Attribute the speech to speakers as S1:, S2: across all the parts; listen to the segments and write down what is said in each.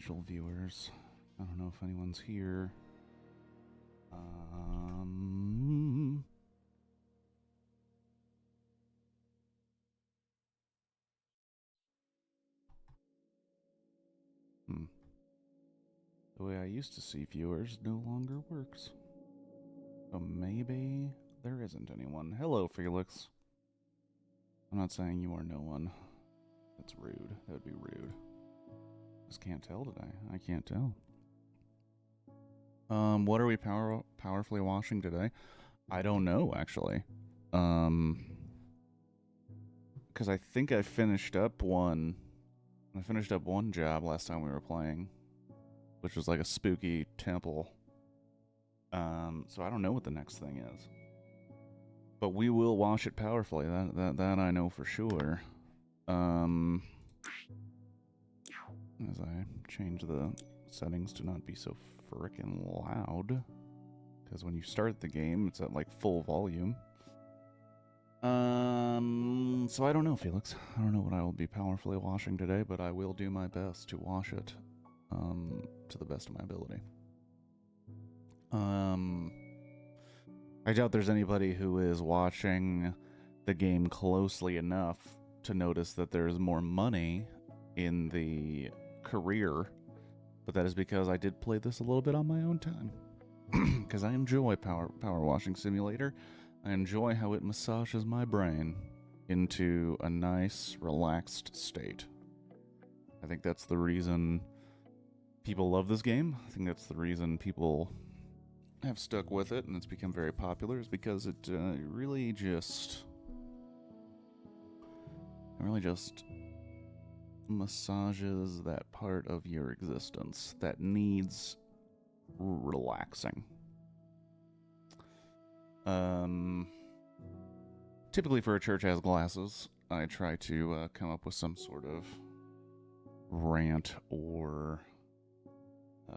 S1: potential viewers. I don't know if anyone's here. The way I used to see viewers no longer works. So maybe there isn't anyone. Hello, Felix. I'm not saying you are no one. That's rude. That would be rude. Just can't tell today. I can't tell. What are we powerfully washing today? I don't know, actually. Because I think I finished up one job last time we were playing, which was like a spooky temple. So I don't know what the next thing is. But we will wash it powerfully. That I know for sure. As I change the settings to not be so frickin' loud. Because when you start the game, it's at like full volume. So I don't know, Felix. I don't know what I will be powerfully washing today, but I will do my best to wash it to the best of my ability. I doubt there's anybody who is watching the game closely enough to notice that there's more money in the career, but that is because I did play this a little bit on my own time. Because I enjoy Power Washing Simulator. I enjoy how it massages my brain into a nice, relaxed state. I think that's the reason people love this game. I think that's the reason people have stuck with it and it's become very popular, is because it really just massages that part of your existence that needs relaxing. Typically for a Church Has Glasses, I try to come up with some sort of rant or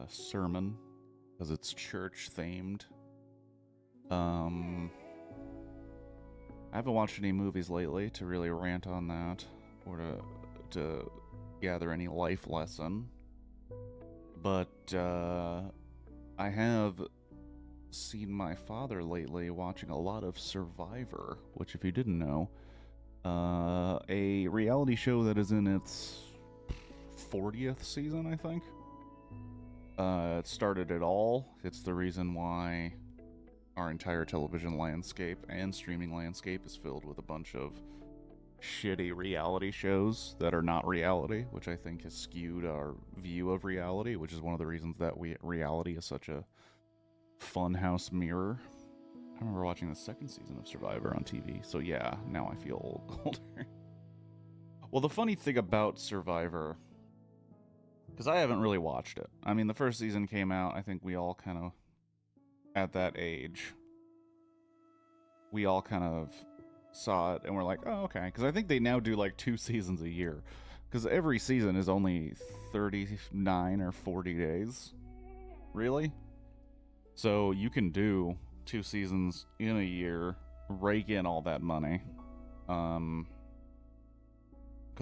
S1: sermon, because it's church themed. I haven't watched any movies lately to really rant on that or to gather any life lesson, but I have seen my father lately watching a lot of Survivor, which, if you didn't know, a reality show that is in its 40th season, I think. It started it all. It's the reason why our entire television landscape and streaming landscape is filled with a bunch of shitty reality shows that are not reality, which I think has skewed our view of reality, which is one of the reasons that reality is such a funhouse mirror. I remember watching the second season of Survivor on TV, so yeah, now I feel older. Well, the funny thing about Survivor, because I haven't really watched it. I mean, the first season came out, I think we all kind of, at that age, we all kind of saw it and we're like, oh, okay. Because I think they now do like 2 seasons a year. Because every season is only 39 or 40 days. Really? So you can do 2 seasons in a year, rake in all that money. Because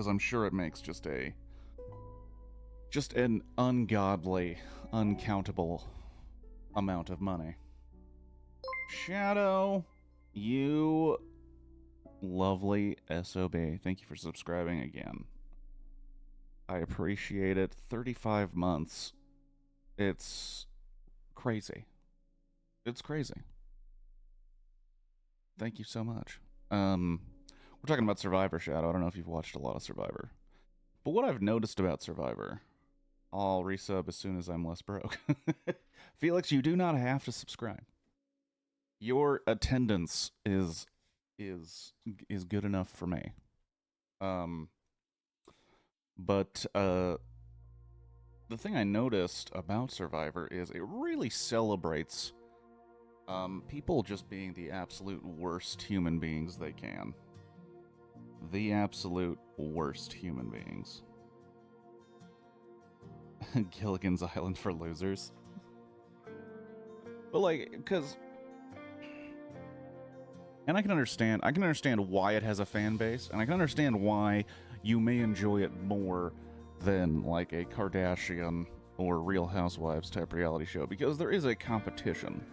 S1: I'm sure it makes just an ungodly, uncountable amount of money. Shadow, you lovely SOB. Thank you for subscribing again. I appreciate it. 35 months. It's crazy. It's crazy. Thank you so much. We're talking about Survivor, Shadow. I don't know if you've watched a lot of Survivor. But what I've noticed about Survivor, I'll resub as soon as I'm less broke. Felix, you do not have to subscribe. Your attendance is good enough for me. But the thing I noticed about Survivor is it really celebrates people just being the absolute worst human beings they can. The absolute worst human beings. Gilligan's Island for losers. But like, because... And I can understand why it has a fan base, and I can understand why you may enjoy it more than like a Kardashian or Real Housewives type reality show, because there is a competition.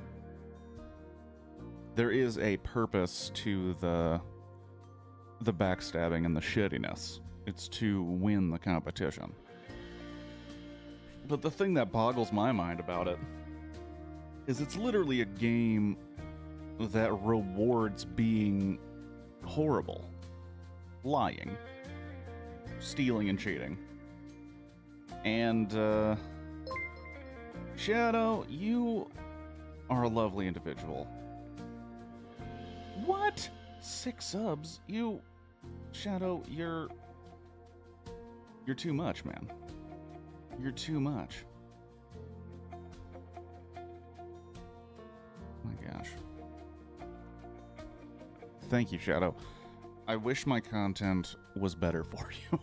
S1: There is a purpose to the backstabbing and the shittiness. It's to win the competition. But the thing that boggles my mind about it is it's literally a game that rewards being horrible, lying, stealing, and cheating. And, Shadow, you are a lovely individual. What? 6 subs? Shadow, you're too much, man. You're too much. My gosh. Thank you, Shadow. I wish my content was better for you.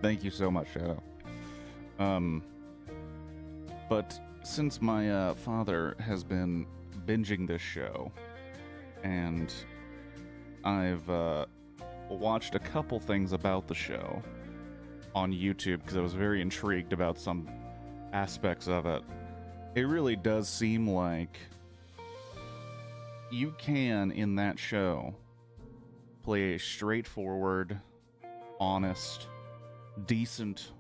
S1: Thank you so much, Shadow. But since my father has been binging this show, and I've watched a couple things about the show on YouTube because I was very intrigued about some aspects of it, it really does seem like you can, in that show, play a straightforward, honest, decent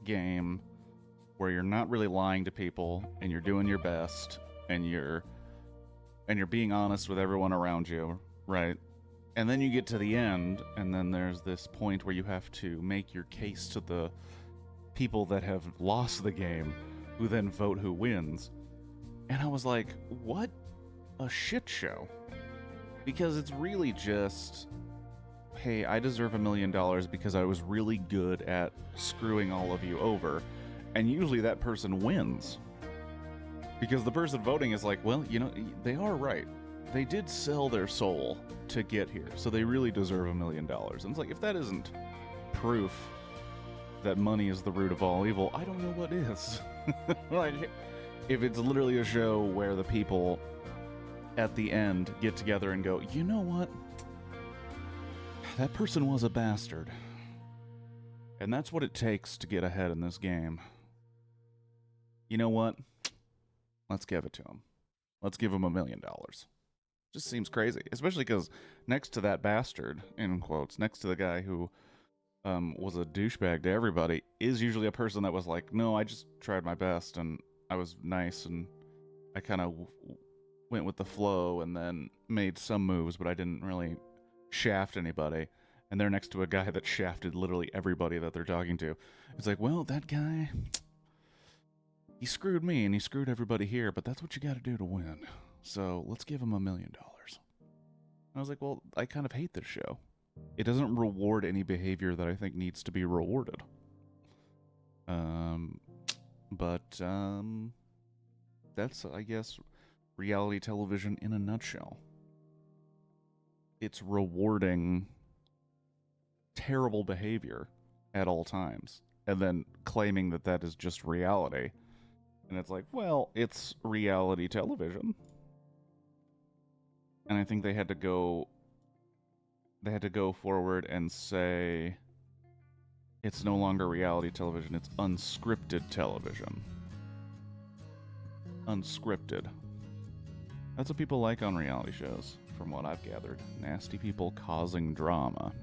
S1: game where you're not really lying to people and you're doing your best and you're being honest with everyone around you, right? And then you get to the end, and then there's this point where you have to make your case to the people that have lost the game, who then vote who wins. And I was like, what a shit show. Because it's really just, hey, I deserve $1 million because I was really good at screwing all of you over. And usually that person wins. Because the person voting is like, well, you know, they are right. They did sell their soul to get here, so they really deserve $1 million. And it's like, if that isn't proof that money is the root of all evil, I don't know what is. Like, if it's literally a show where the people at the end get together and go, you know what? That person was a bastard. And that's what it takes to get ahead in this game. You know what? Let's give it to him. Let's give him $1 million. Just seems crazy, especially because next to that bastard, in quotes, next to the guy who was a douchebag to everybody, is usually a person that was like, no, I just tried my best and I was nice and I kind of went with the flow and then made some moves, but I didn't really shaft anybody. And they're next to a guy that shafted literally everybody that they're talking to. It's like, well, that guy, he screwed me and he screwed everybody here, but that's what you got to do to win. So let's give him $1 million. I was like, well, I kind of hate this show. It doesn't reward any behavior that I think needs to be rewarded. But that's, I guess, reality television in a nutshell. It's rewarding terrible behavior at all times, and then claiming that that is just reality. And it's like, well, it's reality television. And I think they had to go forward and say it's no longer reality television, it's unscripted television. Unscripted. That's what people like on reality shows, from what I've gathered. Nasty people causing drama.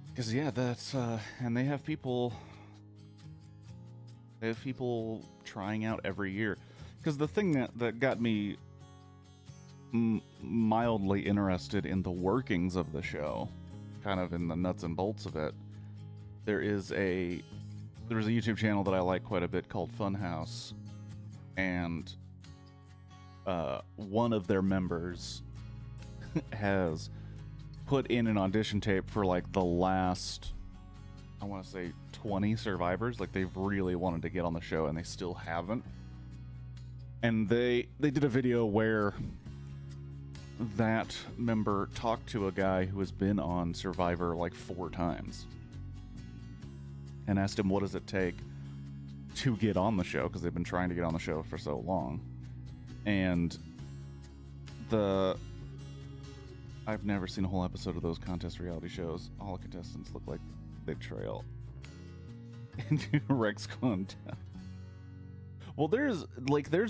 S1: Because, yeah, that's, and they have people trying out every year. Because the thing that got me mildly interested in the workings of the show, kind of in the nuts and bolts of it, there's a YouTube channel that I like quite a bit called Funhouse, and one of their members has put in an audition tape for like the last, I want to say 20 survivors. Like, they've really wanted to get on the show and they still haven't. And they did a video where that member talked to a guy who has been on Survivor like 4 times and asked him what does it take to get on the show, because they've been trying to get on the show for so long. And I've never seen a whole episode of those contest reality shows. All the contestants look like they trail into Rex going down. Well, there's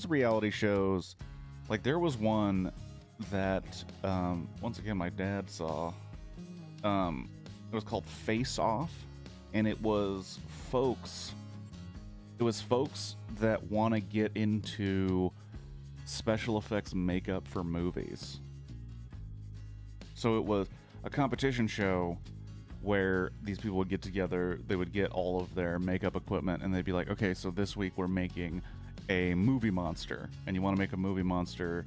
S1: reality shows. Like, there was one that, once again, my dad saw. It was called Face Off, and it was folks that want to get into special effects makeup for movies. So it was a competition show where these people would get together, they would get all of their makeup equipment, and they'd be like, okay, so this week we're making a movie monster, and you want to make a movie monster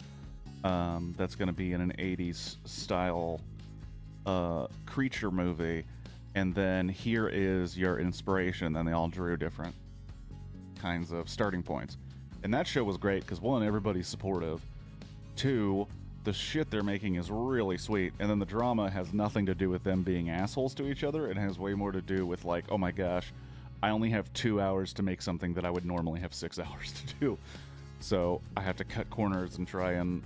S1: that's going to be in an 80s style creature movie, and then here is your inspiration. And they all drew different kinds of starting points. And that show was great because, one, everybody's supportive. Two, the shit they're making is really sweet. And then the drama has nothing to do with them being assholes to each other. It has way more to do with, like, oh my gosh, I only have 2 hours to make something that I would normally have 6 hours to do. So I have to cut corners and try and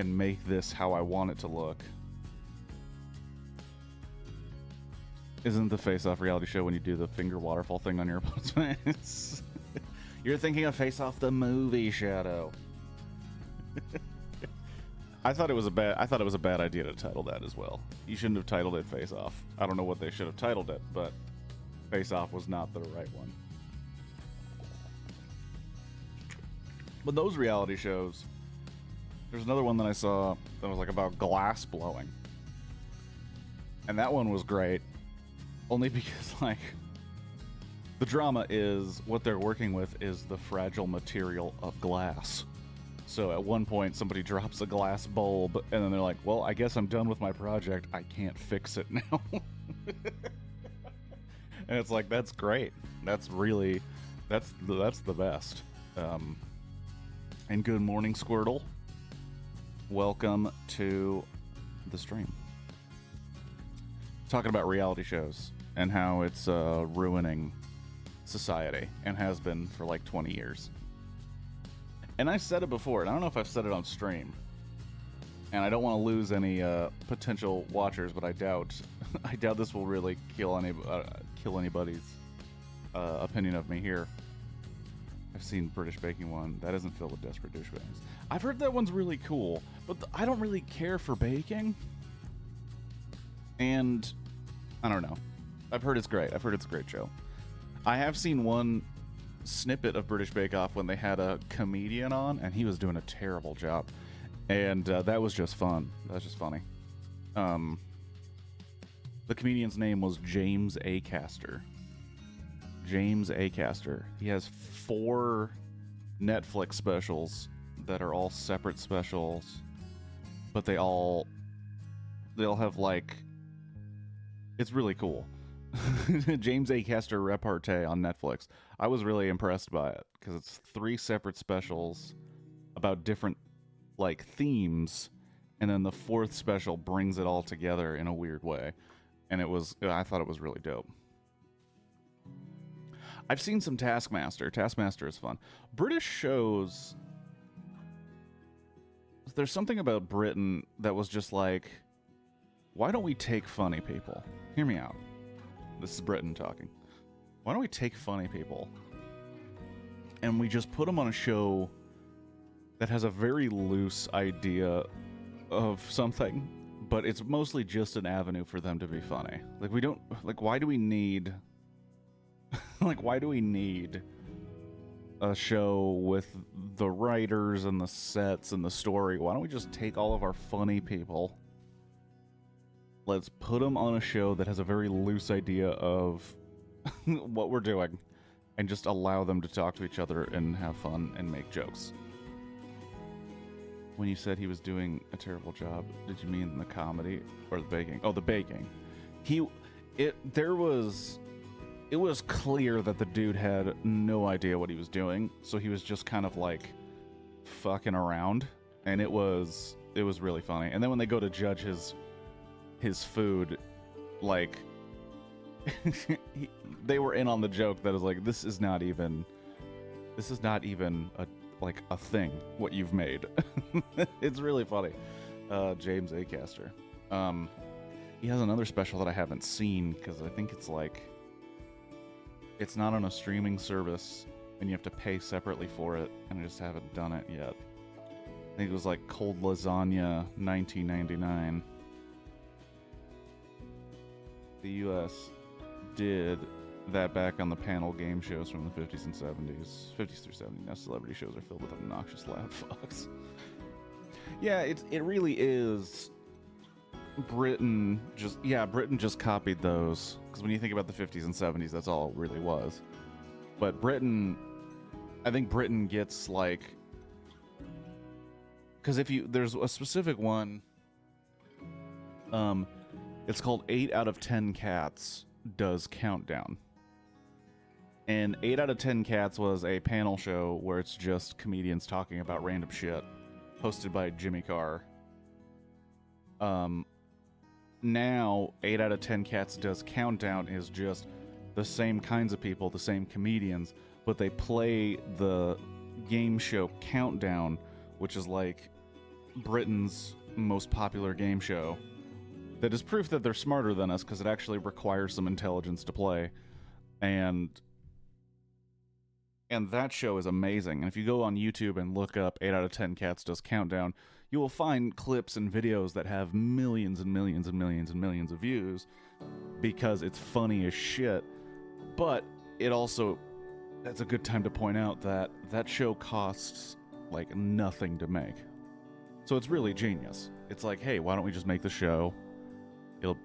S1: make this how I want it to look. Isn't the Face Off reality show when you do the finger waterfall thing on your opponent's face? You're thinking of Face Off the movie, Shadow. I thought it was a bad idea to title that as well. You shouldn't have titled it Face Off. I don't know what they should have titled it, but Face Off was not the right one. But those reality shows, there's another one that I saw that was like about glass blowing. And that one was great. Only because, like, the drama is what they're working with is the fragile material of glass. So at one point, somebody drops a glass bulb, and then they're like, well, I guess I'm done with my project. I can't fix it now. And it's like, that's great. That's really, that's the best. And good morning, Squirtle. Welcome to the stream. Talking about reality shows and how it's ruining society and has been for like 20 years. And I said it before, and I don't know if I've said it on stream, and I don't want to lose any potential watchers, but I doubt this will really kill anybody's opinion of me here. I've seen British Baking one that isn't filled with desperate douchebags. I've heard that one's really cool, but I don't really care for baking. And I don't know. I've heard it's great. I've heard it's a great show. I have seen one snippet of British Bake Off when they had a comedian on, and he was doing a terrible job. And that was just fun. That was just funny. The comedian's name was James Acaster. James Acaster. He has 4 Netflix specials that are all separate specials, but they'll have, like, it's really cool. James Acaster Repartee on Netflix. I was really impressed by it because it's 3 separate specials about different, like, themes, and then the 4th special brings it all together in a weird way. And I thought it was really dope. I've seen some Taskmaster. Taskmaster is fun. British shows, there's something about Britain that was just like, why don't we take funny people? Hear me out. This is Britain talking. Why don't we take funny people and we just put them on a show that has a very loose idea of something, but it's mostly just an avenue for them to be funny. Like, we don't, like, why do we need why do we need a show with the writers and the sets and the story? Why don't we just take all of our funny people, let's put them on a show that has a very loose idea of what we're doing, and just allow them to talk to each other and have fun and make jokes. When you said he was doing a terrible job, did you mean the comedy or the baking? Oh, the baking. It was clear that the dude had no idea what he was doing, so he was just kind of like fucking around, and it was really funny. And then when they go to judge his food, like they were in on the joke that was like, this is not even like a thing, what you've made. It's really funny. James Acaster. He has another special that I haven't seen because I think it's like, it's not on a streaming service and you have to pay separately for it, and I just haven't done it yet. I think it was like Cold Lasagna 1999. The US did that back on the panel game shows from the 50s and 70s. 50s through 70s. Now celebrity shows are filled with obnoxious loud fucks. Yeah, it really is. Britain just copied those. Because when you think about the 50s and 70s, that's all it really was. But I think Britain gets like, because there's a specific one, it's called 8 out of 10 Cats Does Countdown. And 8 out of 10 Cats was a panel show where it's just comedians talking about random shit, hosted by Jimmy Carr. Now, 8 out of 10 Cats Does Countdown is just the same kinds of people, the same comedians, but they play the game show Countdown, which is like Britain's most popular game show. That is proof that they're smarter than us, because it actually requires some intelligence to play. And that show is amazing. And if you go on YouTube and look up 8 out of 10 Cats Does Countdown, you will find clips and videos that have millions and millions and millions and millions of views, because it's funny as shit. But it also, that's a good time to point out that that show costs like nothing to make. So it's really genius. It's like, hey, why don't we just make the show?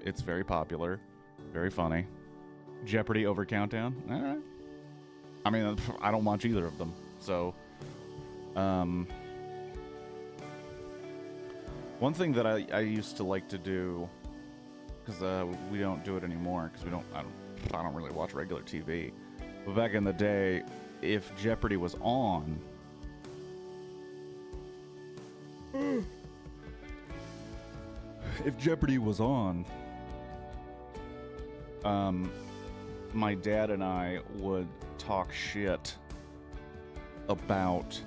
S1: It's very popular, very funny. Jeopardy over Countdown? All right. I mean, I don't watch either of them. So, one thing that I used to like to do, because we don't do it anymore, because I don't really watch regular TV. But back in the day, if Jeopardy was on, my dad and I would talk shit about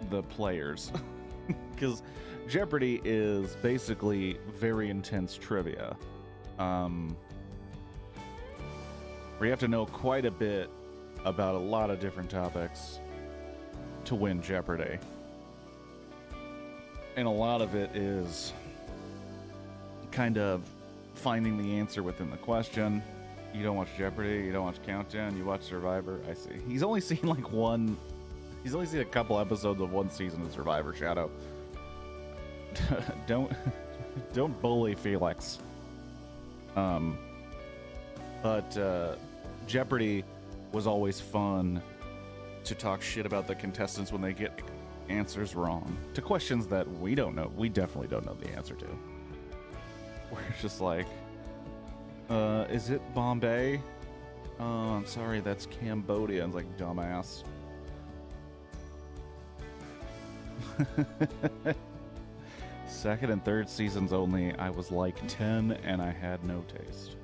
S1: the players. Because Jeopardy is basically very intense trivia. Where you have to know quite a bit about a lot of different topics to win Jeopardy. And a lot of it is kind of finding the answer within the question. You don't watch Jeopardy, you don't watch Countdown, you watch Survivor. I see. He's only seen a couple episodes of one season of Survivor, Shadow. Don't bully Felix. But Jeopardy was always fun to talk shit about the contestants when they get answers wrong to questions that we definitely don't know the answer to. We're just like, is it Bombay? Oh, I'm sorry, that's Cambodia. It's like, dumbass. Second and third seasons only, I was like 10 and I had no taste.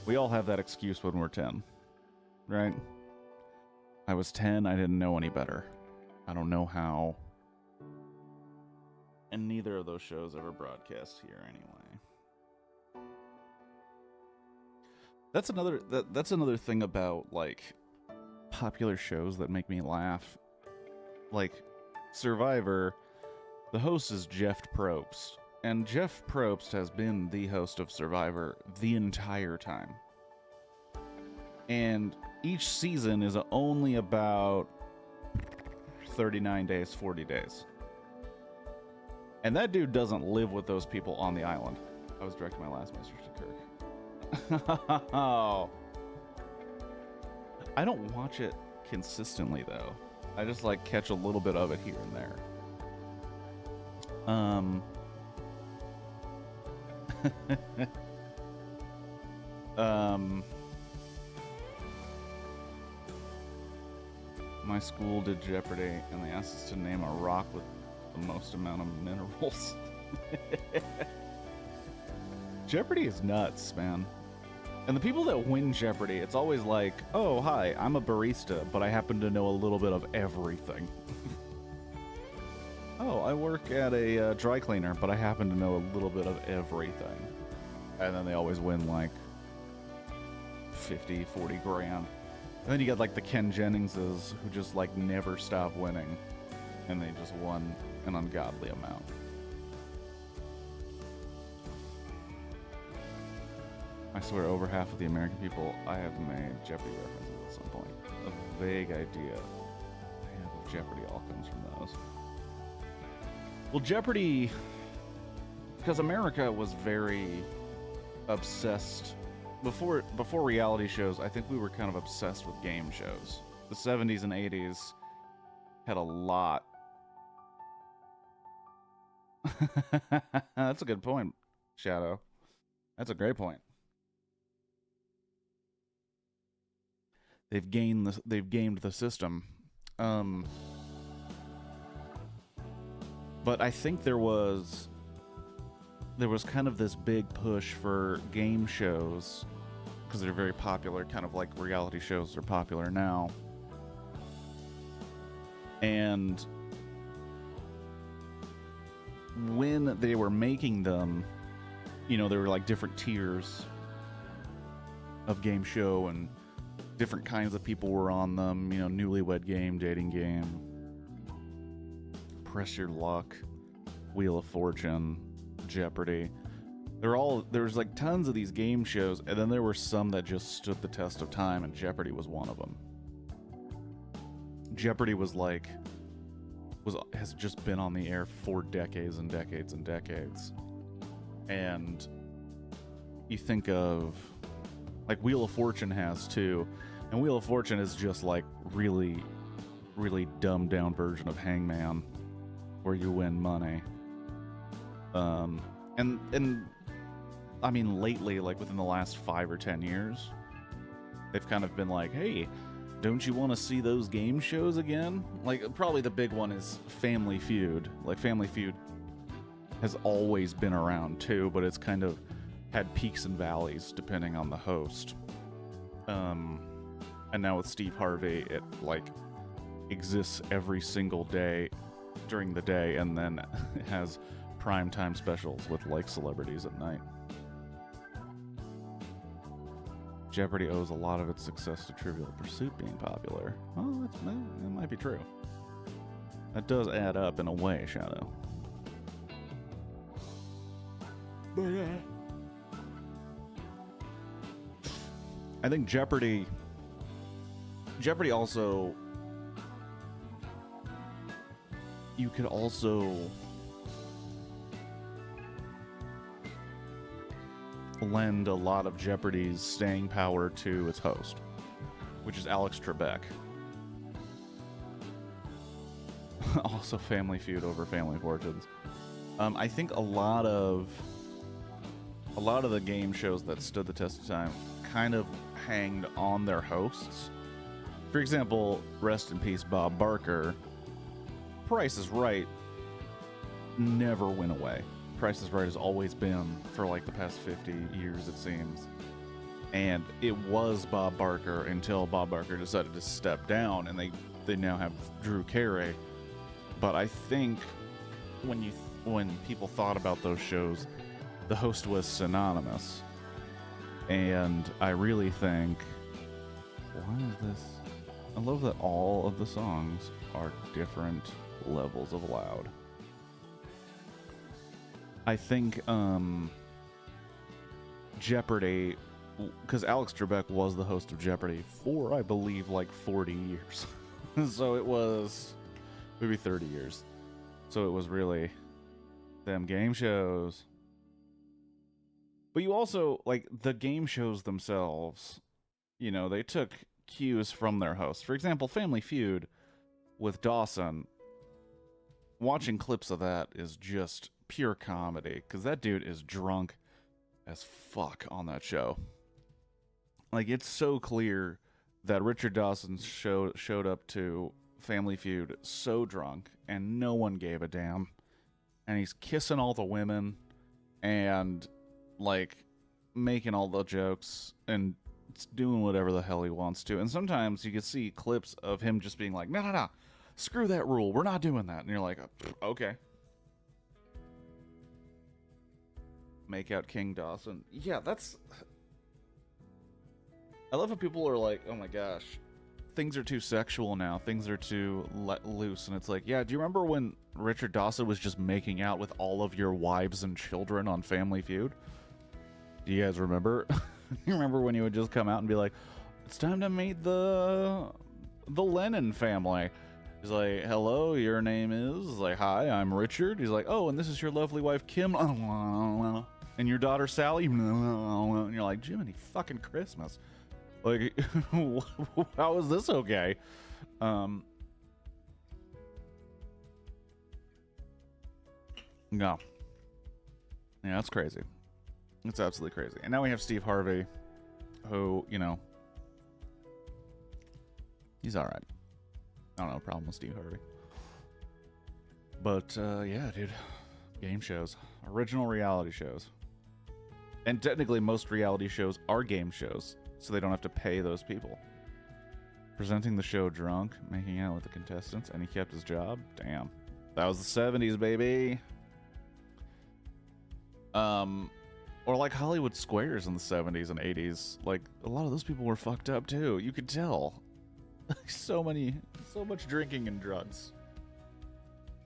S1: We all have that excuse when we're 10, right? I was 10, I didn't know any better. I don't know how. And neither of those shows ever broadcast here anyway. That's another thing about like popular shows that make me laugh. Like Survivor, the host is Jeff Probst, and Jeff Probst has been the host of Survivor the entire time. And each season is only about 39 days, 40 days. And that dude doesn't live with those people on the island. I was directing my last message to Kirk. Oh. I don't watch it consistently, though. I just, like, catch a little bit of it here and there. My school did Jeopardy, and they asked us to name a rock with the most amount of minerals. Jeopardy is nuts, man. And the people that win Jeopardy, it's always like, oh, hi, I'm a barista, but I happen to know a little bit of everything. Oh, I work at a dry cleaner, but I happen to know a little bit of everything. And then they always win like 50, 40 grand. And then you got like the Ken Jenningses who just like never stop winning. And they just won an ungodly amount. I swear over half of the American people I have made Jeopardy references at some point. A vague idea I have of Jeopardy all comes from those. Well, Jeopardy, because America was very obsessed before reality shows. I think we were kind of obsessed with game shows. The 70s and 80s had a lot. That's a good point, Shadow. That's a great point. They've gamed the system. But I think there was kind of this big push for game shows because they're very popular, kind of like reality shows are popular now. And when they were making them, you know, there were like different tiers of game show and different kinds of people were on them, you know, newlywed game, dating game, press your luck, Wheel of Fortune, Jeopardy. There's like tons of these game shows, and then there were some that just stood the test of time, and Jeopardy was one of them. Jeopardy has just been on the air for decades and decades and decades. And you think of like Wheel of Fortune has too, and Wheel of Fortune is just like really, really dumbed down version of Hangman, where you win money. And I mean, lately, like within the last 5 or 10 years, they've kind of been like, hey, don't you want to see those game shows again? Like, probably the big one is Family Feud. Like, Family Feud has always been around too, but it's kind of had peaks and valleys depending on the host. And now with Steve Harvey, it like exists every single day during the day, and then it has primetime specials with like celebrities at night. Jeopardy owes a lot of its success to Trivial Pursuit being popular. Oh, that might be true. That does add up in a way, Shadow. But I think Jeopardy also, you could also lend a lot of Jeopardy's staying power to its host, which is Alex Trebek. Also Family Feud over Family Fortunes. I think a lot of the game shows that stood the test of time kind of hanged on their hosts. For example, rest in peace Bob Barker. Price is Right never went away. Price is Right has always been for like the past 50 years, it seems. And it was Bob Barker until Bob Barker decided to step down, and they now have Drew Carey. But I think when people thought about those shows, the host was synonymous. And I really think, why is this? I love that all of the songs are different levels of loud. I think Jeopardy, because Alex Trebek was the host of Jeopardy for, I believe, like 40 years. So it was maybe 30 years. So it was really them game shows. But you also, like, the game shows themselves, you know, they took cues from their hosts. For example, Family Feud with Dawson. Watching clips of that is just pure comedy, because that dude is drunk as fuck on that show. Like, it's so clear that Richard Dawson showed up to Family Feud so drunk, and no one gave a damn. And he's kissing all the women, and, like, making all the jokes and doing whatever the hell he wants to. And sometimes you can see clips of him just being like, no, screw that rule. We're not doing that. And you're like, okay. Make out King Dawson. Yeah, that's... I love how people are like, oh my gosh, things are too sexual now. Things are too let loose. And it's like, yeah, do you remember when Richard Dawson was just making out with all of your wives and children on Family Feud? Do you guys remember? You remember when he would just come out and be like, it's time to meet the Lennon family. He's like, hello, your name is? Like, hi, I'm Richard. He's like, oh, and this is your lovely wife, Kim. And your daughter, Sally. And you're like, Jiminy fucking Christmas. Like, how is this okay? No. Yeah, that's crazy. It's absolutely crazy. And now we have Steve Harvey, who, you know, he's all right. I don't have a problem with Steve Harvey. But, yeah, dude. Game shows. Original reality shows. And technically, most reality shows are game shows, so they don't have to pay those people. Presenting the show drunk, making out with the contestants, and he kept his job? Damn. That was the 70s, baby. Or like Hollywood Squares in the 70s and 80s. Like, a lot of those people were fucked up, too. You could tell. So much drinking and drugs.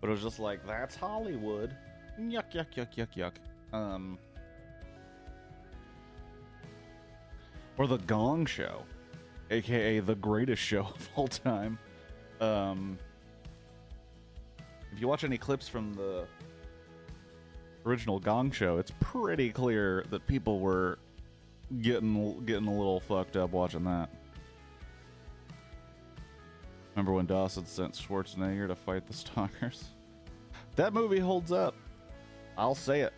S1: But it was just like, that's Hollywood. Yuck, yuck, yuck, yuck, yuck. Or The Gong Show, aka the greatest show of all time. If you watch any clips from the original Gong Show, it's pretty clear that people were getting a little fucked up watching that. Remember when Dawson sent Schwarzenegger to fight the Stalkers? That movie holds up. I'll say it.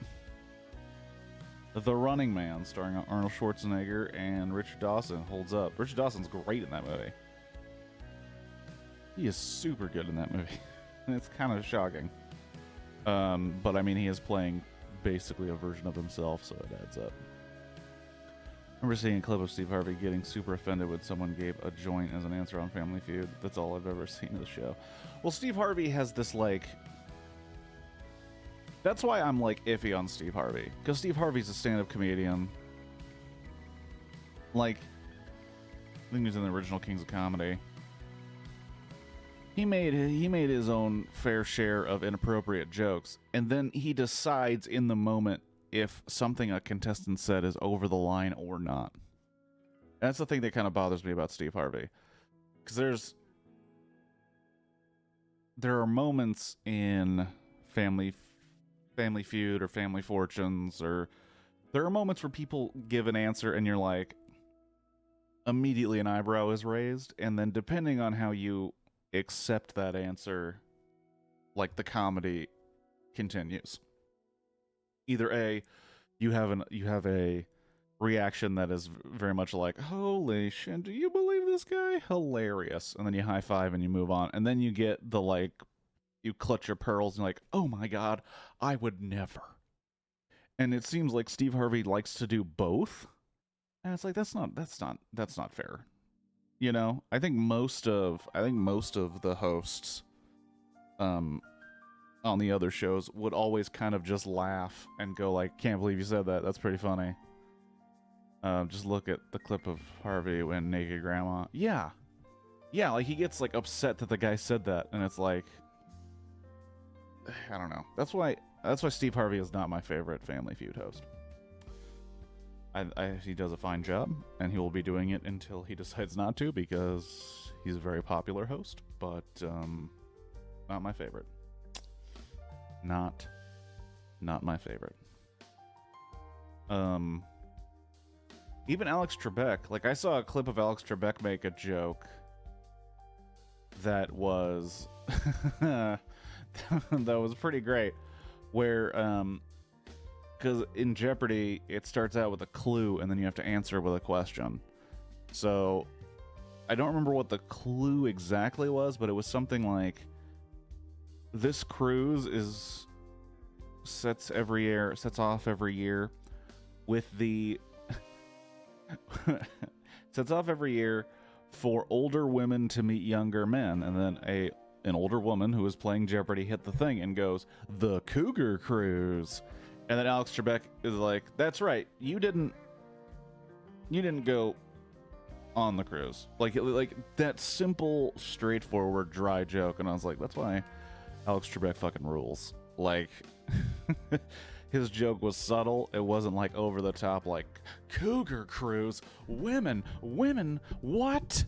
S1: The Running Man, starring Arnold Schwarzenegger and Richard Dawson, holds up. Richard Dawson's great in that movie. He is super good in that movie. It's kind of shocking. But I mean, he is playing basically a version of himself, so it adds up. I remember seeing a clip of Steve Harvey getting super offended when someone gave a joint as an answer on Family Feud. That's all I've ever seen of the show. Well, Steve Harvey has this, like... That's why I'm, like, iffy on Steve Harvey. Because Steve Harvey's a stand-up comedian. Like, I think he was in the original Kings of Comedy. He made his own fair share of inappropriate jokes, and then he decides in the moment if something a contestant said is over the line or not. And that's the thing that kind of bothers me about Steve Harvey. Because there are moments in Family Feud or Family Fortunes, or there are moments where people give an answer and you're like, immediately an eyebrow is raised, and then depending on how you accept that answer, like, the comedy continues. Either A, you have a reaction that is very much like, holy shit, do you believe this guy? Hilarious. And then you high five and you move on. And then you get the, like, you clutch your pearls and you're like, oh my god, I would never. And it seems like Steve Harvey likes to do both. And it's like, that's not fair. You know, I think most of the hosts on the other shows would always kind of just laugh and go like, can't believe you said that. That's pretty funny. Just look at the clip of Harvey when Naked Grandma. Yeah. Yeah, like, he gets, like, upset that the guy said that, and it's like, I don't know. That's why Steve Harvey is not my favorite Family Feud host. He does a fine job, and he will be doing it until he decides not to, because he's a very popular host, but not my favorite. Not my favorite. Even Alex Trebek. Like, I saw a clip of Alex Trebek make a joke that was that was pretty great, where because in Jeopardy it starts out with a clue and then you have to answer with a question. So I don't remember what the clue exactly was, but it was something like, this cruise sets off every year with the Sets off every year for older women to meet younger men, and then an older woman who is playing Jeopardy hit the thing and goes, "The Cougar Cruise," and then Alex Trebek is like, "That's right, you didn't go on the cruise." Like that simple, straightforward, dry joke, and I was like, that's why Alex Trebek fucking rules. Like, his joke was subtle. It wasn't like over the top, like, "Cougar Cruise, women, what?"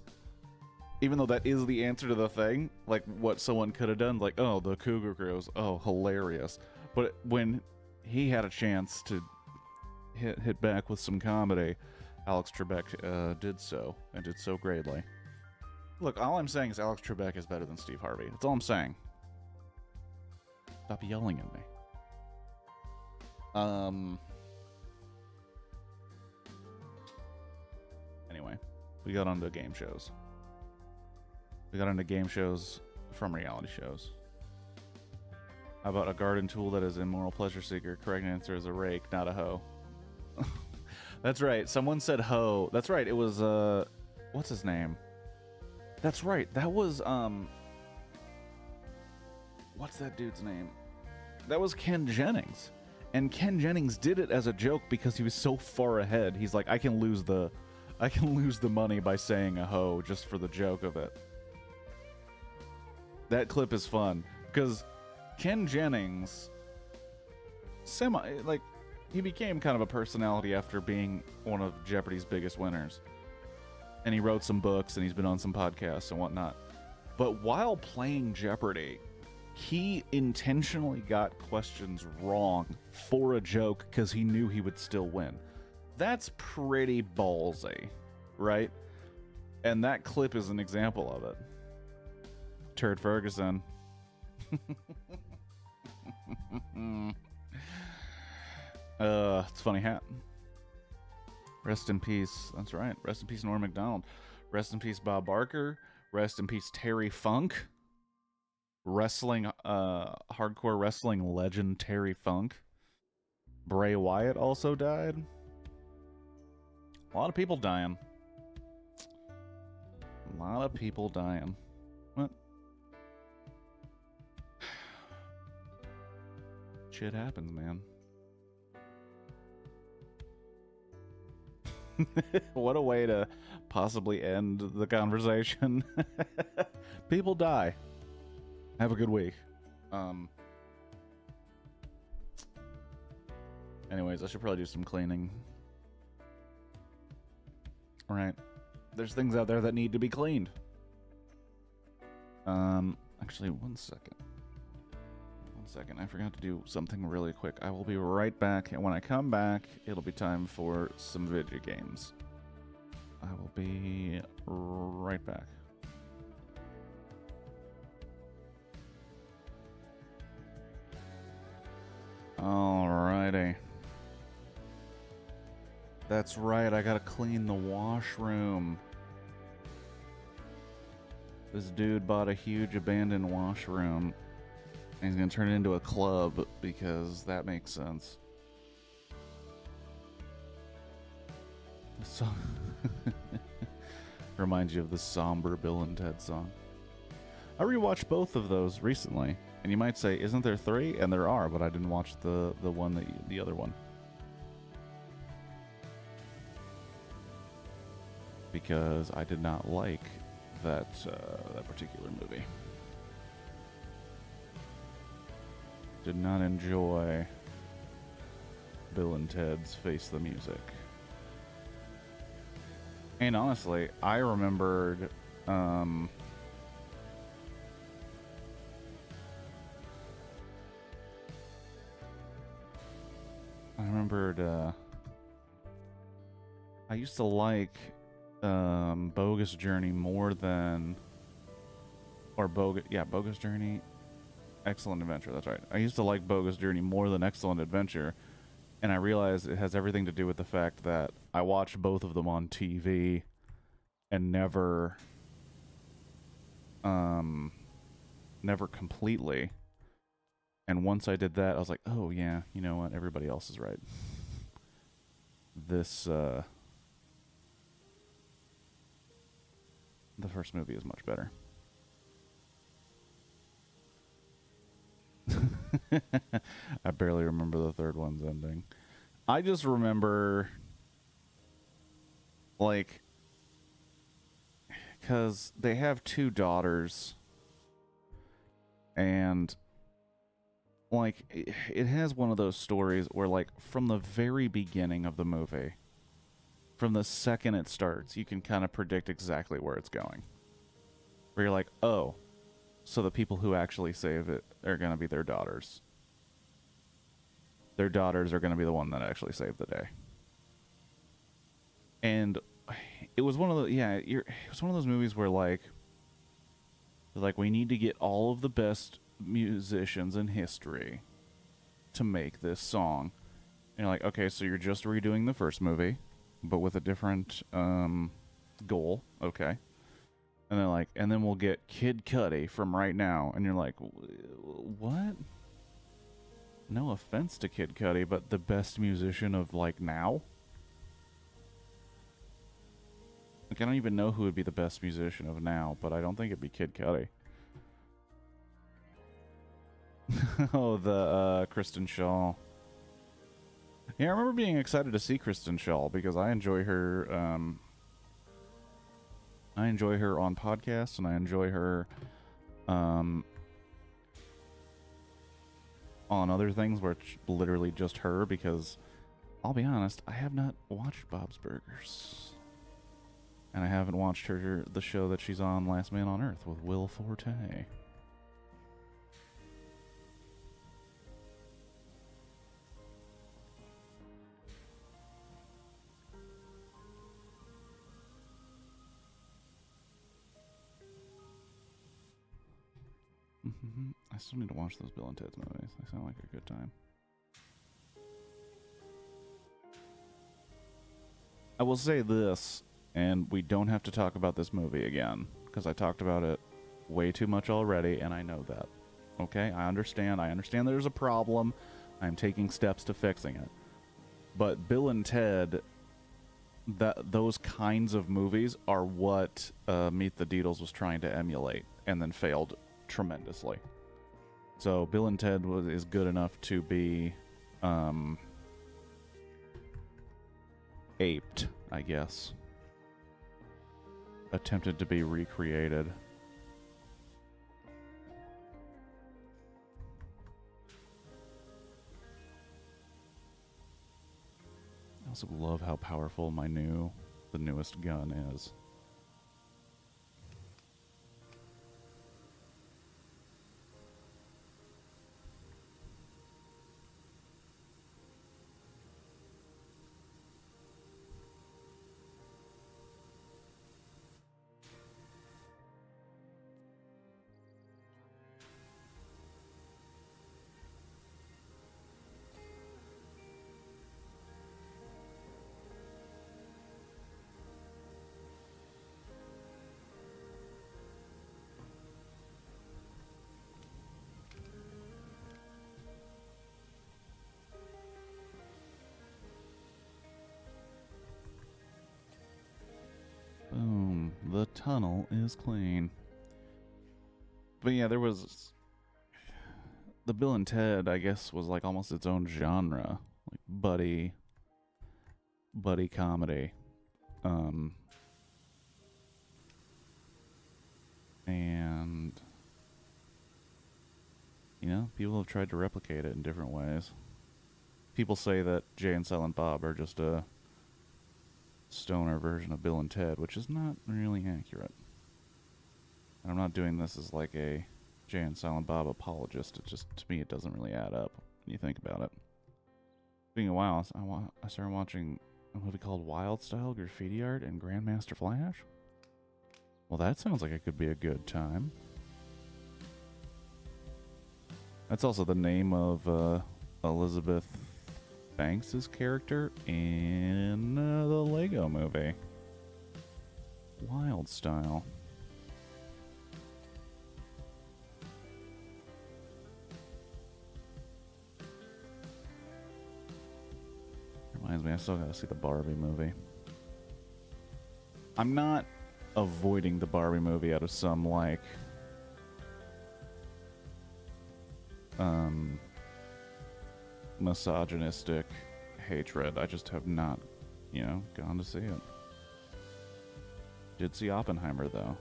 S1: Even though that is the answer to the thing, like what someone could have done, like, "Oh, the Cougar Cruise, oh, hilarious." But when he had a chance to hit back with some comedy, Alex Trebek did so, and did so greatly. Look, all I'm saying is Alex Trebek is better than Steve Harvey. That's all I'm saying. Stop yelling at me. Anyway, we got onto game shows. We got into game shows from reality shows. How about a garden tool that is immoral pleasure seeker? Correct answer is a rake, not a hoe. That's right. Someone said hoe. That's right. It was what's his name? That's right. That was what's that dude's name? That was Ken Jennings. And Ken Jennings did it as a joke because he was so far ahead. He's like, I can lose the money by saying a hoe just for the joke of it. That clip is fun because Ken Jennings he became kind of a personality after being one of Jeopardy's biggest winners. And he wrote some books and he's been on some podcasts and whatnot. But while playing Jeopardy, he intentionally got questions wrong for a joke because he knew he would still win. That's pretty ballsy, right? And that clip is an example of it. Turd Ferguson. It's a funny hat. Rest in peace. That's right. Rest in peace, Norm Macdonald. Rest in peace, Bob Barker. Rest in peace, Terry Funk. Hardcore wrestling legend Terry Funk. Bray Wyatt also died. A lot of people dying. What? Shit happens, man. What a way to possibly end the conversation. People die. Have a good week. Anyways, I should probably do some cleaning. Alright. There's things out there that need to be cleaned. Actually, one second. I forgot to do something really quick. I will be right back, and when I come back, it'll be time for some video games. I will be right back. Alrighty. That's right, I gotta clean the washroom. This dude bought a huge abandoned washroom. And he's gonna turn it into a club because that makes sense. So reminds you of the somber Bill and Ted song. I rewatched both of those recently, and you might say, "Isn't there 3?" And there are, but I didn't watch the other one because I did not like that particular movie. Did not enjoy Bill and Ted's Face the Music. And honestly, I remembered I used to like Bogus Journey more than Bogus Journey, Excellent Adventure, that's right. I used to like Bogus Journey more than Excellent Adventure, and I realized it has everything to do with the fact that I watched both of them on TV and never completely. And once I did that, I was like, oh yeah, you know what, everybody else is right. This the first movie is much better. I barely remember the third one's ending. I just remember, like, because they have 2 daughters, and, like, it has one of those stories where, like, from the very beginning of the movie, from the second it starts, you can kind of predict exactly where it's going. Where you're like, oh, so the people who actually save it are going to be their daughters. Their daughters are going to be the one that actually saved the day. And it was one of the, it was one of those movies where, like, we need to get all of the best musicians in history to make this song. And you're like, okay, so you're just redoing the first movie, but with a different goal. Okay. And they're like, and then we'll get Kid Cudi from Right Now. And you're like, what? No offense to Kid Cudi, but the best musician of, like, now? Like, I don't even know who would be the best musician of now, but I don't think it'd be Kid Cudi. Oh, the Kristen Shaw. Yeah, I remember being excited to see Kristen Shaw because I enjoy her. I enjoy her on podcasts, and I enjoy her on other things where it's literally just her. Because I'll be honest, I have not watched Bob's Burgers, and I haven't watched the show that she's on, Last Man on Earth, with Will Forte. I still need to watch those Bill and Ted's movies. They sound like a good time. I will say this, and we don't have to talk about this movie again, because I talked about it way too much already, and I know that. Okay? I understand. I understand there's a problem. I'm taking steps to fixing it. But Bill and Ted, those kinds of movies are what Meet the Deedles was trying to emulate, and then failed tremendously. So Bill and Ted is good enough to be aped, I guess. Attempted to be recreated. I also love how powerful the newest gun is. Boom. The tunnel is clean. But yeah, there was... The Bill and Ted, I guess, was like almost its own genre. Like buddy comedy. And... You know, people have tried to replicate it in different ways. People say that Jay and Silent Bob are just a stoner version of Bill and Ted, which is not really accurate. And I'm not doing this as like a Jay and Silent Bob apologist. It just, to me, it doesn't really add up when you think about it. Being a while, I started watching a movie called Wild Style Graffiti Art and Grandmaster Flash. Well, that sounds like it could be a good time. That's also the name of Elizabeth Banks' character in the Lego movie. Wild Style. Reminds me, I still gotta see the Barbie movie. I'm not avoiding the Barbie movie out of some, like, misogynistic hatred. I just have not, you know, gone to see it. Did see Oppenheimer, though.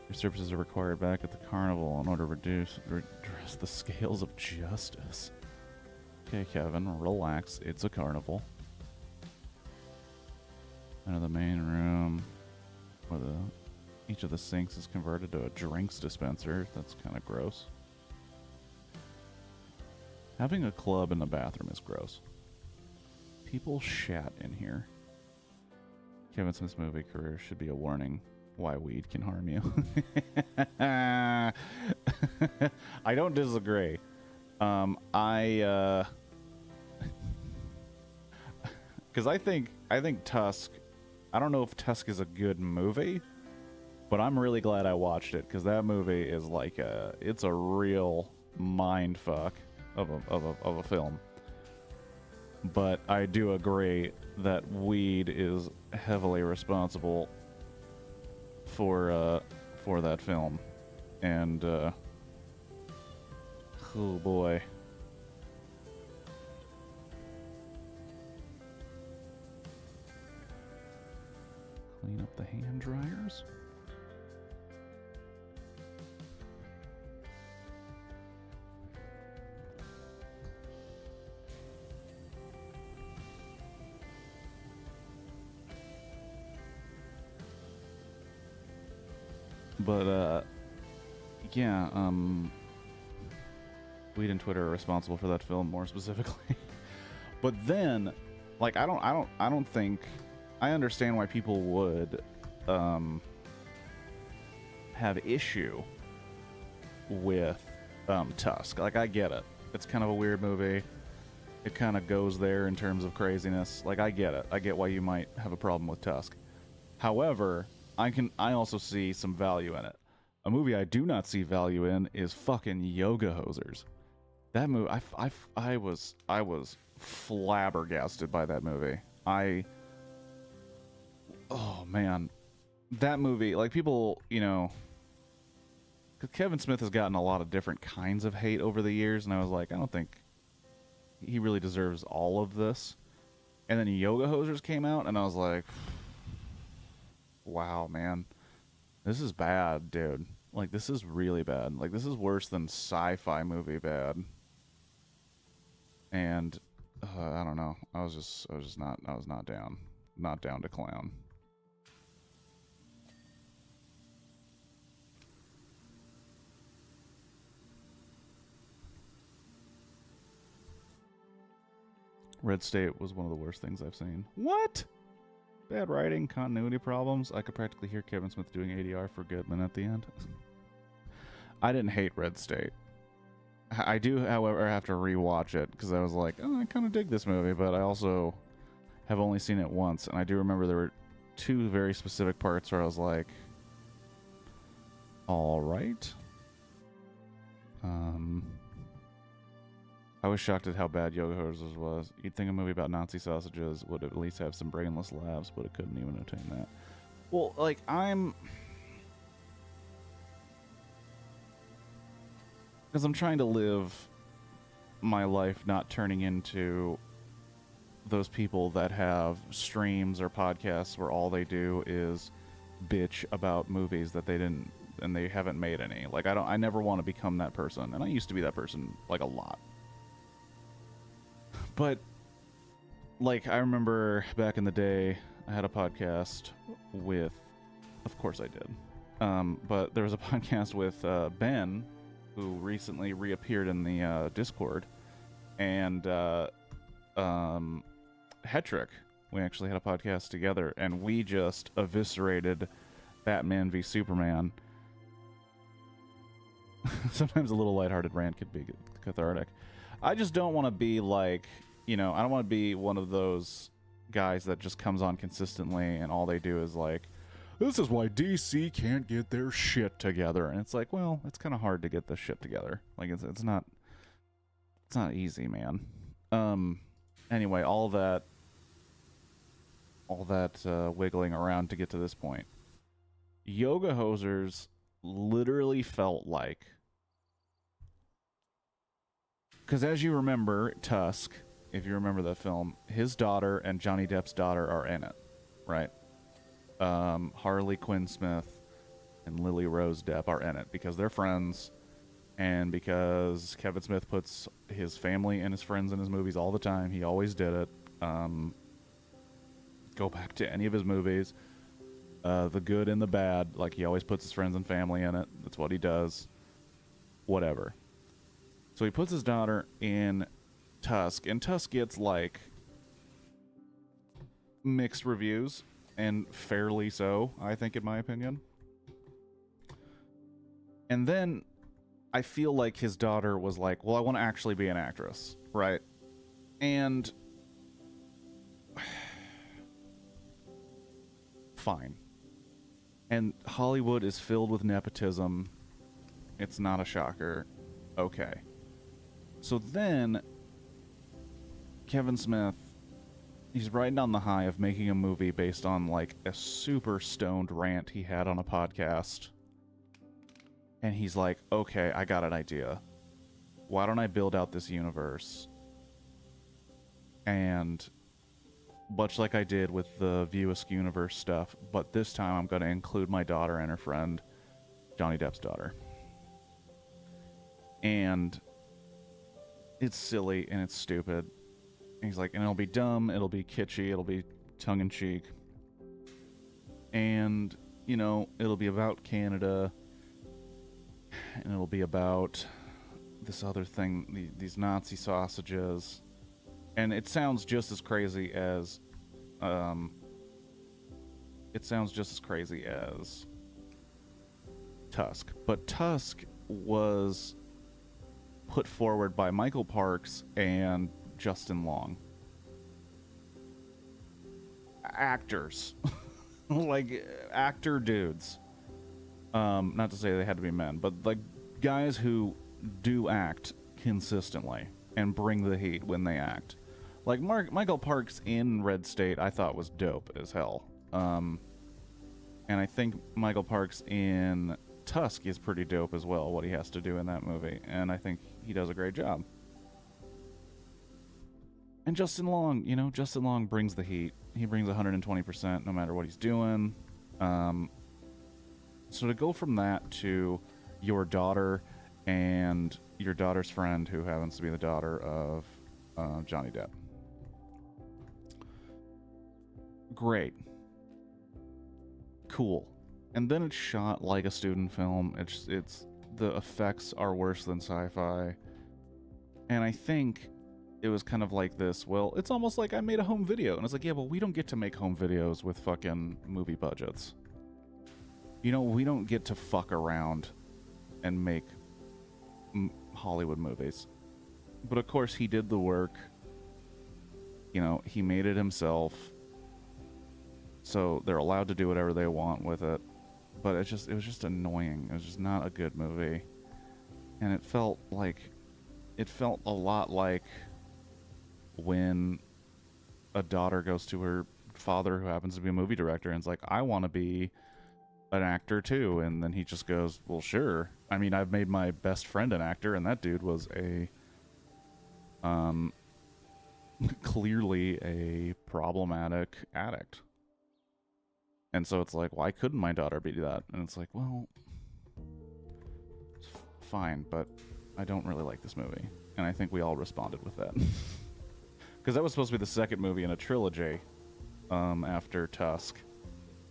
S1: Your services are required back at the carnival in order to redress the scales of justice. Okay, Kevin, relax. It's a carnival. Enter the main room where each of the sinks is converted to a drinks dispenser. That's kind of gross. Having a club in the bathroom is gross. People shat in here. Kevin Smith's movie career should be a warning why weed can harm you. I don't disagree. Because I think Tusk. I don't know if Tusk is a good movie, but I'm really glad I watched it because that movie is like it's a real mind fuck of a film. But I do agree that weed is heavily responsible for that film, and oh boy. Clean up the hand dryers. But yeah, weed and Twitter are responsible for that film more specifically. But then, like, I don't think I understand why people would have issue with Tusk. Like, I get it. It's kind of a weird movie. It kind of goes there in terms of craziness. Like, I get it. I get why you might have a problem with Tusk. However, I also see some value in it. A movie I do not see value in is fucking Yoga Hosers. That movie, I was flabbergasted by that movie. Oh man, that movie, like, people, you know, 'cause Kevin Smith has gotten a lot of different kinds of hate over the years, and I was like, I don't think he really deserves all of this. And then Yoga Hosers came out, and I was like, wow, man, this is bad, dude. Like, this is really bad. Like, this is worse than sci-fi movie bad. And I don't know. I was not down to clown. Red State was one of the worst things I've seen. What? Bad writing, continuity problems. I could practically hear Kevin Smith doing ADR for Goodman at the end. I didn't hate Red State. I do, however, have to rewatch it because I was like, oh, I kind of dig this movie, but I also have only seen it once, and I do remember there were two very specific parts where I was like, all right. I was shocked at how bad Yoga Hosers was. You'd think a movie about Nazi sausages would at least have some brainless laughs, but it couldn't even attain that. Well, like, because I'm trying to live my life not turning into those people that have streams or podcasts where all they do is bitch about movies that they didn't, and they haven't made any. Like, I never want to become that person, and I used to be that person, like, a lot. But, like, I remember back in the day, I had a podcast with, of course I did, but there was a podcast with Ben, who recently reappeared in the Discord, and Hetrick. We actually had a podcast together, and we just eviscerated Batman v Superman. Sometimes a little lighthearted rant could be cathartic. I just don't want to be like, you know, I don't want to be one of those guys that just comes on consistently and all they do is like, this is why DC can't get their shit together. And it's like, well, it's kind of hard to get this shit together. Like, it's not easy, man. Anyway, all that wiggling around to get to this point. Yoga Hosers literally felt like, because as you remember, Tusk, if you remember the film, his daughter and Johnny Depp's daughter are in it, right? Harley Quinn Smith and Lily Rose Depp are in it because they're friends, and because Kevin Smith puts his family and his friends in his movies all the time. He always did it. Go back to any of his movies, the good and the bad, like he always puts his friends and family in it. That's what he does. Whatever. So he puts his daughter in Tusk, and Tusk gets like mixed reviews, and fairly so, I think, in my opinion. And then I feel like his daughter was like, well, I want to actually be an actress, right? And fine. And Hollywood is filled with nepotism. It's not a shocker. Okay. So then Kevin Smith, he's riding on the high of making a movie based on like a super stoned rant he had on a podcast. And he's like, okay, I got an idea. Why don't I build out this universe? And much like I did with the View Askew universe stuff, but this time I'm going to include my daughter and her friend, Johnny Depp's daughter. And it's silly and it's stupid. And he's like, and it'll be dumb, it'll be kitschy, it'll be tongue-in-cheek. And, you know, it'll be about Canada, and it'll be about this other thing, these Nazi sausages. And it sounds just as crazy as, Tusk. But Tusk was put forward by Michael Parks and Justin Long. Actors. Like, actor dudes. Not to say they had to be men, but like guys who do act consistently and bring the heat when they act. Like Michael Parks in Red State, I thought was dope as hell. And I think Michael Parks in Tusk is pretty dope as well, what he has to do in that movie. And I think he does a great job. And Justin Long brings the heat. He brings 120% no matter what he's doing. So to go from that to your daughter and your daughter's friend, who happens to be the daughter of Johnny Depp. Great. Cool. And then it's shot like a student film. It's the effects are worse than sci-fi. And I think it was kind of like this, well, it's almost like I made a home video. And it's like, yeah, well, we don't get to make home videos with fucking movie budgets. You know, we don't get to fuck around and make Hollywood movies. But of course, he did the work. You know, he made it himself. So they're allowed to do whatever they want with it. But it was just annoying. It was just not a good movie. And it felt a lot like when a daughter goes to her father, who happens to be a movie director, and is like, I want to be an actor too. And then he just goes, well, sure. I mean, I've made my best friend an actor, and that dude was a clearly a problematic addict. And so it's like, why couldn't my daughter be that? And it's like, well, fine, but I don't really like this movie. And I think we all responded with that. Because that was supposed to be the second movie in a trilogy after Tusk,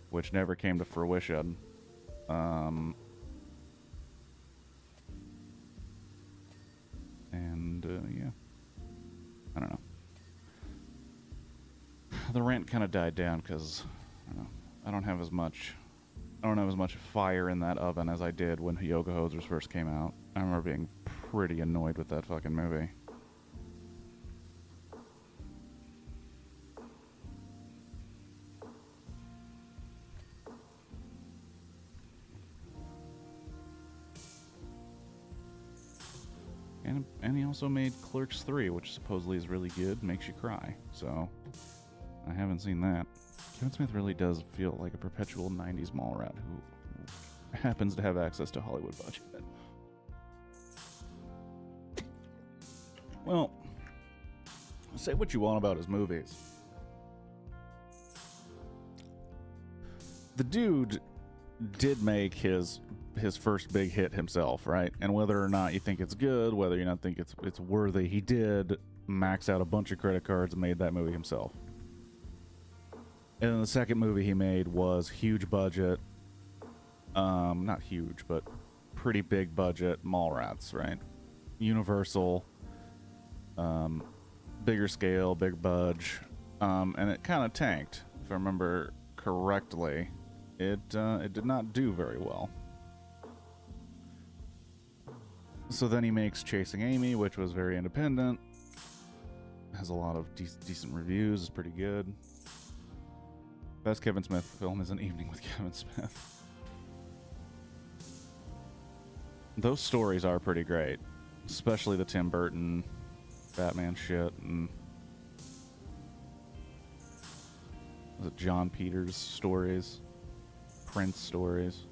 S1: which never came to fruition. Yeah. I don't know. The rant kind of died down because I don't have as much fire in that oven as I did when Yoga Hosers first came out. I remember being pretty annoyed with that fucking movie. And he also made Clerks 3, which supposedly is really good, makes you cry. So, I haven't seen that. Kevin Smith really does feel like a perpetual 90s mall rat who happens to have access to Hollywood budget. Well, say what you want about his movies. The dude did make his first big hit himself, right? And whether or not you think it's good, whether you not think it's worthy, he did max out a bunch of credit cards and made that movie himself. And then the second movie he made was huge budget, not huge, but pretty big budget Mallrats, right? Universal, bigger scale, big budge, and it kind of tanked, if I remember correctly. It did not do very well. So then he makes Chasing Amy, which was very independent, has a lot of decent reviews, is pretty good. Best Kevin Smith film is An Evening with Kevin Smith. Those stories are pretty great, especially the Tim Burton Batman shit, and was it John Peters stories, Prince stories.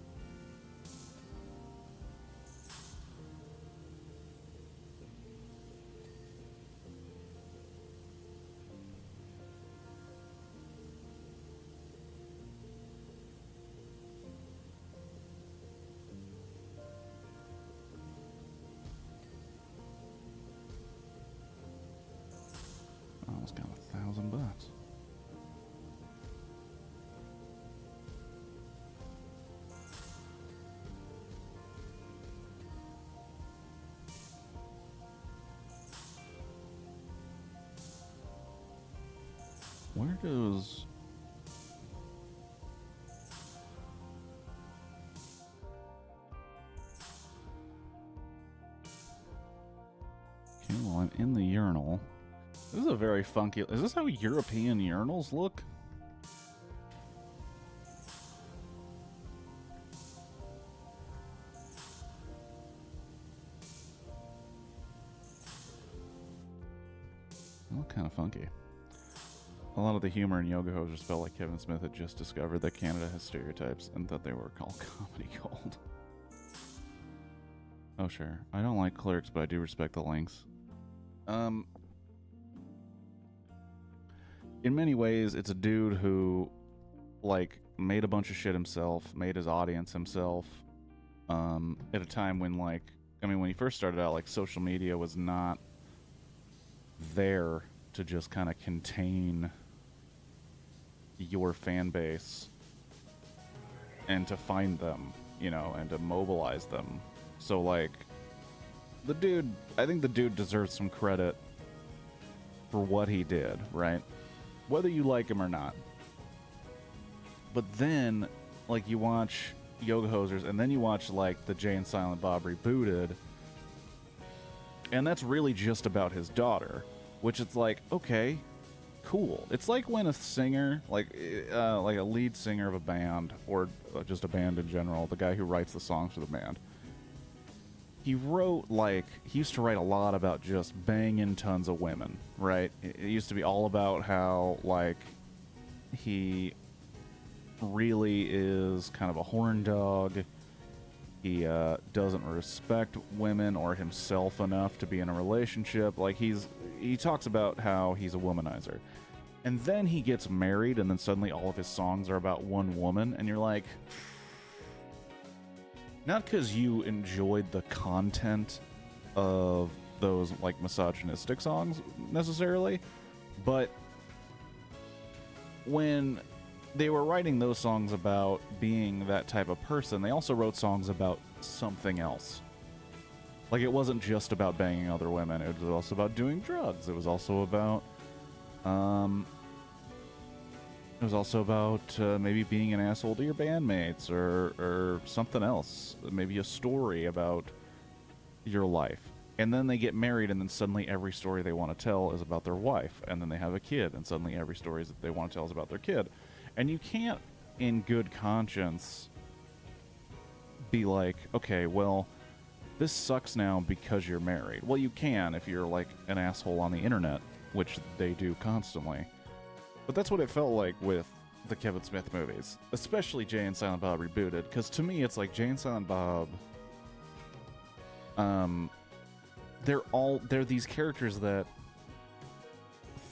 S1: Almost got $1,000. Where does... Okay, well, I'm in the urinal. This is a very funky... Is this how European urinals look? They look kind of funky. A lot of the humor in Yoga Hosers felt like Kevin Smith had just discovered that Canada has stereotypes and thought they were called comedy gold. Oh, sure. I don't like Clerks, but I do respect the links. In many ways, it's a dude who, like, made a bunch of shit himself, made his audience himself, at a time when, like, I mean, when he first started out, like, social media was not there to just kind of contain your fan base and to find them, you know, and to mobilize them. So, like, the dude, I think the dude deserves some credit for what he did, right? Whether you like him or not. But then, like, you watch Yoga Hosers, and then you watch, like, the Jay and Silent Bob Rebooted, and that's really just about his daughter, which it's like, okay, cool. It's like when a singer, like a lead singer of a band, or just a band in general, the guy who writes the songs for the band, he used to write a lot about just banging tons of women, right? It used to be all about how, like, he really is kind of a horn dog. He doesn't respect women or himself enough to be in a relationship. Like, he talks about how he's a womanizer. And then he gets married, and then suddenly all of his songs are about one woman, and you're like... Not because you enjoyed the content of those, like, misogynistic songs, necessarily, but when they were writing those songs about being that type of person, they also wrote songs about something else. Like, it wasn't just about banging other women, it was also about doing drugs, it was also about, maybe being an asshole to your bandmates, or something else. Maybe a story about your life. And then they get married, and then suddenly every story they want to tell is about their wife. And then they have a kid, and suddenly every story that they want to tell is about their kid. And you can't, in good conscience, be like, okay, well, this sucks now because you're married. Well, you can if you're, like, an asshole on the internet, which they do constantly. But that's what it felt like with the Kevin Smith movies, especially Jay and Silent Bob Rebooted, because to me it's like Jay and Silent Bob, they're these characters that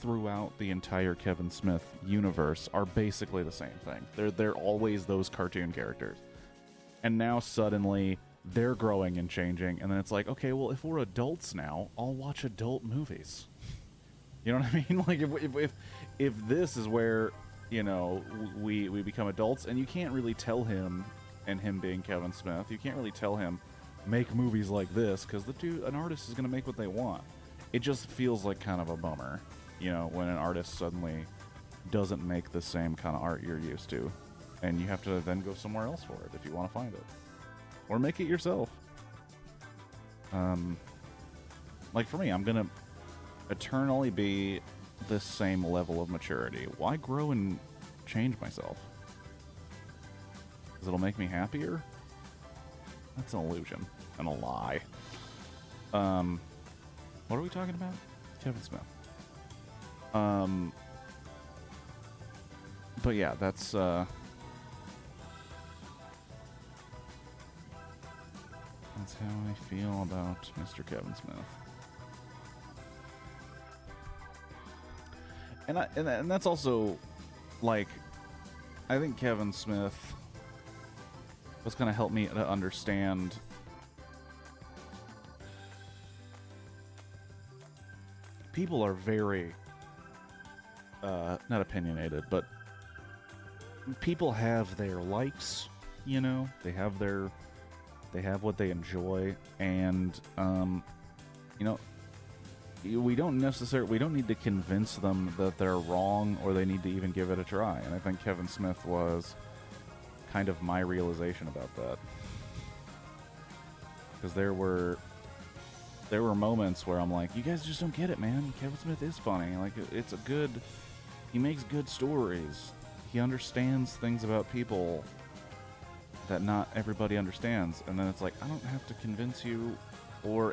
S1: throughout the entire Kevin Smith universe are basically the same thing. They're always those cartoon characters. And now suddenly they're growing and changing, and then it's like, okay, well, if we're adults now, I'll watch adult movies. You know what I mean? Like, if this is where, you know, we become adults, and you can't really tell him, and him being Kevin Smith, you can't really tell him, make movies like this, because an artist is going to make what they want. It just feels like kind of a bummer, you know, when an artist suddenly doesn't make the same kind of art you're used to, and you have to then go somewhere else for it if you want to find it. Or make it yourself. Like for me, I'm going to eternally be this same level of maturity. Why grow and change myself? Because it'll make me happier? That's an illusion and a lie. What are we talking about? Kevin Smith. But yeah, that's how I feel about Mr. Kevin Smith. And that's also, like, I think Kevin Smith was going to help me to understand people are very, not opinionated, but people have their likes, you know? They have what they enjoy, and, you know, we don't need to convince them that they're wrong or they need to even give it a try. And I think Kevin Smith was kind of my realization about that. Because there were moments where I'm like, you guys just don't get it, man. Kevin Smith is funny. Like, he makes good stories. He understands things about people that not everybody understands. And then it's like, I don't have to convince you,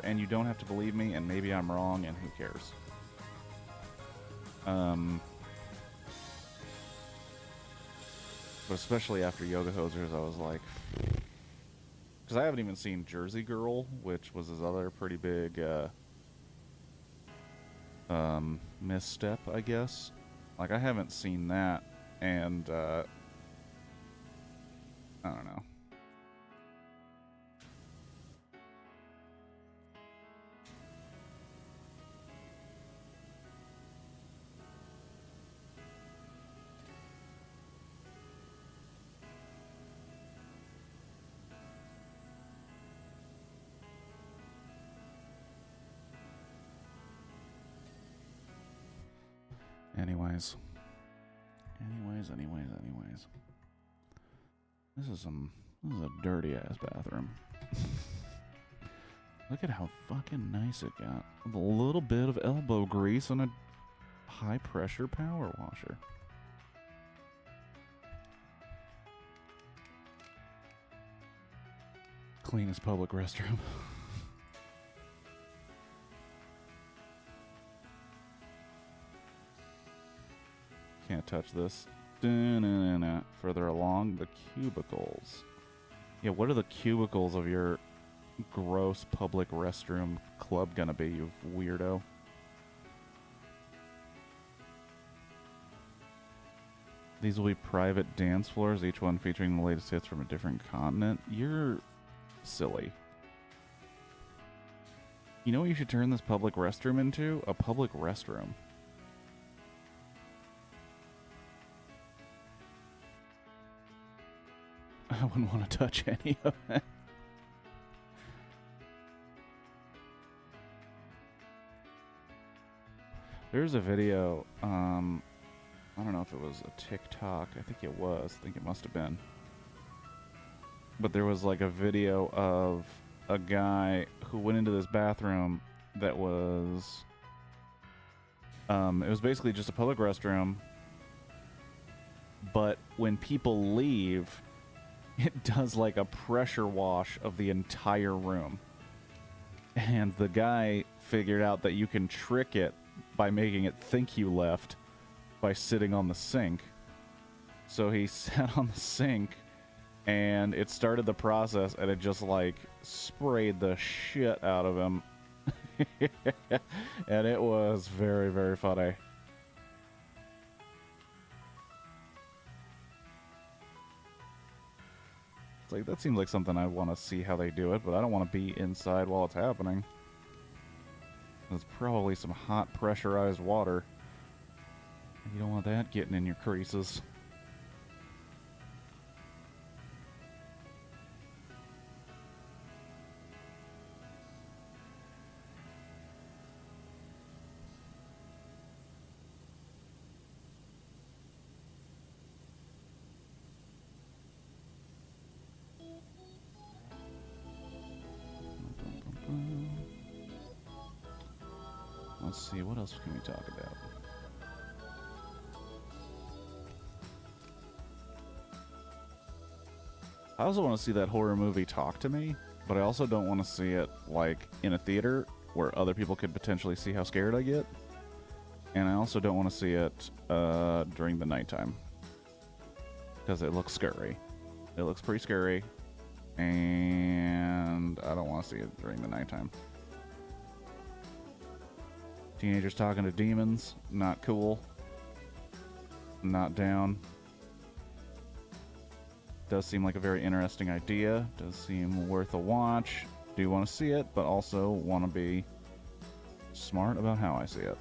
S1: and you don't have to believe me, and maybe I'm wrong, and who cares? But especially after Yoga Hosers, I was like, because I haven't even seen Jersey Girl, which was his other pretty big misstep, I guess. Like, I haven't seen that, and I don't know. Anyways. This is a dirty ass bathroom. Look at how fucking nice it got. With a little bit of elbow grease and a high pressure power washer. Cleanest public restroom. Can't touch this. Further along, the cubicles. Yeah, what are the cubicles of your gross public restroom club gonna be, you weirdo? These will be private dance floors, each one featuring the latest hits from a different continent. You're silly. You know what you should turn this public restroom into? A public restroom. I wouldn't want to touch any of it. There's a video, I don't know if it was a TikTok. I think it was. I think it must have been. But there was like a video of a guy who went into this bathroom that was, it was basically just a public restroom. But when people leave, it does like a pressure wash of the entire room. And the guy figured out that you can trick it by making it think you left by sitting on the sink. So he sat on the sink, and it started the process, and it just like sprayed the shit out of him. And it was very, very funny. It's like, that seems like something I want to see how they do it, but I don't want to be inside while it's happening. There's probably some hot pressurized water. You don't want that getting in your creases. Let's see, what else can we talk about? I also want to see that horror movie Talk to Me, but I also don't want to see it, like, in a theater where other people could potentially see how scared I get. And I also don't want to see it during the nighttime, because it looks scary. It looks pretty scary, and I don't want to see it during the nighttime. Teenagers talking to demons, not cool. Not down. Does seem like a very interesting idea. Does seem worth a watch. Do want to see it, but also want to be smart about how I see it.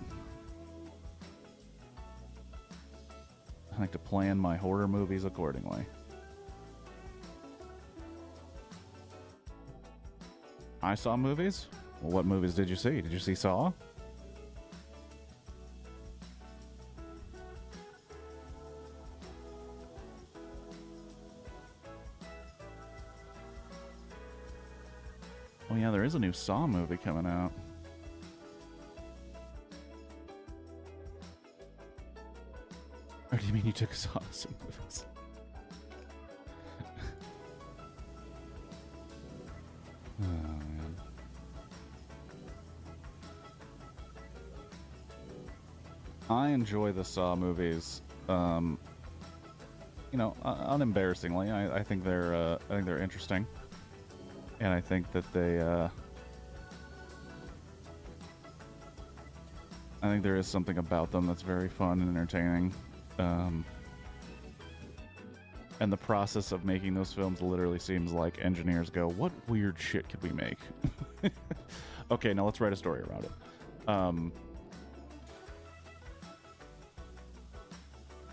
S1: I like to plan my horror movies accordingly. I saw movies? Well, what movies did you see? Did you see Saw? Oh yeah, there is a new Saw movie coming out. Or do you mean you took Saw to some movies? Oh man. I enjoy the Saw movies. You know, unembarrassingly, I think they're interesting. And I think that I think there is something about them that's very fun and entertaining. And the process of making those films literally seems like engineers go, what weird shit could we make? Okay, now let's write a story around it.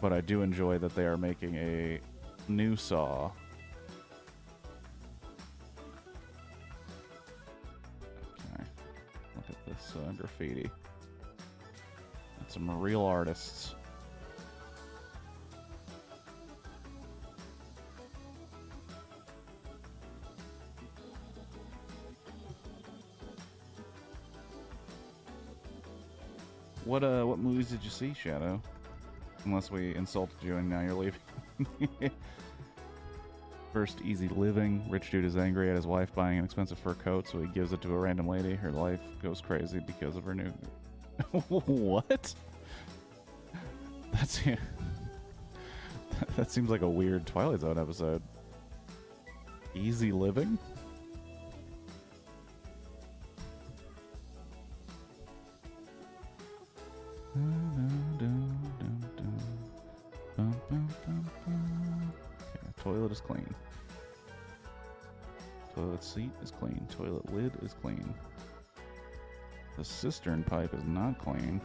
S1: But I do enjoy that they are making a new Saw. Graffiti. That's some real artists. What movies did you see, Shadow? Unless we insulted you and now you're leaving. First, Easy Living. Rich dude is angry at his wife buying an expensive fur coat, so he gives it to a random lady. Her life goes crazy because of her new... What? That's... That seems like a weird Twilight Zone episode. Easy Living? Okay, toilet is clean. Toilet seat is clean. Toilet lid is clean. The cistern pipe is not clean.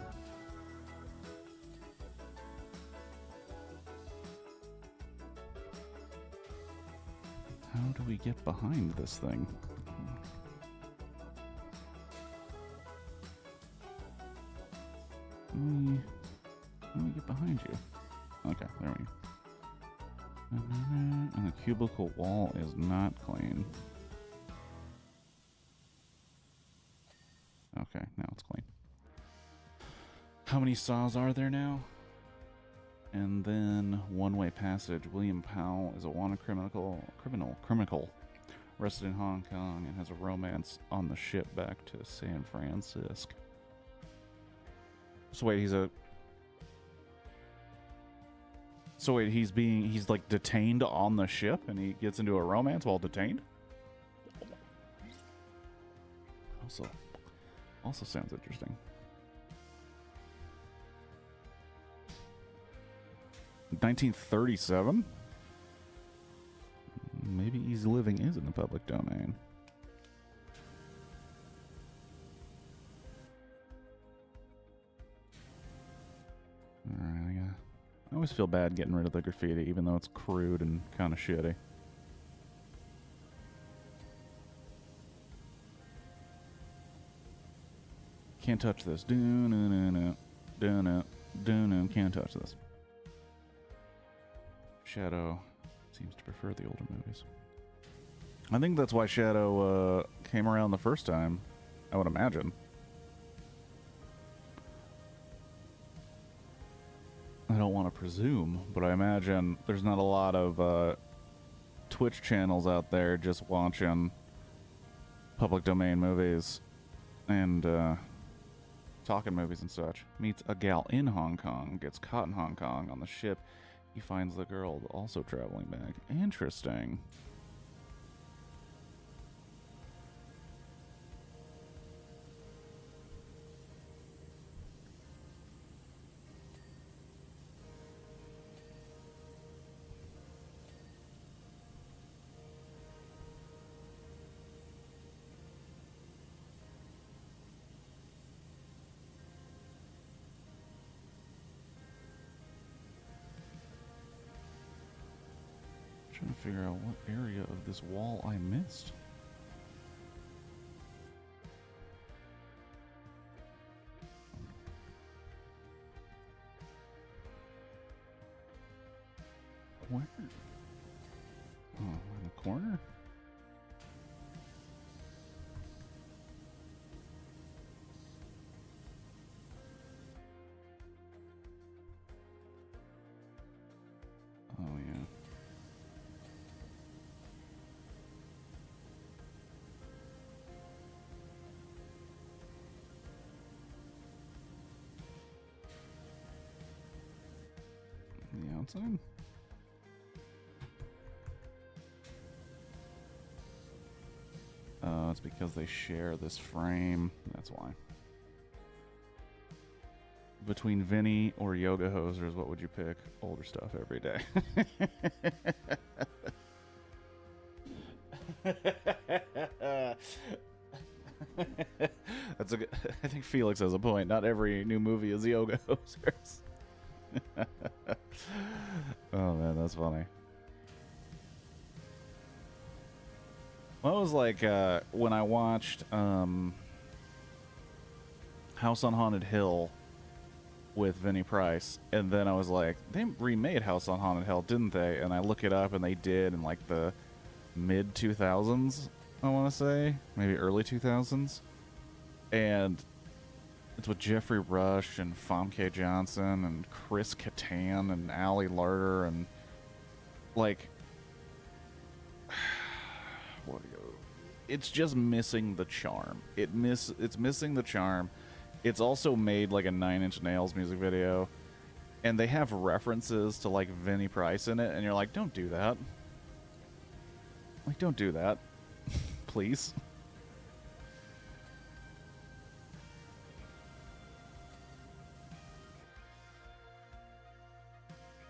S1: How do we get behind this thing? How do we get behind you? Okay, there we go. And the cubicle wall is not clean. Okay, now it's clean. How many saws are there now? And then one-way passage. William Powell is a wanted criminal arrested in Hong Kong and has a romance on the ship back to San Francisco. So wait, So wait, he's like detained on the ship and he gets into a romance while detained? Also sounds interesting. 1937? Maybe Easy Living is in the public domain. Alright, I always feel bad getting rid of the graffiti, even though it's crude and kind of shitty. Can't touch this. Can't touch this. Shadow seems to prefer the older movies. I think that's why Shadow came around the first time, I would imagine. I don't want to presume, but I imagine there's not a lot of Twitch channels out there just watching public domain movies and talking movies and such. Meets a gal in Hong Kong, gets caught in Hong Kong on the ship. He finds the girl also traveling back. Interesting. Trying to figure out what area of this wall I missed. Where? Oh, in the corner? Oh, yeah. The outside? It's because they share this frame. That's why. Between Vinny or Yoga Hosers, what would you pick? Older stuff every day. That's a good. I think Felix has a point. Not every new movie is Yoga Hosers. Oh man, that's funny. Well, it was like when I watched House on Haunted Hill with Vinny Price, and then I was like, they remade House on Haunted Hill, didn't they? And I look it up, and they did in like the mid 2000s, I want to say, maybe early 2000s, and it's with Jeffrey Rush and Famke Johnson and Chris Kattan and Ali Larter and like. It's just missing the charm. It's missing the charm. It's also made like a Nine Inch Nails music video, and they have references to like Vinny Price in it, and you're like, don't do that. Like, don't do that, please.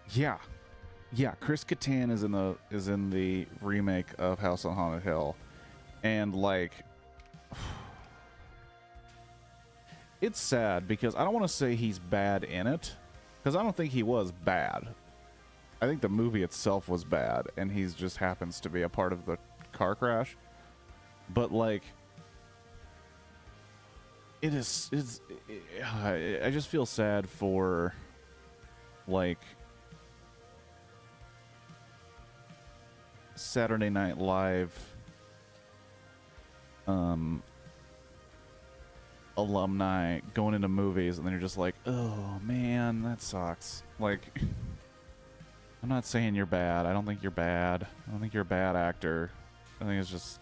S1: Yeah, Chris Kattan is in the remake of House on Haunted Hill. And, like, it's sad because I don't want to say he's bad in it, because I don't think he was bad. I think the movie itself was bad, and he just happens to be a part of the car crash. But, like, I just feel sad for, like, Saturday Night Live alumni going into movies, and then you're just like, oh man, that sucks. Like, I'm not saying you're bad. I don't think you're bad. I don't think you're a bad actor. I think it's just,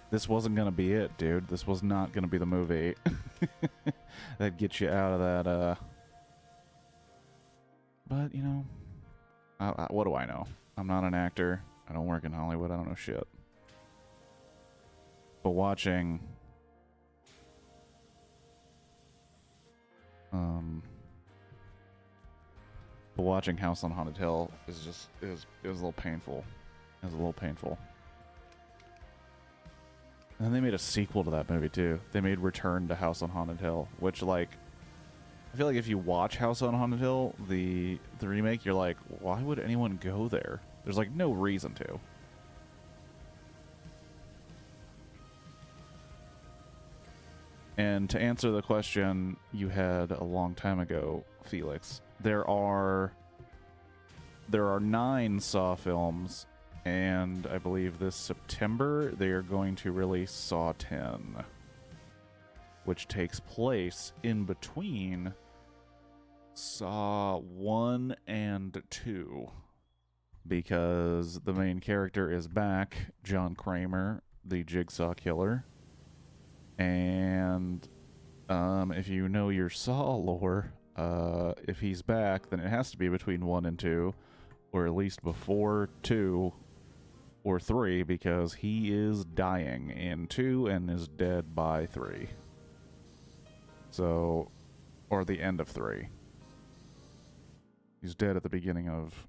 S1: this wasn't gonna be it, dude. This was not gonna be the movie that gets you out of that. But you know, What do I know? I'm not an actor. I don't work in Hollywood. I don't know shit. But watching... But watching House on Haunted Hill is just... It was a little painful. It was a little painful. And then they made a sequel to that movie, too. They made Return to House on Haunted Hill, which, like... I feel like if you watch House on Haunted Hill, the remake, you're like, why would anyone go there? There's, like, no reason to. And to answer the question you had a long time ago, Felix, there are 9 Saw films, and I believe this September they are going to release Saw 10, which takes place in between Saw 1 and 2, because the main character is back, John Kramer, the Jigsaw Killer. And if you know your Saw lore, if he's back, then it has to be between 1 and 2, or at least before 2 or 3, because he is dying in 2 and is dead by 3. So, or the end of 3. He's dead at the beginning of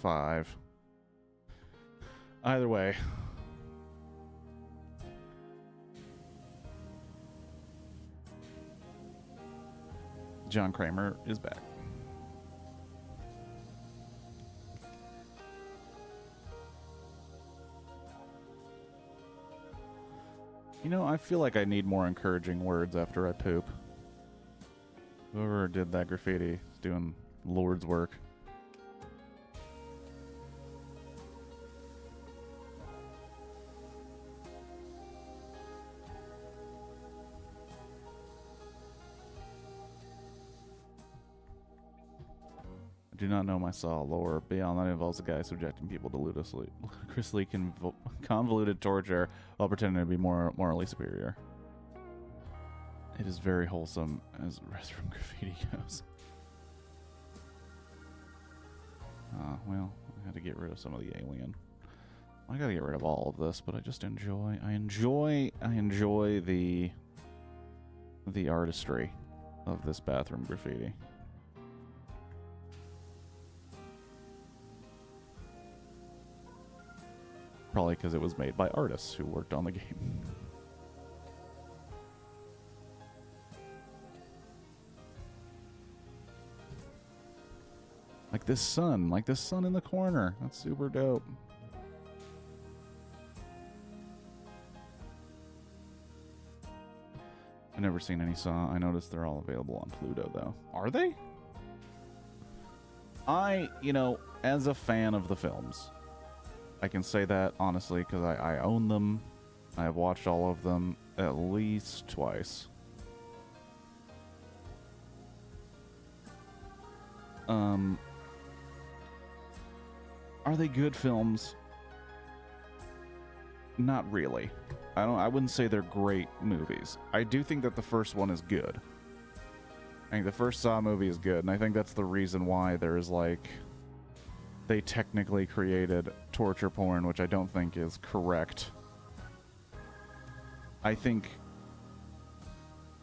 S1: 5. Either way. John Kramer is back. You know, I feel like I need more encouraging words after I poop. Whoever did that graffiti is doing Lord's work. I do not know my Saw lore beyond that involves a guy subjecting people to ludicrously convoluted torture while pretending to be morally superior. It is very wholesome as restroom graffiti goes. Well, I had to get rid of some of the alien. I gotta get rid of all of this, but I just enjoy the artistry of this bathroom graffiti. Probably because it was made by artists who worked on the game. Like this sun in the corner. That's super dope. I've never seen any Saw. I noticed they're all available on Pluto, though. Are they? As a fan of the films, I can say that honestly because I own them. I have watched all of them at least twice. Are they good films? Not really. I wouldn't say they're great movies. I do think that the first one is good. I think the first Saw movie is good, and I think that's the reason why there's like they technically created torture porn, which I don't think is correct. I think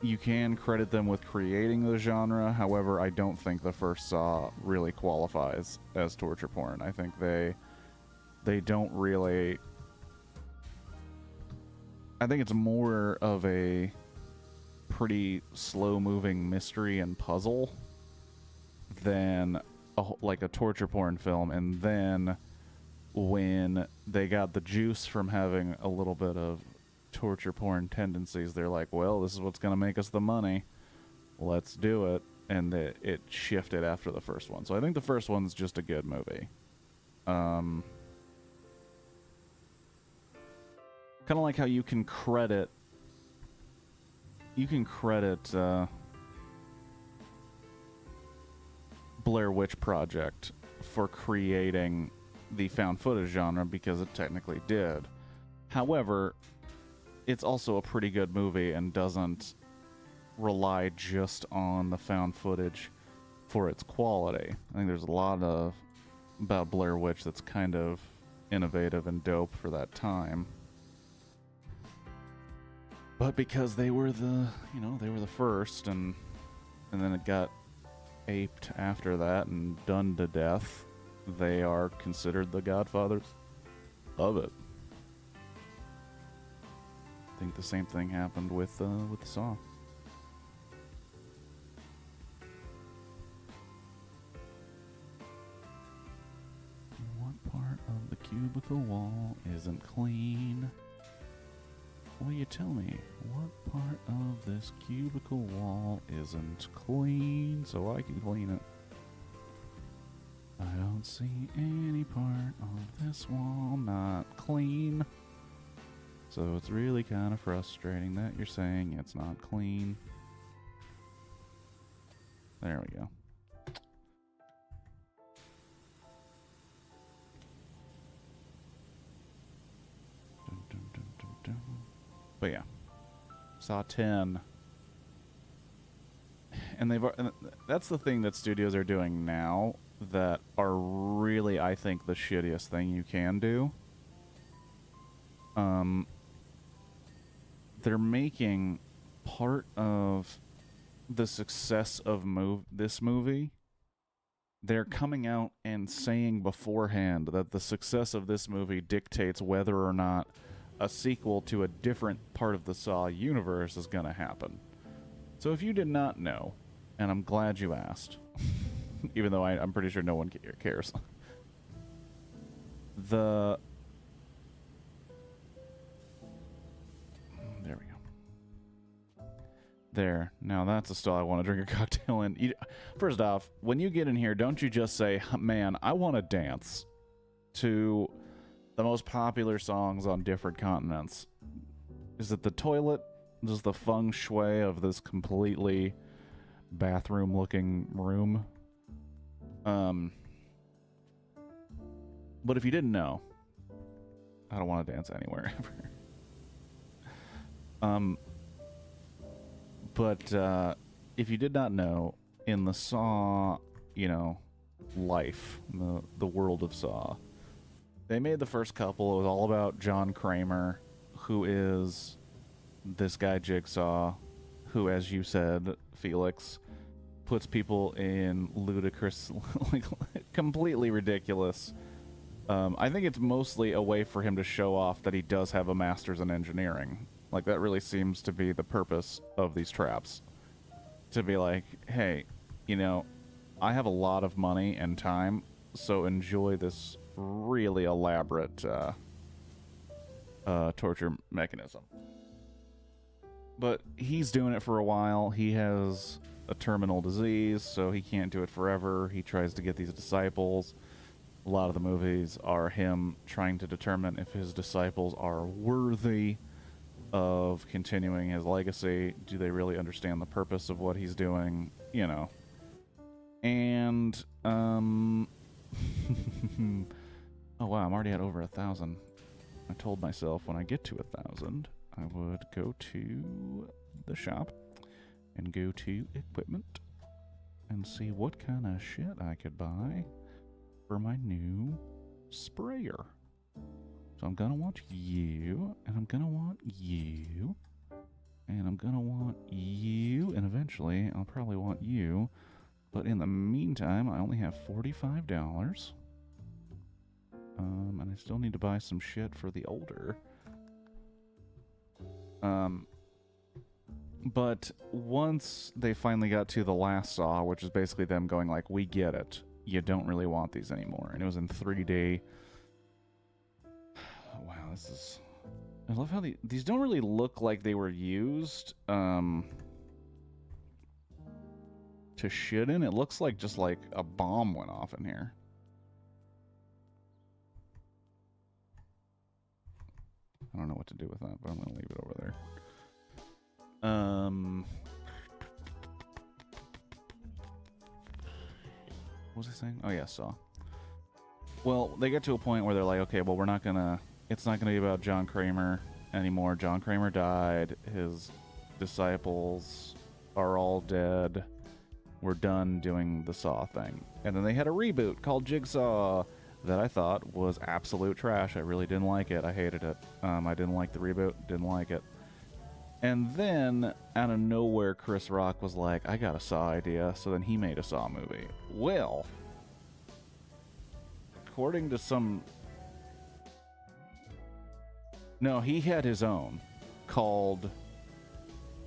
S1: you can credit them with creating the genre. However, I don't think the first Saw really qualifies as torture porn. I think they don't really... I think it's more of a pretty slow-moving mystery and puzzle than like a torture porn film. And then when they got the juice from having a little bit of torture porn tendencies, they're like, well, this is what's going to make us the money. Let's do it. And it shifted after the first one. So I think the first one's just a good movie. Kind of like how you can credit Blair Witch Project for creating the found footage genre because it technically did. However, it's also a pretty good movie and doesn't rely just on the found footage for its quality. I think there's a lot of about Blair Witch that's kind of innovative and dope for that time. But because they were the, they were the first, and then it got aped after that and done to death, they are considered the godfathers of it. I think the same thing happened with the Saw. What part of the cubicle wall isn't clean? Will you tell me what part of this cubicle wall isn't clean so I can clean it? I don't see any part of this wall not clean. So it's really kind of frustrating that you're saying it's not clean. There we go. Dun, dun, dun, dun, dun. But yeah, Saw 10. And that's the thing that studios are doing now that are really, I think, the shittiest thing you can do. They're making part of the success of this movie. They're coming out and saying beforehand that the success of this movie dictates whether or not a sequel to a different part of the Saw universe is going to happen. So if you did not know, and I'm glad you asked, even though I'm pretty sure no one cares, there we go. There. Now that's a stall I want to drink a cocktail in. First off, when you get in here, don't you just say, man, I want to dance to the most popular songs on different continents. Is it the toilet? Is the feng shui of this completely bathroom-looking room? But if you didn't know, I don't want to dance anywhere ever. But if you did not know, in the Saw, life, the world of Saw, they made the first couple. It was all about John Kramer, who is this guy Jigsaw, who, as you said, Felix, puts people in ludicrous, like, completely ridiculous. I think it's mostly a way for him to show off that he does have a master's in engineering. Like, that really seems to be the purpose of these traps. To be like, hey, I have a lot of money and time, so enjoy this really elaborate torture mechanism. But he's doing it for a while. He has a terminal disease, so he can't do it forever. He tries to get these disciples. A lot of the movies are him trying to determine if his disciples are worthy of continuing his legacy. Do they really understand the purpose of what he's doing? And, oh wow, I'm already at over 1,000. I told myself when I get to 1,000, I would go to the shop and go to equipment and see what kind of shit I could buy for my new sprayer. So I'm gonna want you, and I'm gonna want you, and I'm gonna want you, and eventually I'll probably want you. But in the meantime, I only have $45. And I still need to buy some shit for the older. But once they finally got to the last Saw, which is basically them going like, we get it. You don't really want these anymore. And it was in 3D. Wow, this is... I love how these don't really look like they were used to shit in. It looks like just like a bomb went off in here. I don't know what to do with that, but I'm going to leave it over there. What was I saying? Oh, yeah, Saw. Well, they get to a point where they're like, okay, well, it's not gonna be about John Kramer anymore. John Kramer died. His disciples are all dead. we're done doing the Saw thing. And then they had a reboot called Jigsaw that I thought was absolute trash. I really didn't like it. I hated it. I didn't like the reboot. Didn't like it. And then, out of nowhere, Chris Rock was like, I got a Saw idea. So then he made a Saw movie. Well, according to some... No, he had his own, called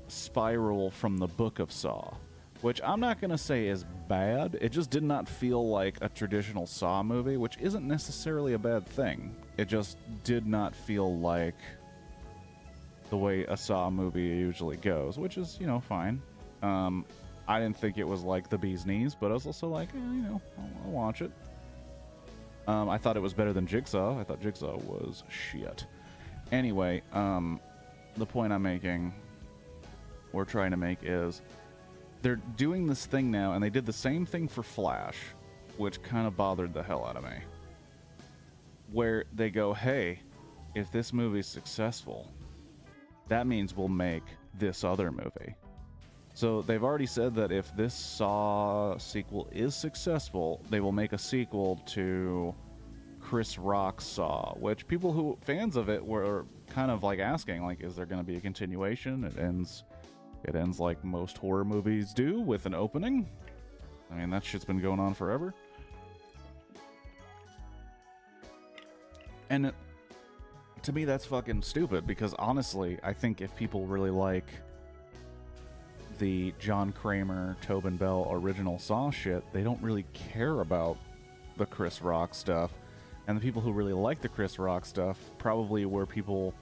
S1: Spiral from the Book of Saw, which I'm not going to say is bad. It just did not feel like a traditional Saw movie, which isn't necessarily a bad thing. It just did not feel like the way a Saw movie usually goes, which is, you know, fine. I didn't think it was like the bee's knees, but I was also like, you know, I'll watch it. I thought it was better than Jigsaw. I thought Jigsaw was shit. Anyway, the point I'm making, or trying to make, is they're doing this thing now, and they did the same thing for Flash, which kind of bothered the hell out of me. Where they go, hey, if this movie's successful, that means we'll make this other movie. So they've already said that if this Saw sequel is successful, they will make a sequel to Chris Rock's Saw, which people who fans of it were kind of like asking, like, is there going to be a continuation? It ends like most horror movies do, with an opening. I mean, that shit's been going on forever. And to me, that's fucking stupid, because honestly, I think if people really like the John Kramer, Tobin Bell original Saw shit, they don't really care about the Chris Rock stuff. And the people who really like the Chris Rock stuff probably were people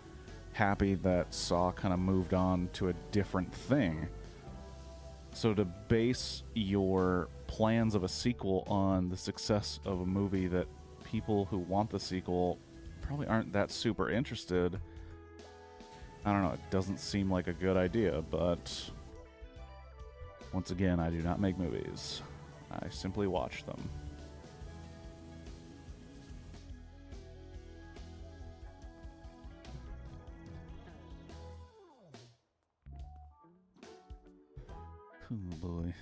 S1: happy that Saw kind of moved on to a different thing. So to base your plans of a sequel on the success of a movie that people who want the sequel probably aren't that super interested, I don't know, it doesn't seem like a good idea. But once again, I do not make movies. I simply watch them. Oh boy.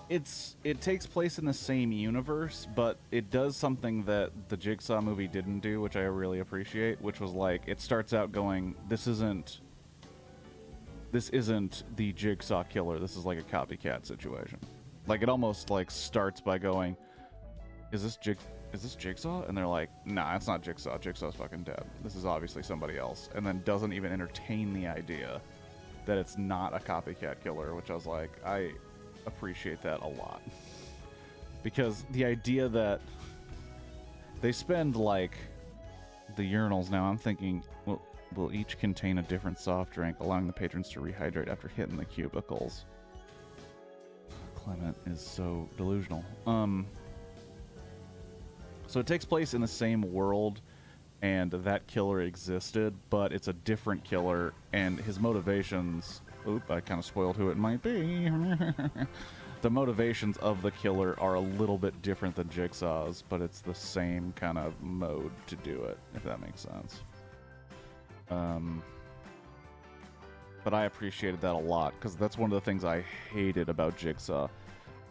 S1: It takes place in the same universe, but it does something that the Jigsaw movie didn't do, which I really appreciate, which was like, it starts out going, this isn't the Jigsaw killer, this is like a copycat situation. Like, it almost like starts by going, is this Jigsaw? And they're like, nah, it's not Jigsaw. Jigsaw's fucking dead. This is obviously somebody else. And then doesn't even entertain the idea that it's not a copycat killer, which I was like, I appreciate that a lot. Because the idea that they spend, like, the urinals now, I'm thinking, well, will each contain a different soft drink, allowing the patrons to rehydrate after hitting the cubicles. Clement is so delusional. So it takes place in the same world, and that killer existed, but it's a different killer, and his motivations... Oop, I kind of spoiled who it might be. The motivations of the killer are a little bit different than Jigsaw's, but it's the same kind of mode to do it, if that makes sense. But I appreciated that a lot, because that's one of the things I hated about Jigsaw.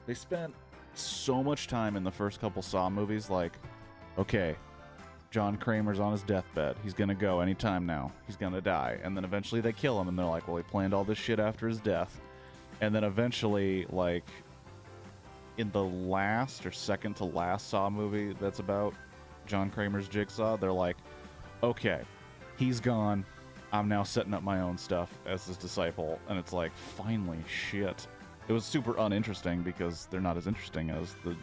S1: They spent so much time in the first couple Saw movies, like, okay, John Kramer's on his deathbed. He's gonna go anytime now. He's gonna die. And then eventually they kill him, and they're like, well, he planned all this shit after his death. And then eventually, like, in the last or second to last Saw movie that's about John Kramer's Jigsaw, they're like, okay, he's gone. I'm now setting up my own stuff as his disciple. And it's like, finally, shit. It was super uninteresting because they're not as interesting as the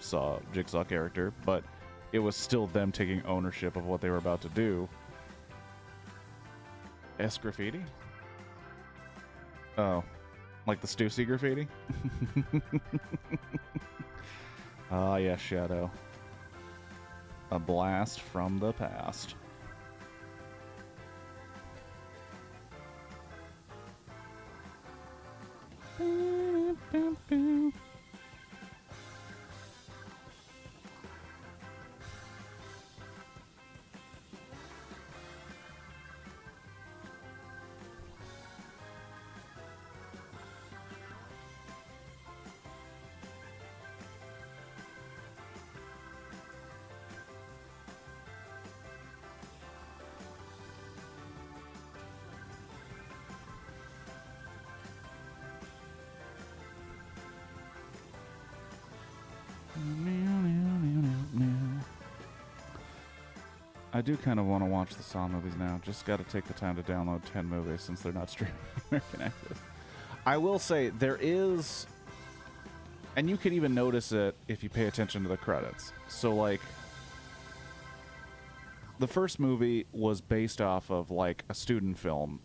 S1: Jigsaw character, but it was still them taking ownership of what they were about to do. S graffiti? Oh, like the Stussy graffiti? Ah, yes, Shadow. A blast from the past. I do kind of want to watch the Saw movies now. Just got to take the time to download 10 movies since they're not streaming on American Access. I will say there is, and you can even notice it if you pay attention to the credits. So, like, the first movie was based off of, like, a student film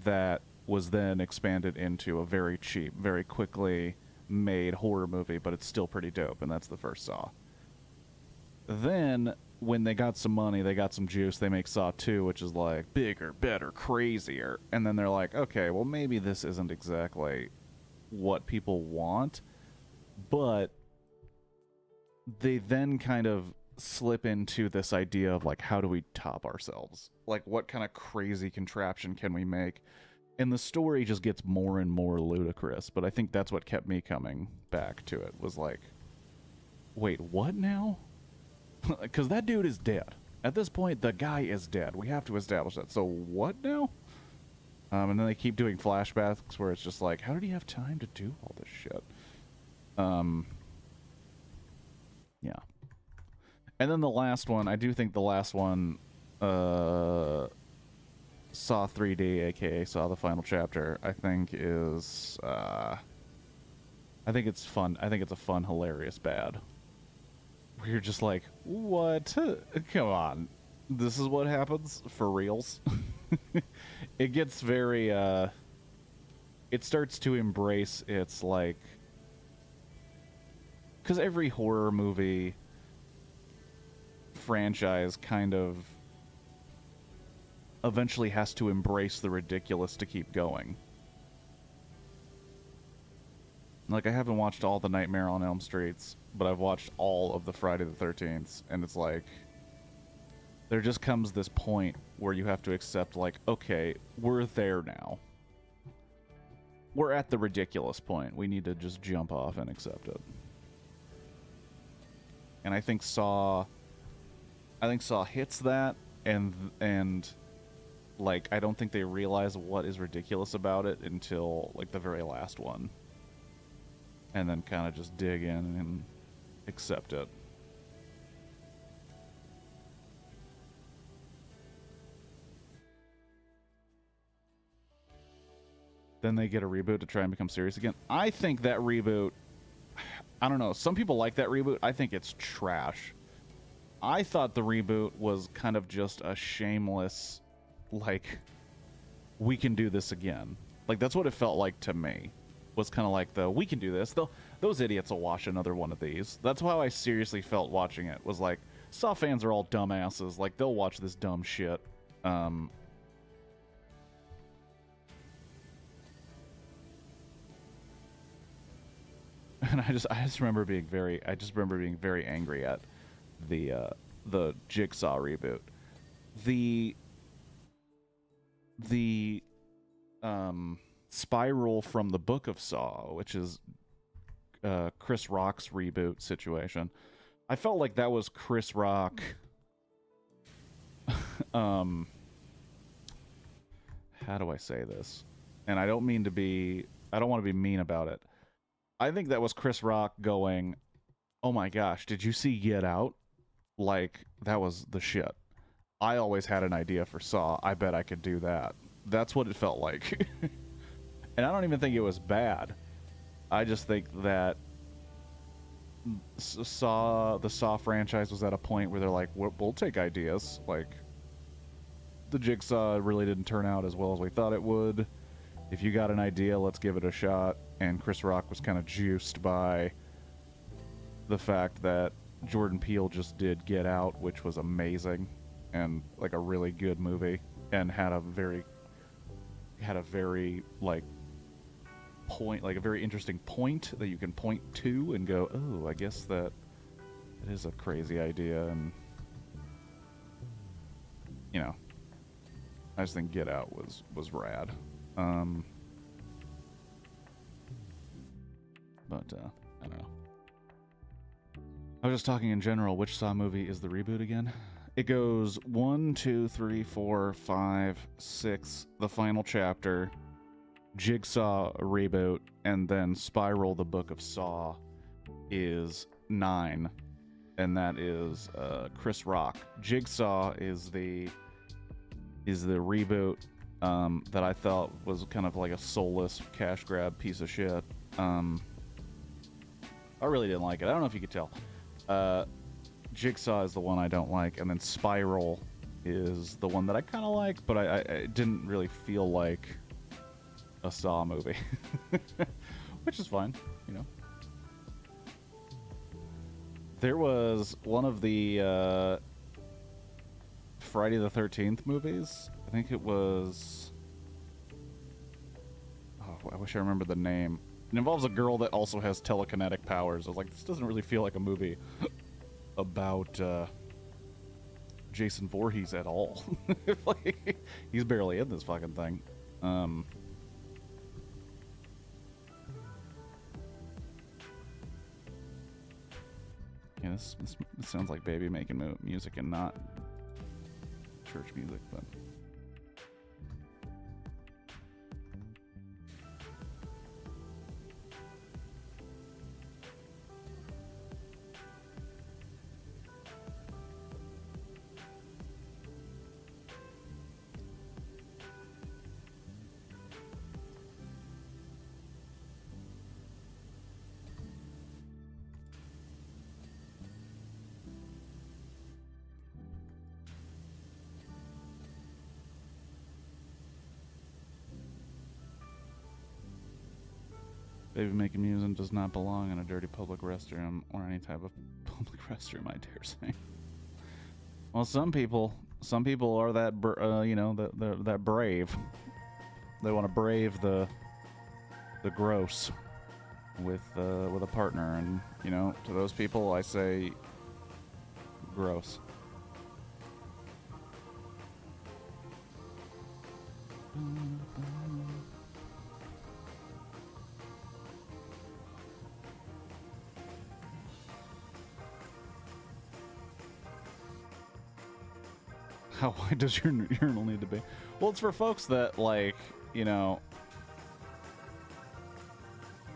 S1: that was then expanded into a very cheap, very quickly made horror movie, but it's still pretty dope, and that's the first Saw. Then, when they got some money, they got some juice, they make Saw 2, which is like bigger, better, crazier. And then they're like, okay, well, maybe this isn't exactly what people want. But they then kind of slip into this idea of, like, how do we top ourselves? Like, what kind of crazy contraption can we make? And the story just gets more and more ludicrous. But I think that's what kept me coming back to it, was like, wait, what now? Because that dude is dead. At this point, the guy is dead. We have to establish that. So what now? And then they keep doing flashbacks where it's just like, how did he have time to do all this shit? Yeah. And then the last one, I do think the last one, Saw 3D, aka Saw the Final Chapter, I think is, I think it's fun. I think it's a fun, hilarious bad. Where you're just like, what? Come on. This is what happens for reals? It gets very, it starts to embrace its, like, because every horror movie franchise kind of eventually has to embrace the ridiculous to keep going. Like, I haven't watched all the Nightmare on Elm Streets, but I've watched all of the Friday the 13th, and it's like, there just comes this point where you have to accept, like, okay, we're there now. We're at the ridiculous point. We need to just jump off and accept it. And I think Saw hits that, and like, I don't think they realize what is ridiculous about it until, like, the very last one. And then kind of just dig in and accept it. Then they get a reboot to try and become serious again. I think that reboot, I don't know, some people like that reboot. I think it's trash. I thought the reboot was kind of just a shameless, like, we can do this again. Like, that's what it felt like to me. Was kind of like we can do this. Those idiots will watch another one of these. That's how I seriously felt watching it. Was like, Saw fans are all dumbasses. Like, they'll watch this dumb shit. And I just remember being very angry at the Jigsaw reboot. The Spiral from the Book of Saw, which is Chris Rock's reboot situation. I felt like that was Chris Rock. How do I say this? And I don't want to be mean about it. I think that was Chris Rock going, oh my gosh, did you see Get Out? Like, that was the shit. I always had an idea for Saw. I bet I could do that. That's what it felt like. And I don't even think it was bad. I just think that the Saw franchise was at a point where they're like, we'll take ideas. Like, the Jigsaw really didn't turn out as well as we thought it would. If you got an idea, let's give it a shot. And Chris Rock was kind of juiced by the fact that Jordan Peele just did Get Out, which was amazing and, like, a really good movie, and had a very like point, like a very interesting point that you can point to and go, oh, I guess that it is a crazy idea. And, you know, I just think Get Out was rad. But I don't know. I was just talking in general. Which Saw movie is the reboot again? It goes 1, 2, 3, 4, 5, 6, the final chapter, Jigsaw reboot, and then Spiral the Book of Saw is 9. and that is Chris Rock. Jigsaw is the reboot that I thought was kind of like a soulless cash grab piece of shit. I really didn't like it. I don't know if you could tell. Jigsaw is the one I don't like, and then Spiral is the one that I kind of like, but I didn't really feel like a Saw movie, which is fine, you know. There was one of the Friday the 13th movies. I think it was... Oh, I wish I remembered the name. It involves a girl that also has telekinetic powers. I was like, this doesn't really feel like a movie about Jason Voorhees at all. Like, he's barely in this fucking thing. Yeah, this sounds like baby making music and not church music, but... Baby making music does not belong in a dirty public restroom or any type of public restroom, I dare say. Well, some people are that, you know, that brave. They want to brave the gross with a partner, and you know, to those people, I say, gross. How wide does your urinal need to be? Well, it's for folks that, like, you know...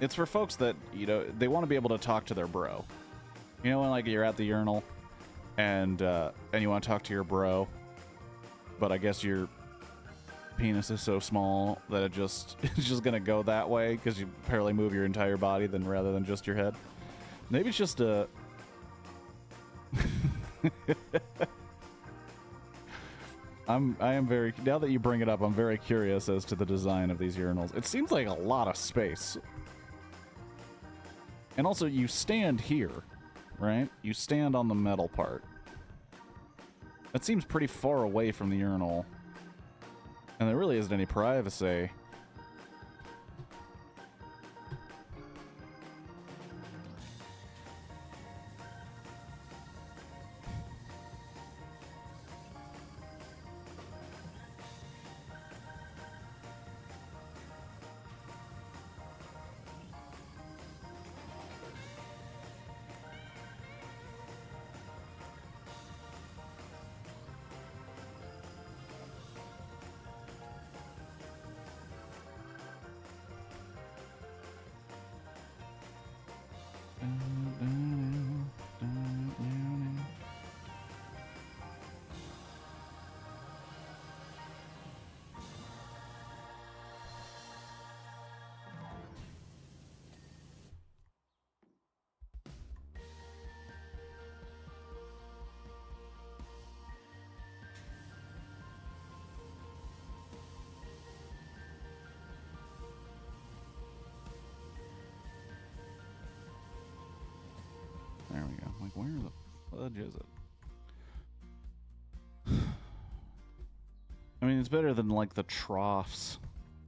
S1: It's for folks that, you know, they want to be able to talk to their bro. You know when, like, you're at the urinal, and you want to talk to your bro, but I guess your penis is so small that it's just gonna go that way, because you barely move your entire body rather than just your head. Maybe it's just a... I am very, now that you bring it up, I'm very curious as to the design of these urinals. It seems like a lot of space. And also, you stand here, right? You stand on the metal part. That seems pretty far away from the urinal. And there really isn't any privacy. There we go. Like, where the fudge is it? I mean, it's better than, like, the troughs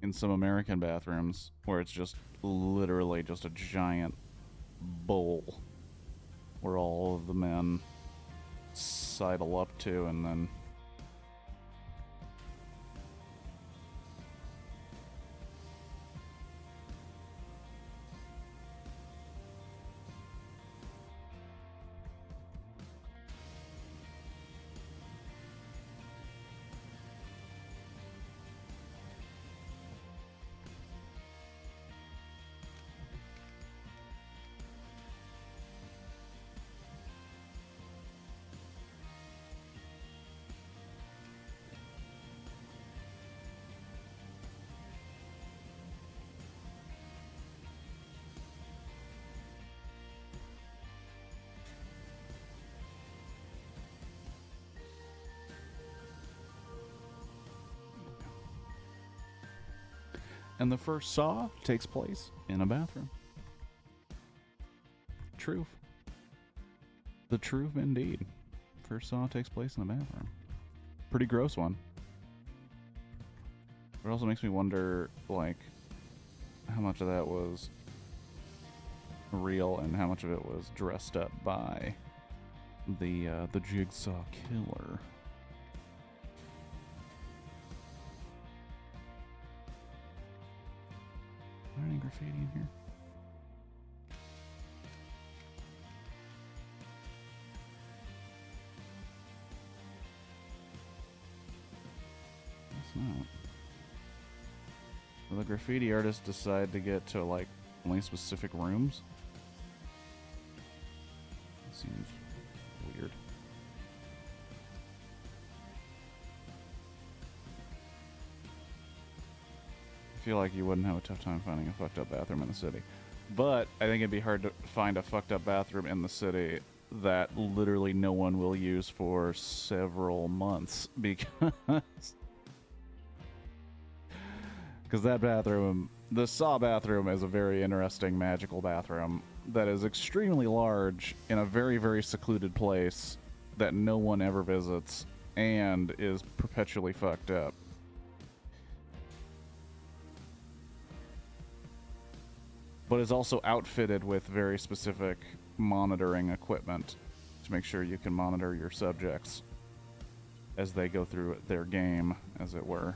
S1: in some American bathrooms, where it's just literally just a giant bowl where all of the men sidle up to, and then... And the first Saw takes place in a bathroom. Truth. The truth indeed. First Saw takes place in a bathroom. Pretty gross one. It also makes me wonder, like, how much of that was real and how much of it was dressed up by the Jigsaw Killer. Is there any graffiti in here? It's not. Will the graffiti artist decide to get to, like, only specific rooms? That seems weird. I feel like you wouldn't have a tough time finding a fucked up bathroom in the city. But I think it'd be hard to find a fucked up bathroom in the city that literally no one will use for several months because that bathroom, the Saw bathroom, is a very interesting magical bathroom that is extremely large in a very, very secluded place that no one ever visits and is perpetually fucked up. But is also outfitted with very specific monitoring equipment to make sure you can monitor your subjects as they go through their game, as it were.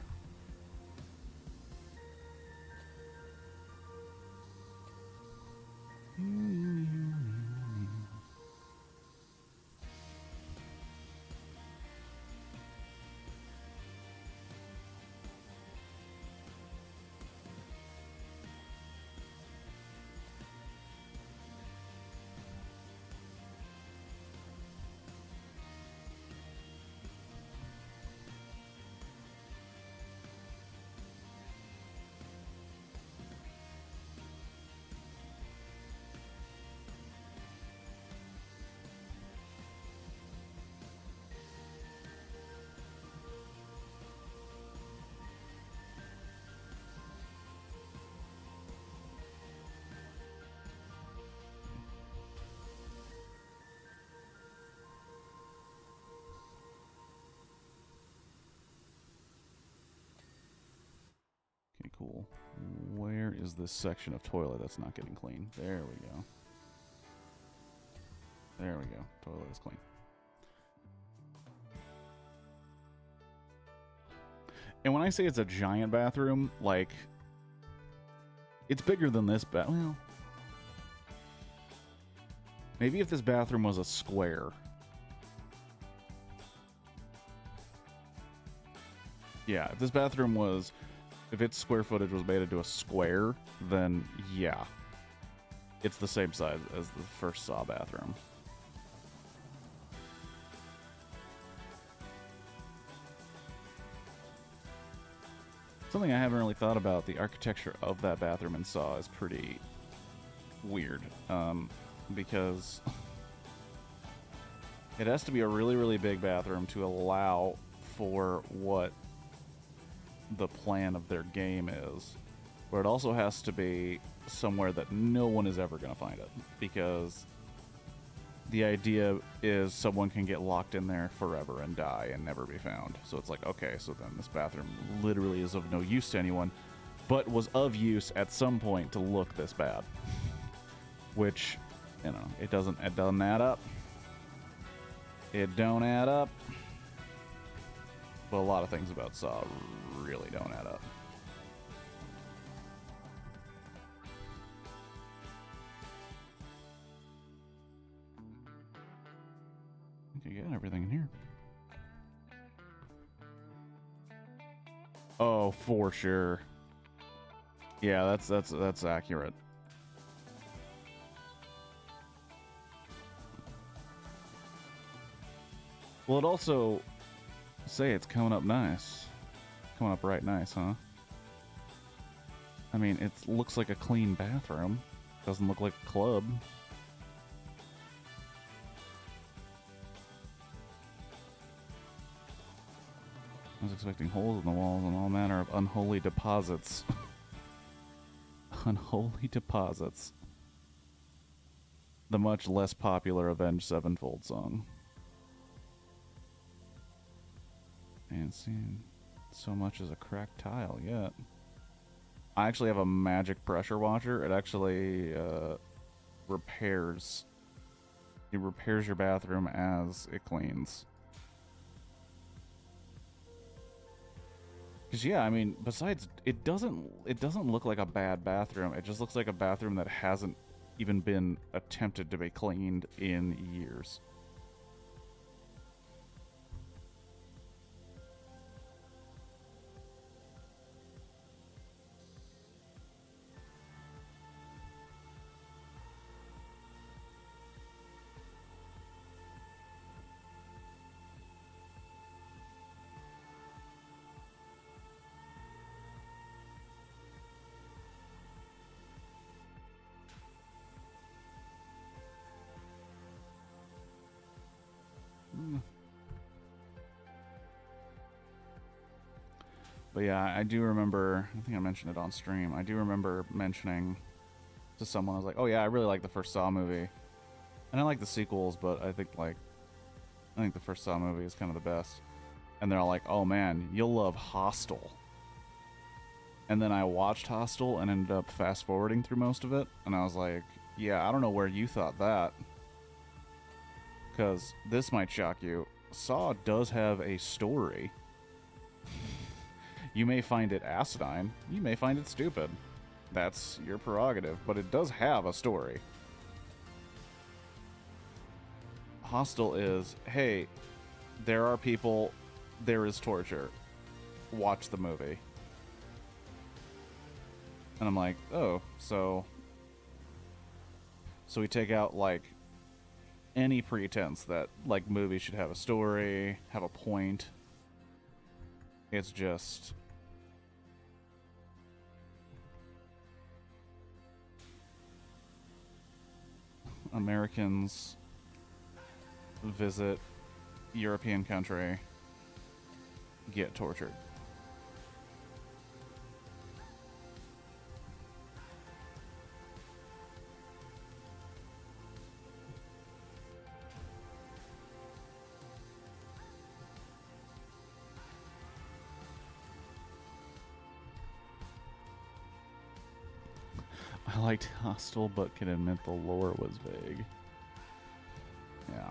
S1: Okay, cool. Where is this section of toilet that's not getting clean? There we go. There we go. Toilet is clean. And when I say it's a giant bathroom, like, it's bigger than this well, maybe if this bathroom was a square. Yeah, if this bathroom was, if its square footage was made into a square, then yeah, it's the same size as the first Saw bathroom. Something I haven't really thought about, the architecture of that bathroom in Saw is pretty weird, because it has to be a really, really big bathroom to allow for what the plan of their game is, but it also has to be somewhere that no one is ever going to find it, because the idea is someone can get locked in there forever and die and never be found. So it's like, okay, so then this bathroom literally is of no use to anyone, but was of use at some point to look this bad. Which, you know, it doesn't add up. It don't add up. But a lot of things about Saw really don't add up. You got everything in here. Oh, for sure. Yeah, that's accurate. Well, it also say it's coming up nice. Coming up right nice, huh? I mean, it looks like a clean bathroom. Doesn't look like a club. I was expecting holes in the walls and all manner of unholy deposits. Unholy Deposits. The much less popular Avenged Sevenfold song. And seen so much as a cracked tile yet. I actually have a magic pressure washer. It actually repairs. It repairs your bathroom as it cleans. Because yeah, I mean, besides, it doesn't look like a bad bathroom. It just looks like a bathroom that hasn't even been attempted to be cleaned in years. But yeah, I do remember, I think I mentioned it on stream, I do remember mentioning to someone, I was like, oh yeah, I really like the first Saw movie. And I like the sequels, but I think the first Saw movie is kind of the best. And they're all like, oh man, you'll love Hostel. And then I watched Hostel and ended up fast forwarding through most of it. And I was like, yeah, I don't know where you thought that. Because this might shock you. Saw does have a story. You may find it asinine. You may find it stupid. That's your prerogative. But it does have a story. Hostel is, hey, there are people, there is torture. Watch the movie. And I'm like, oh, so we take out, like, any pretense that, like, movies should have a story, have a point. It's just... Americans visit European country, get tortured. I liked Hostel, but can admit the lore was vague. Yeah.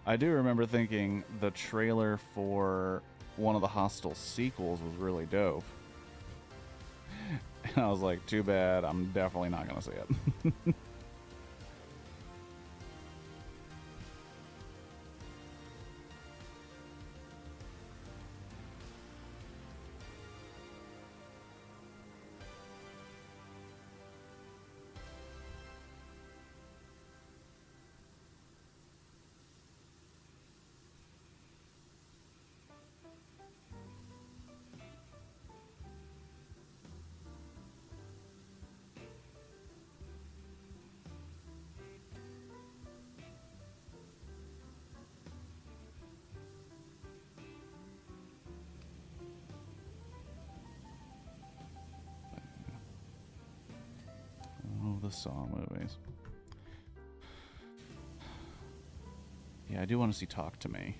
S1: I do remember thinking the trailer for one of the Hostel sequels was really dope. And I was like, too bad, I'm definitely not gonna see it. The Saw movies. Yeah, I do want to see Talk to Me.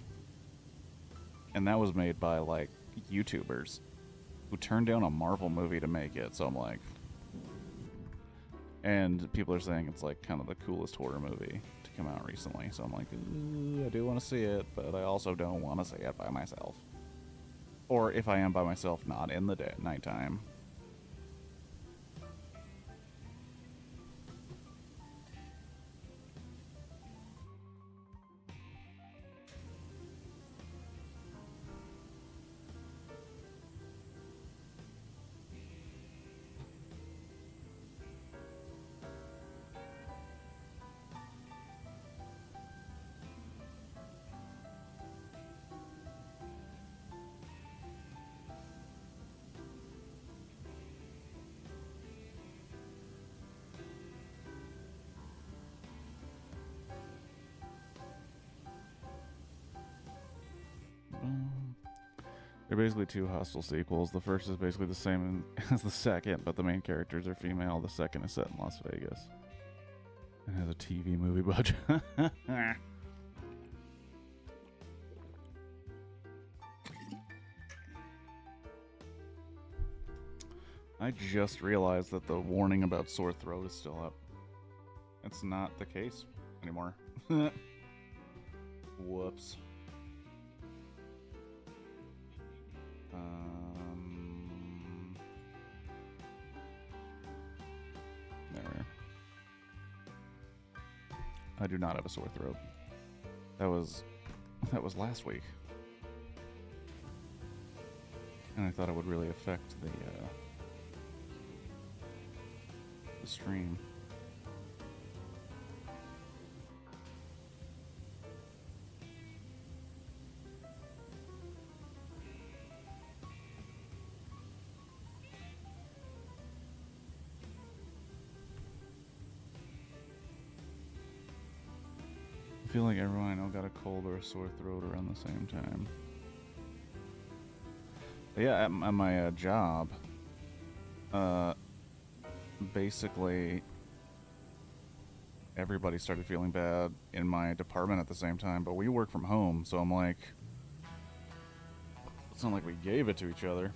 S1: And that was made by, like, YouTubers who turned down a Marvel movie to make it, so I'm like... And people are saying it's, like, kind of the coolest horror movie to come out recently, so I'm like, I do want to see it, but I also don't want to see it by myself. Or if I am by myself, not in the nighttime. They're basically two Hostel sequels. The first is basically the same as the second, but the main characters are female. The second is set in Las Vegas. It has a TV movie budget. I just realized that the warning about sore throat is still up. It's not the case anymore. Whoops. There. I do not have a sore throat. That was last week. And I thought it would really affect the stream. I feel like everyone I know got a cold or a sore throat around the same time. But yeah, at my job, basically everybody started feeling bad in my department at the same time, but we work from home, so I'm like, it's not like we gave it to each other.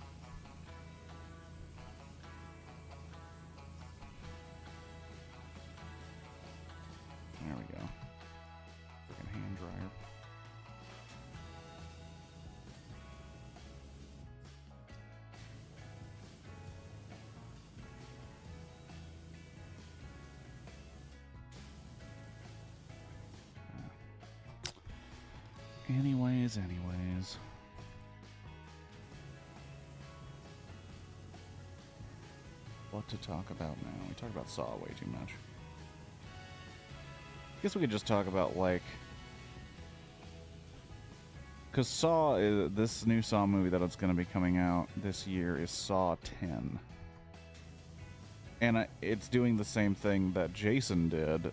S1: There we go. Freaking hand dryer. Anyways. What to talk about now? We talk about Saw way too much. I guess we could just talk about, like... Because Saw, this new Saw movie that it's going to be coming out this year is Saw 10. And it's doing the same thing that Jason did,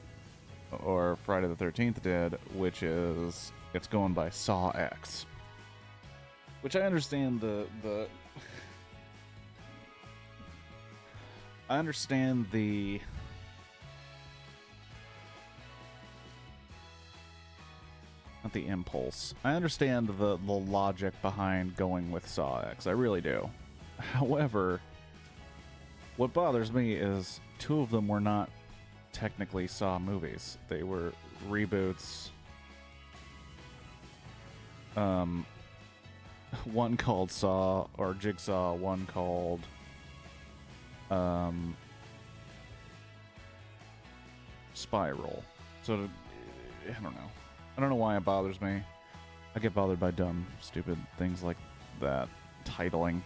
S1: or Friday the 13th did, which is... It's going by Saw X. Which I understand I understand the... Not the impulse. I understand the logic behind going with Saw X. I really do. However, what bothers me is two of them were not technically Saw movies. They were reboots. One called Saw, or Jigsaw, one called, Spiral. So, I don't know. I don't know why it bothers me. I get bothered by dumb, stupid things like that. Titling.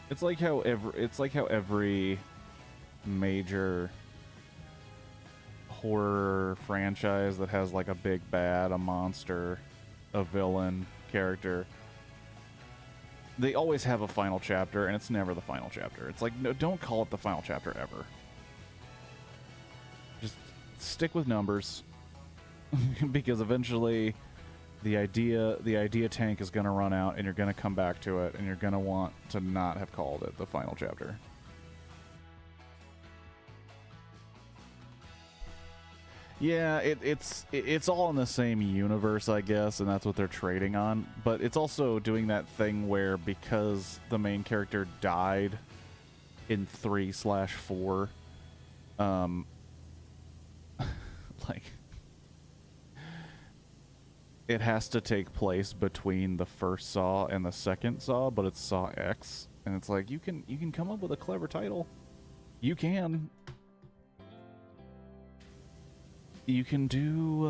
S1: It's like how every major horror franchise that has like a big bad, a monster, a villain character, they always have a final chapter, and it's never the final chapter. It's like, no, don't call it the final chapter ever. Just stick with numbers, because eventually the idea tank is going to run out, and you're going to come back to it, and you're going to want to not have called it the final chapter. Yeah, it's all in the same universe, I guess, and that's what they're trading on. But it's also doing that thing where, because the main character died in 3/4, like, it has to take place between the first Saw and the second Saw, but it's Saw X, and it's like, you can come up with a clever title. You can. You can do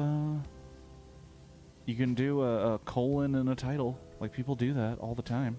S1: a colon and a title. Like, people do that all the time.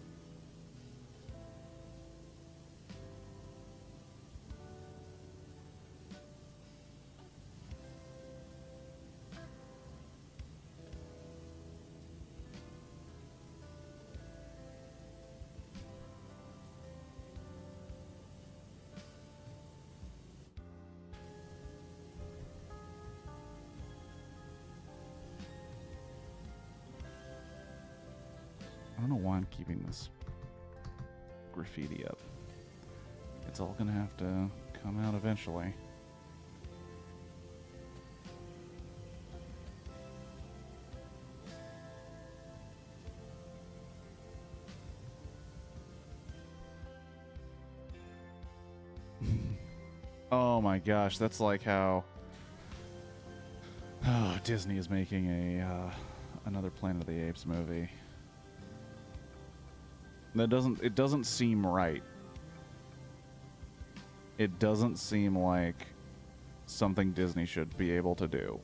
S1: don't know why I'm keeping this graffiti up. It's all gonna have to come out eventually. Oh my gosh, that's like how Disney is making a another Planet of the Apes movie. It doesn't seem right. It doesn't seem like something Disney should be able to do.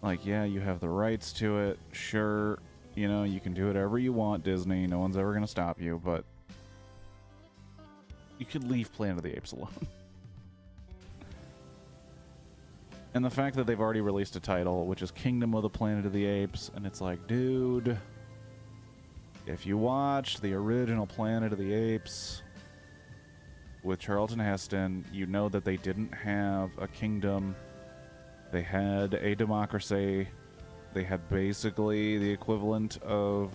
S1: Like, yeah, you have the rights to it. Sure, you know, you can do whatever you want, Disney. No one's ever going to stop you, but you could leave Planet of the Apes alone. And the fact that they've already released a title, which is Kingdom of the Planet of the Apes, and it's like, dude, if you watched the original Planet of the Apes with Charlton Heston, you know that they didn't have a kingdom. They had a democracy. They had basically the equivalent of,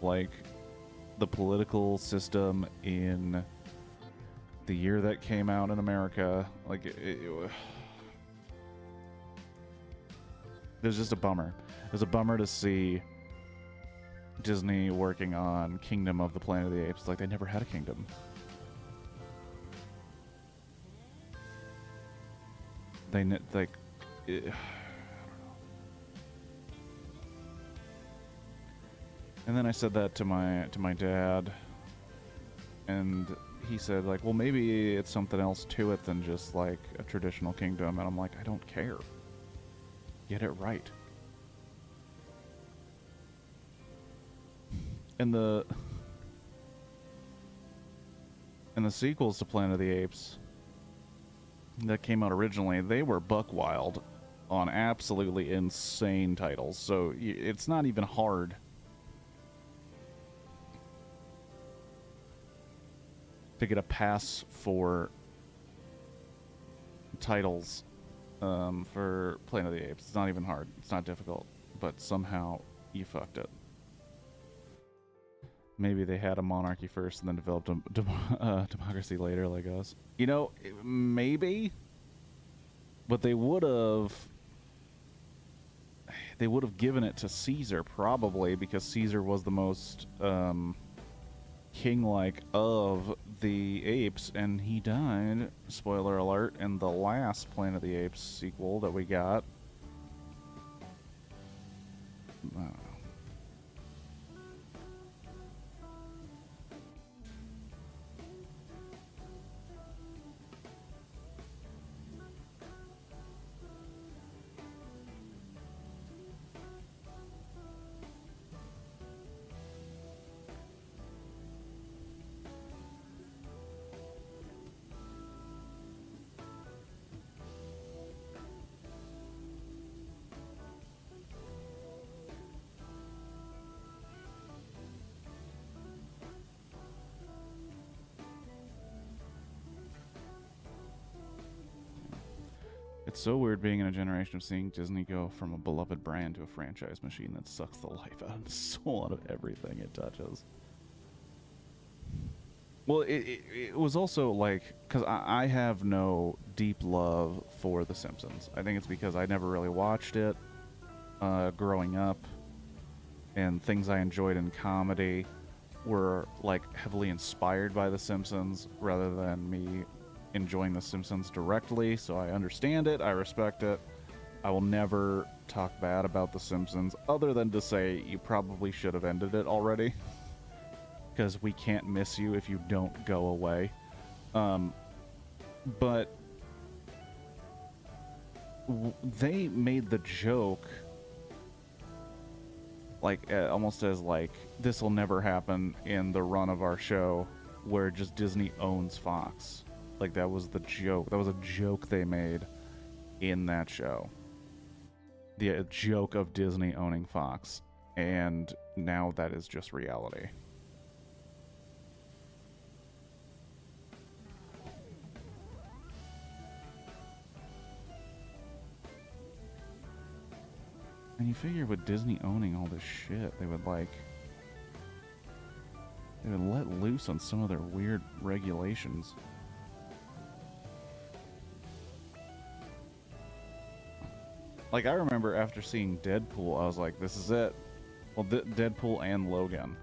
S1: like, the political system in the year that came out in America. Like, it was just a bummer. It was a bummer to see Disney working on Kingdom of the Planet of the Apes. Like, they never had a kingdom. They, like... I don't know. And then I said that to my dad, and he said, like, well, maybe it's something else to it than just, like, a traditional kingdom. And I'm like, I don't care. Get it right. And the sequels to Planet of the Apes that came out originally, they were buck wild on absolutely insane titles. So it's not even hard to get a pass for titles for Planet of the Apes. It's not even hard. It's not difficult. But somehow you fucked it. Maybe they had a monarchy first and then developed a democracy later, like us. You know, maybe. But they would have given it to Caesar, probably, because Caesar was the most king-like of the apes, and he died, spoiler alert, in the last Planet of the Apes sequel that we got. I don't know. It's so weird being in a generation of seeing Disney go from a beloved brand to a franchise machine that sucks the life out of the soul out of everything it touches. Well, it was also like, because I have no deep love for The Simpsons. I think it's because I never really watched it growing up, and things I enjoyed in comedy were like heavily inspired by The Simpsons rather than me enjoying The Simpsons directly. So I understand it, I respect it. I will never talk bad about The Simpsons other than to say you probably should have ended it already, because we can't miss you if you don't go away. But they made the joke like almost as like, this will never happen in the run of our show, where just Disney owns Fox. Like, that was the joke. That was a joke they made in that show. The joke of Disney owning Fox. And now that is just reality. And you figure with Disney owning all this shit, they would like... They would let loose on some of their weird regulations. Like, I remember after seeing Deadpool, I was like, this is it. Well, Deadpool and Logan.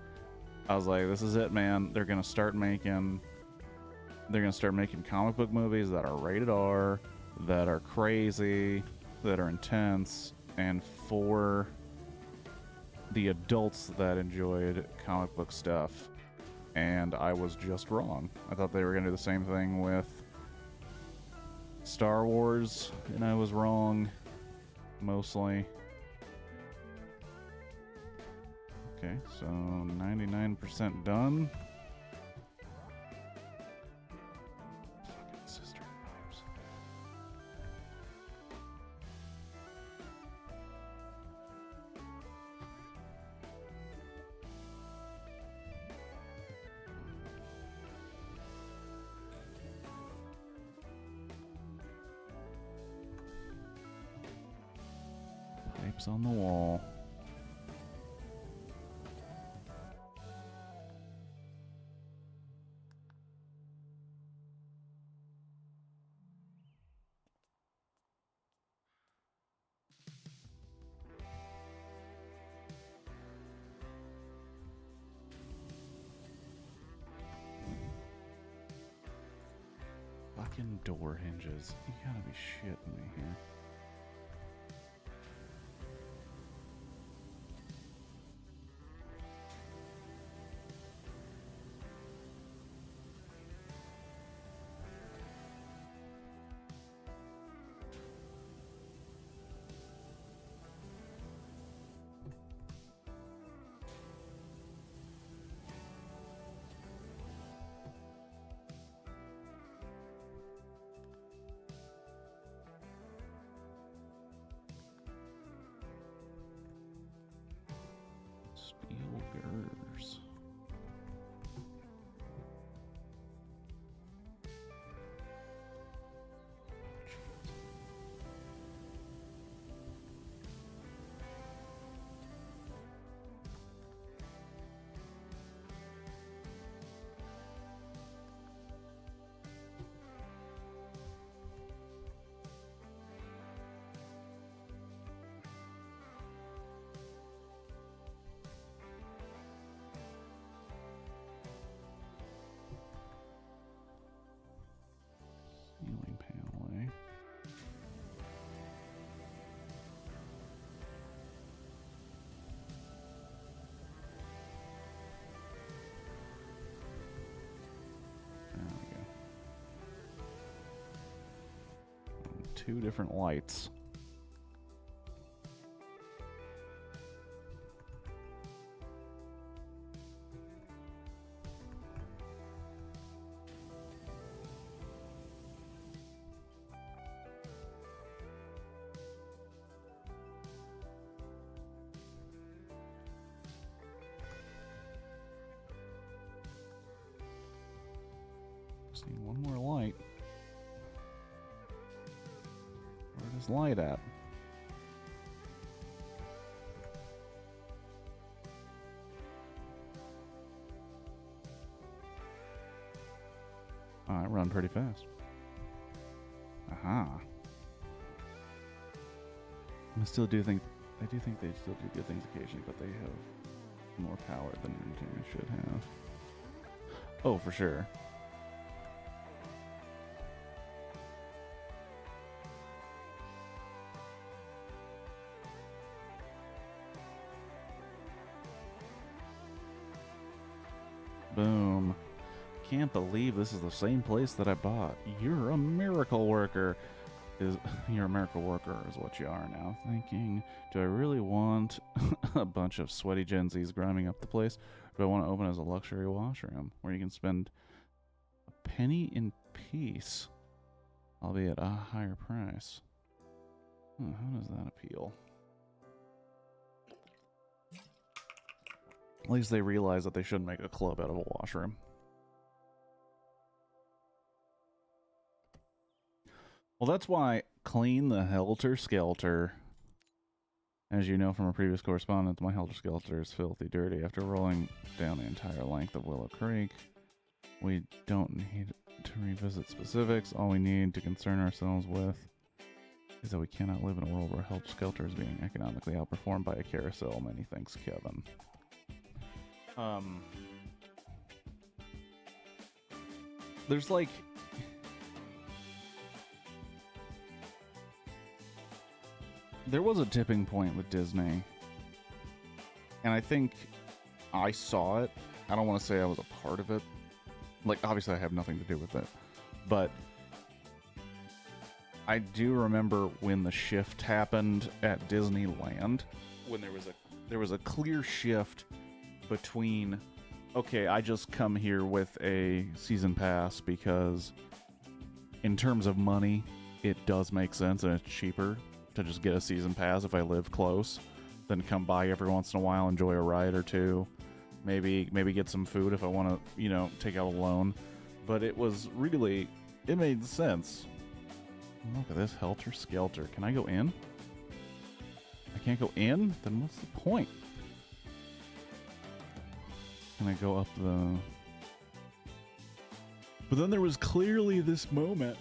S1: I was like, this is it, man. They're gonna start making comic book movies that are rated R, that are crazy, that are intense, and for the adults that enjoyed comic book stuff. And I was just wrong. I thought they were gonna do the same thing with Star Wars, and I was wrong. Mostly. Okay, so 99% done. Fucking sister vibes. Pipes on the wall. Fucking door hinges. You gotta be shitting me here. Spielgers. Ceiling panel, eh? There we go. Two different lights. See one more light. Where does light at? Oh, I run pretty fast. Aha. I still do think they still do good things occasionally, but they have more power than entertainment should have. Oh, for sure. Boom. Can't believe this is the same place that I bought. You're a miracle worker. You're a miracle worker is what you are now. Thinking, do I really want a bunch of sweaty Gen Zs grinding up the place? Or do I want to open as a luxury washroom where you can spend a penny in peace, albeit a higher price? How does that appeal? At least they realize that they shouldn't make a club out of a washroom. Well, that's why clean the helter-skelter. As you know from a previous correspondence, my Helter Skelter is filthy dirty. After rolling down the entire length of Willow Creek, we don't need to revisit specifics. All we need to concern ourselves with is that we cannot live in a world where Helter Skelter is being economically outperformed by a carousel. Many thanks, Kevin. There's like... There was a tipping point with Disney, and I think I saw it. I don't want to say I was a part of it. Like, obviously I have nothing to do with it, but I do remember when the shift happened at Disneyland, when there was a clear shift between, okay, I just come here with a season pass because in terms of money, it does make sense and it's cheaper to just get a season pass if I live close than come by every once in a while, enjoy a ride or two, maybe get some food if I want to, take out a loan. But it was really, it made sense. Look at this Helter Skelter. Can I go in? I can't go in? Then what's the point? Can I go up the... But then there was clearly this moment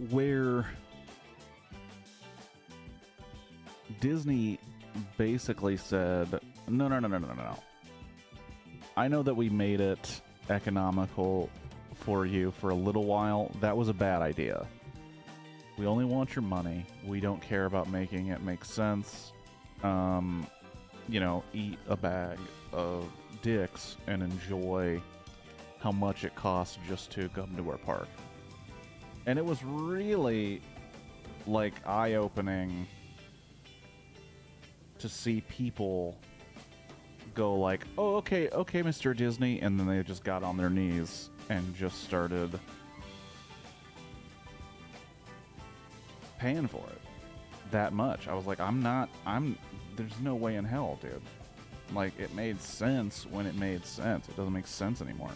S1: where Disney basically said, no. I know that we made it economical for you for a little while. That was a bad idea. We only want your money. We don't care about making it make sense. Eat a bag of dicks and enjoy how much it costs just to come to our park. And it was really, like, eye-opening to see people go like, oh, okay, Mr. Disney, and then they just got on their knees and just started paying for it that much. I was like, there's no way in hell, dude. Like, it made sense when it made sense. It doesn't make sense anymore.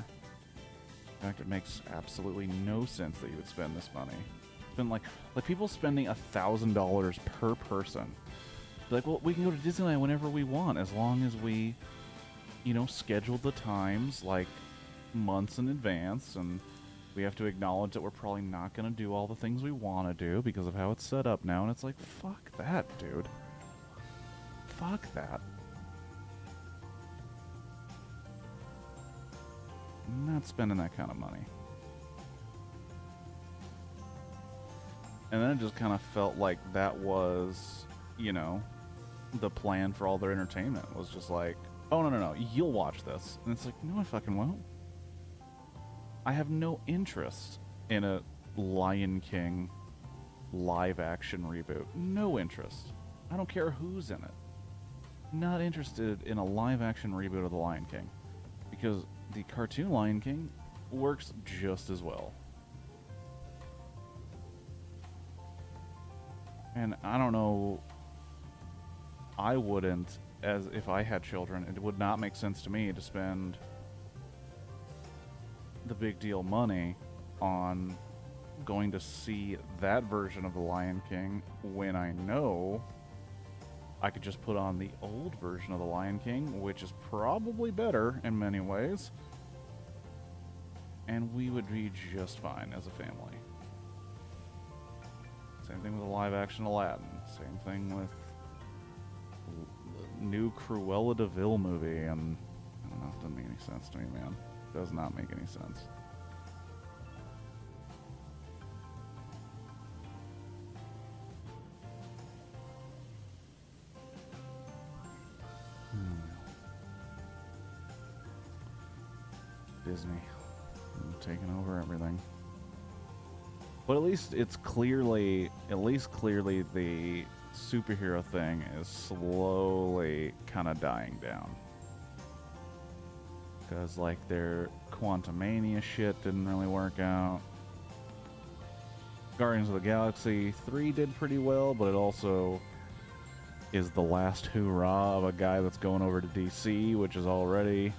S1: In fact, it makes absolutely no sense that you would spend this money. It's been like people spending $1,000 per person. They're like, well, we can go to Disneyland whenever we want, as long as we, schedule the times like months in advance, and we have to acknowledge that we're probably not going to do all the things we want to do because of how it's set up now. And it's like, fuck that, dude. Fuck that. I'm not spending that kind of money. And then it just kind of felt like that was, the plan for all their entertainment. Was just like, oh, no, you'll watch this. And it's like, no, I fucking won't. I have no interest in a Lion King live-action reboot. No interest. I don't care who's in it. Not interested in a live-action reboot of The Lion King. Because the cartoon Lion King works just as well. And I don't know, I wouldn't, as if I had children, it would not make sense to me to spend the big deal money on going to see that version of The Lion King when I know I could just put on the old version of The Lion King, which is probably better in many ways, and we would be just fine as a family. Same thing with the live-action Aladdin. Same thing with the new Cruella de Vil movie, and I don't know, it doesn't make any sense to me, man. It does not make any sense. Disney taking over everything. But at least clearly the superhero thing is slowly kind of dying down. Because, like, their Quantumania shit didn't really work out. Guardians of the Galaxy 3 did pretty well, but it also is the last hoorah of a guy that's going over to DC, which is already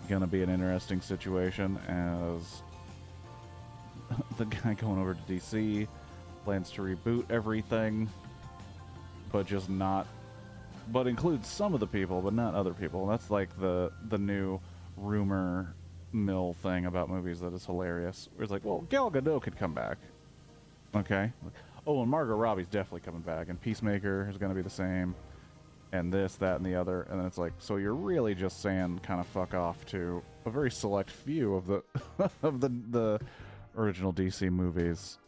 S1: gonna be an interesting situation, as the guy going over to DC plans to reboot everything, but just not, but includes some of the people, but not other people. That's like the new rumor mill thing about movies that is hilarious. It's like, well, Gal Gadot could come back. Okay. Oh, and Margot Robbie's definitely coming back, and Peacemaker is going to be the same, and this, that, and the other. And then it's like, so you're really just saying kind of fuck off to a very select few of the of the original DC movies.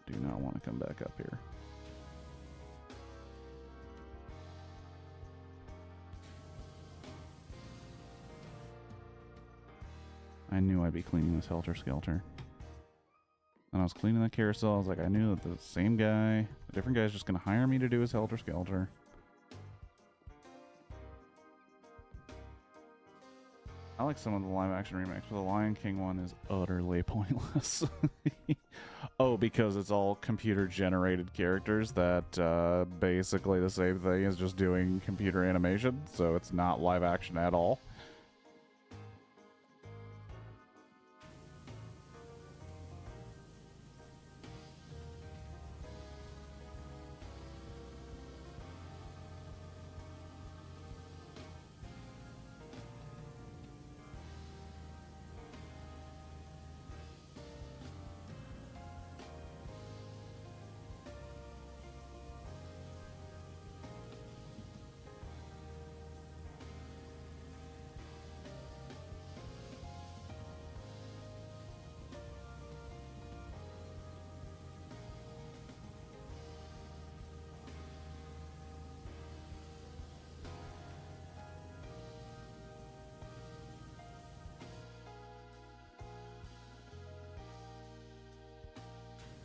S1: Do not want to come back up here. I knew I'd be cleaning this Helter Skelter. And I was cleaning the carousel. I was like, I knew that the same guy, a different guy's just going to hire me to do his Helter Skelter. I like some of the live action remakes, but the Lion King one is utterly pointless. Oh, because it's all computer generated characters that basically the same thing as just doing computer animation, so it's not live action at all.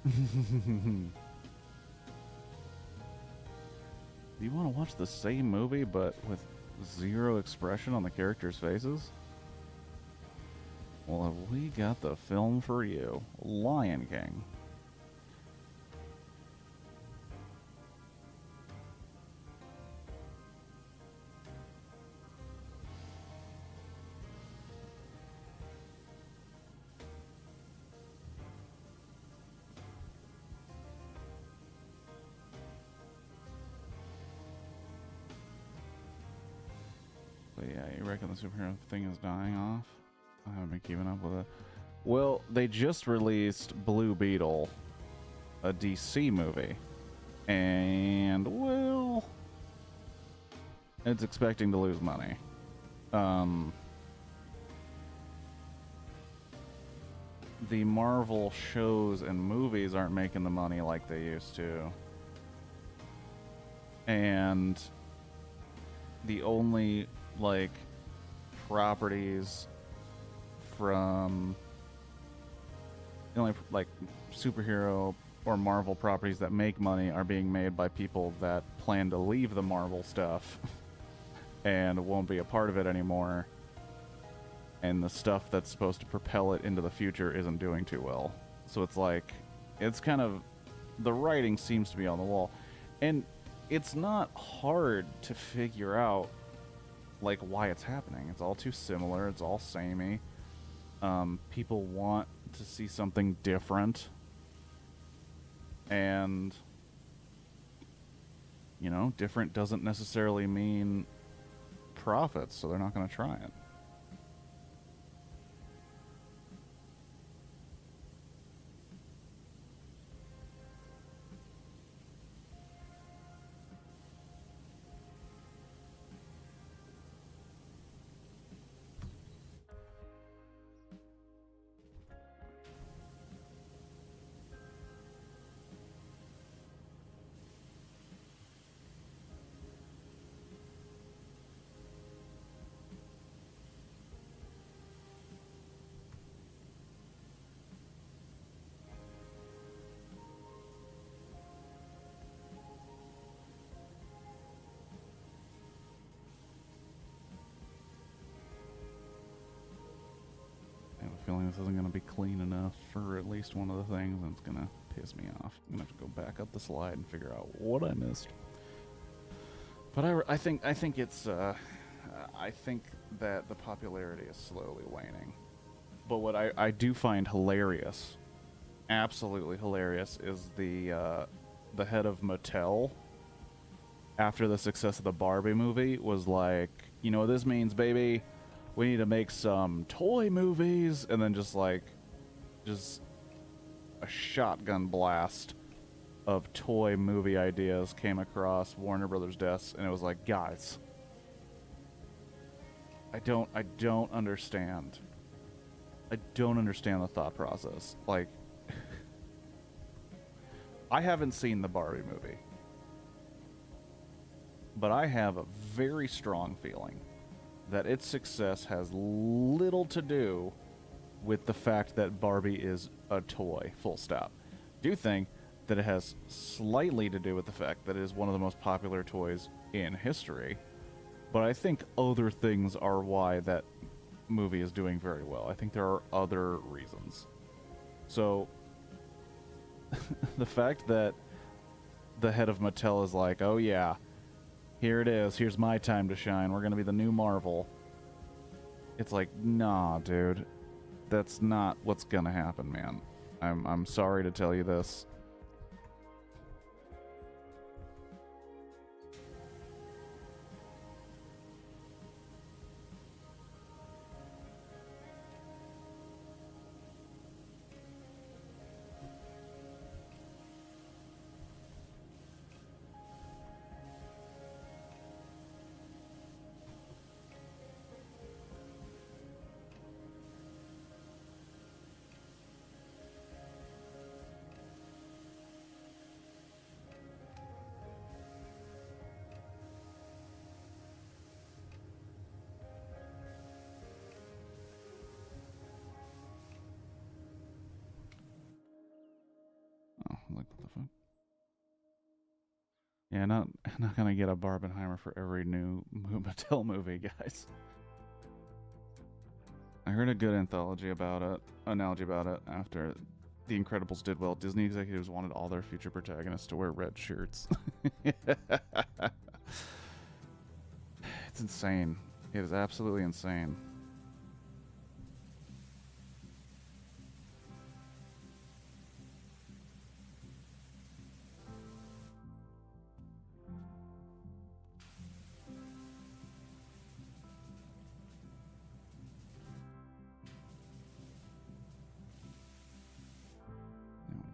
S1: Do you want to watch the same movie but with zero expression on the characters' faces? Well, have we got the film for you? Lion King. But yeah, you reckon the superhero thing is dying off? I haven't been keeping up with it. Well, they just released Blue Beetle, a DC movie. And, well, it's expecting to lose money. The Marvel shows and movies aren't making the money like they used to. And the only, like, properties from the only, like, superhero or Marvel properties that make money are being made by people that plan to leave the Marvel stuff and won't be a part of it anymore. And the stuff that's supposed to propel it into the future isn't doing too well. So it's like, it's kind of, the writing seems to be on the wall. And it's not hard to figure out, like, why it's happening. It's all too similar. It's all samey. People want to see something different. And, you know, different doesn't necessarily mean profits, so they're not going to try it. I have a feeling this isn't going to be clean enough for at least one of the things, and it's going to piss me off. I'm gonna have to go back up the slide and figure out what I missed. But I think it's I think that the popularity is slowly waning. But what I do find hilarious, absolutely hilarious, is the head of Mattel, after the success of the Barbie movie, was like, you know what this means, baby? We need to make some toy movies, and then just a shotgun blast of toy movie ideas came across Warner Brothers' desks, and it was like, guys, I don't understand. I don't understand the thought process. Like, I haven't seen the Barbie movie, but I have a very strong feeling that its success has little to do with the fact that Barbie is a toy, full stop. I do think that it has slightly to do with the fact that it is one of the most popular toys in history, but I think other things are why that movie is doing very well. I think there are other reasons. So, the fact that the head of Mattel is like, oh yeah, here it is, here's my time to shine, we're gonna be the new Marvel. It's like, nah, dude. That's not what's gonna happen, man. I'm sorry to tell you this. Oh, like, what the fuck? Yeah, not gonna get a Barbenheimer for every new Mattel movie, guys. I heard a good analogy about it after The Incredibles did well. Disney executives wanted all their future protagonists to wear red shirts. It's insane. It is absolutely insane.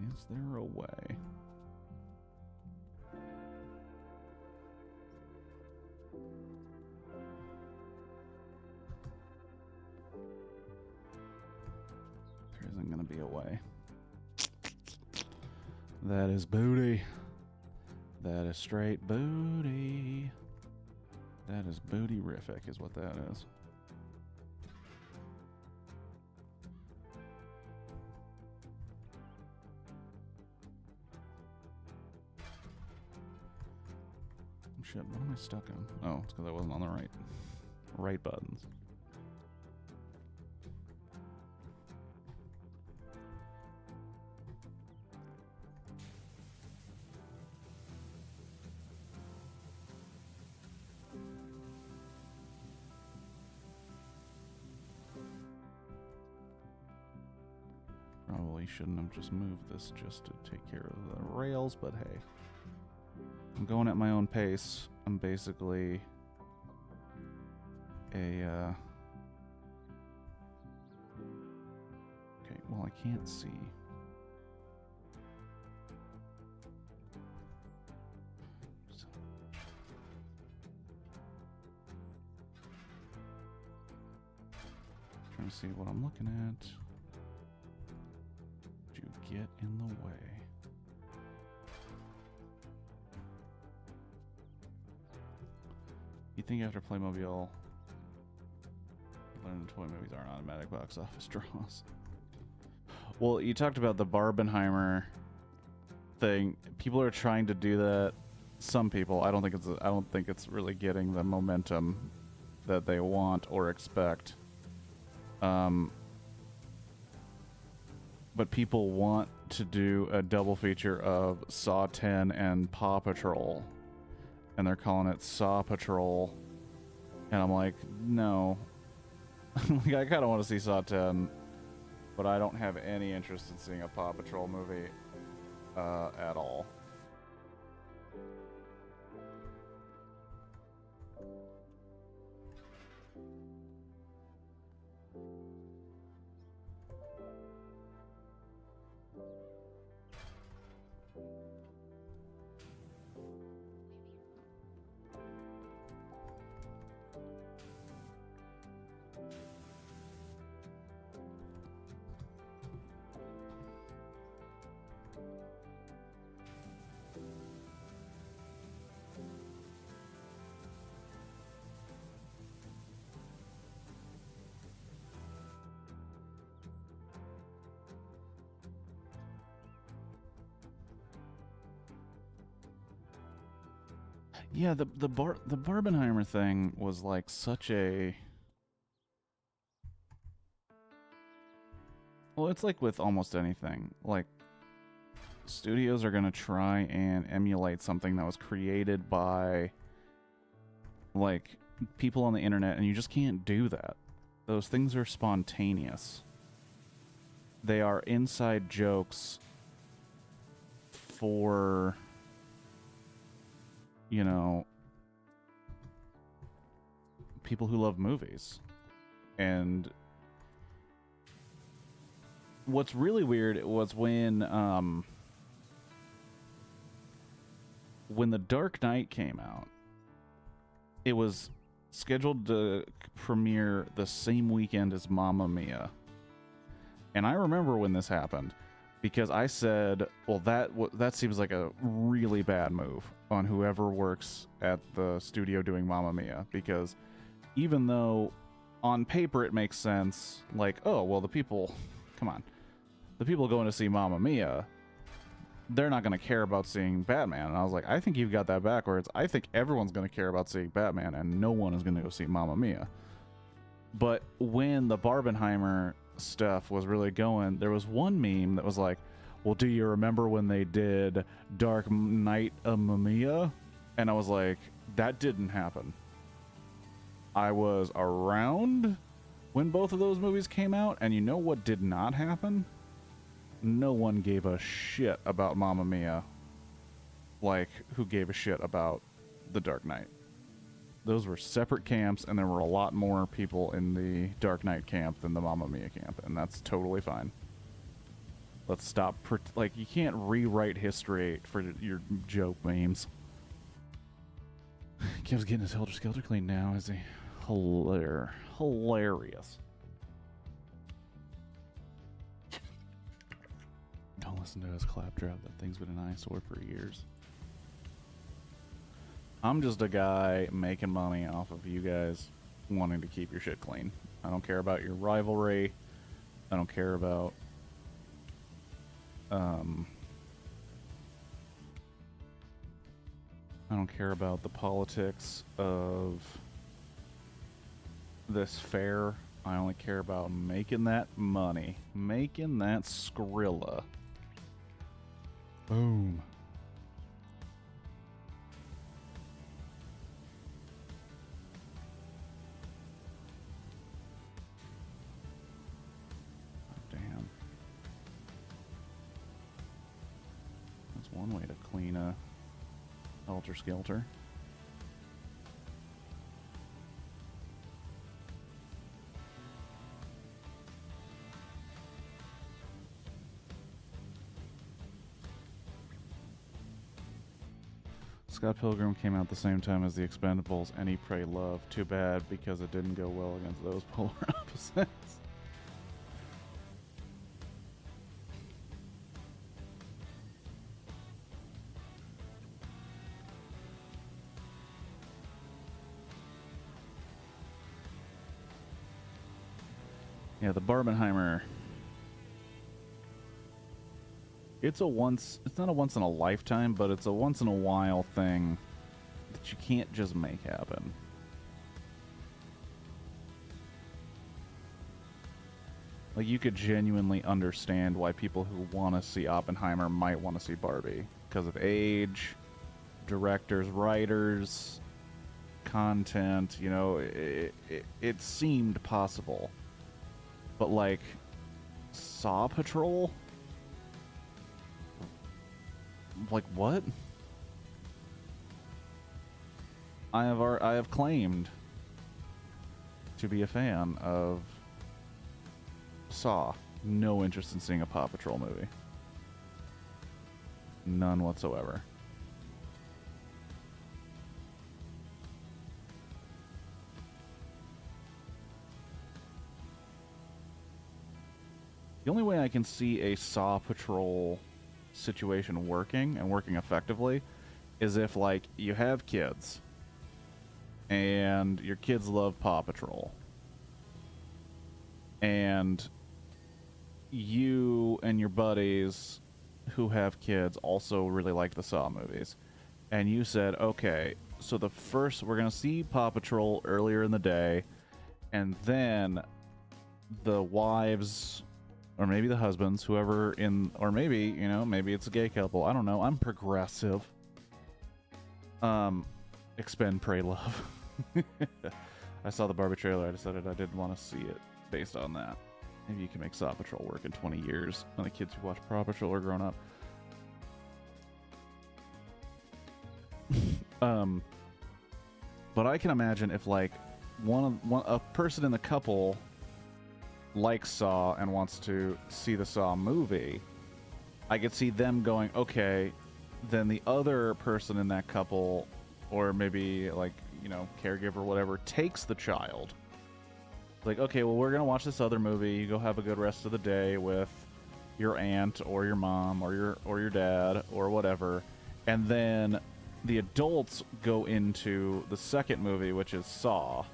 S1: Now, is there a way? There isn't gonna be a way. That is booty. That is straight booty. That is booty-rific, is what that is. Shit, what am I stuck on? Oh, it's because I wasn't on the right buttons. Probably shouldn't have just moved this just to take care of the rails, but hey. I'm going at my own pace. I'm basically a, okay, well, I can't see. Trying to see what I'm looking at. Did you get in the way? You think after Playmobil, learning toy movies aren't automatic box office draws? Well, you talked about the Barbenheimer thing. People are trying to do that. Some people. I don't think it's really getting the momentum that they want or expect. But people want to do a double feature of Saw 10 and Paw Patrol, and they're calling it Saw Patrol, and I'm like, no. Like, I kind of want to see Saw 10, but I don't have any interest in seeing a Paw Patrol movie at all. Yeah, the Barbenheimer thing was like such a... Well, it's like with almost anything. Like, studios are going to try and emulate something that was created by, like, people on the internet, and you just can't do that. Those things are spontaneous. They are inside jokes for, you know, people who love movies. And what's really weird was when The Dark Knight came out, it was scheduled to premiere the same weekend as Mamma Mia. And I remember when this happened, because I said, well, that seems like a really bad move on whoever works at the studio doing Mamma Mia, because even though on paper it makes sense, like, oh, well, the people going to see Mamma Mia, they're not going to care about seeing Batman. And I was like, I think you've got that backwards. I think everyone's going to care about seeing Batman, and no one is going to go see Mamma Mia. But when the Barbenheimer stuff was really going, there was one meme that was like, well, do you remember when they did Dark Knight of Mamiya? And I was like, that didn't happen. I was around when both of those movies came out, and you know what did not happen? No one gave a shit about Mamma Mia like who gave a shit about The Dark Knight. Those were separate camps, and there were a lot more people in the Dark Knight camp than the Mamma Mia camp, and that's totally fine. Let's stop. Like, you can't rewrite history for your joke memes. Kev's getting his Helter Skelter clean now, is he? Hilarious. Don't listen to his claptrap. That thing's been an eyesore for years. I'm just a guy making money off of you guys wanting to keep your shit clean. I don't care about your rivalry. I don't care about I don't care about the politics of this fair. I only care about making that money. Making that Skrilla. Boom. Damn. That's one way to clean a Helter Skelter. Scott Pilgrim came out the same time as The Expendables and Eat, Pray, Love. Too bad, because it didn't go well against those polar opposites. Yeah, the Barbenheimer. It's not a once in a lifetime, but it's a once in a while thing that you can't just make happen. Like, you could genuinely understand why people who want to see Oppenheimer might want to see Barbie. Because of age, directors, writers, content, you know, it seemed possible. But, like, Saw Patrol? Like, what? I have claimed to be a fan of Saw. No interest in seeing a Paw Patrol movie. None whatsoever. The only way I can see a Saw Patrol situation working and working effectively is if, like, you have kids and your kids love Paw Patrol and you and your buddies who have kids also really like the Saw movies, and you said, okay, so the first, we're gonna see Paw Patrol earlier in the day, and then the wives, or maybe the husbands, whoever in, or maybe, you know, maybe it's a gay couple, I don't know, I'm progressive. Expend, pray, love. I saw the Barbie trailer, I decided I didn't want to see it based on that. Maybe you can make Saw Patrol work in 20 years when the kids who watch Paw Patrol are grown up. But I can imagine if, like, a person in the couple likes Saw and wants to see the Saw movie, I could see them going, okay, then the other person in that couple, or maybe, like, you know, caregiver or whatever, takes the child. Like, okay, well, we're gonna watch this other movie. You go have a good rest of the day with your aunt or your mom or your dad or whatever, and then the adults go into the second movie, which is Saw.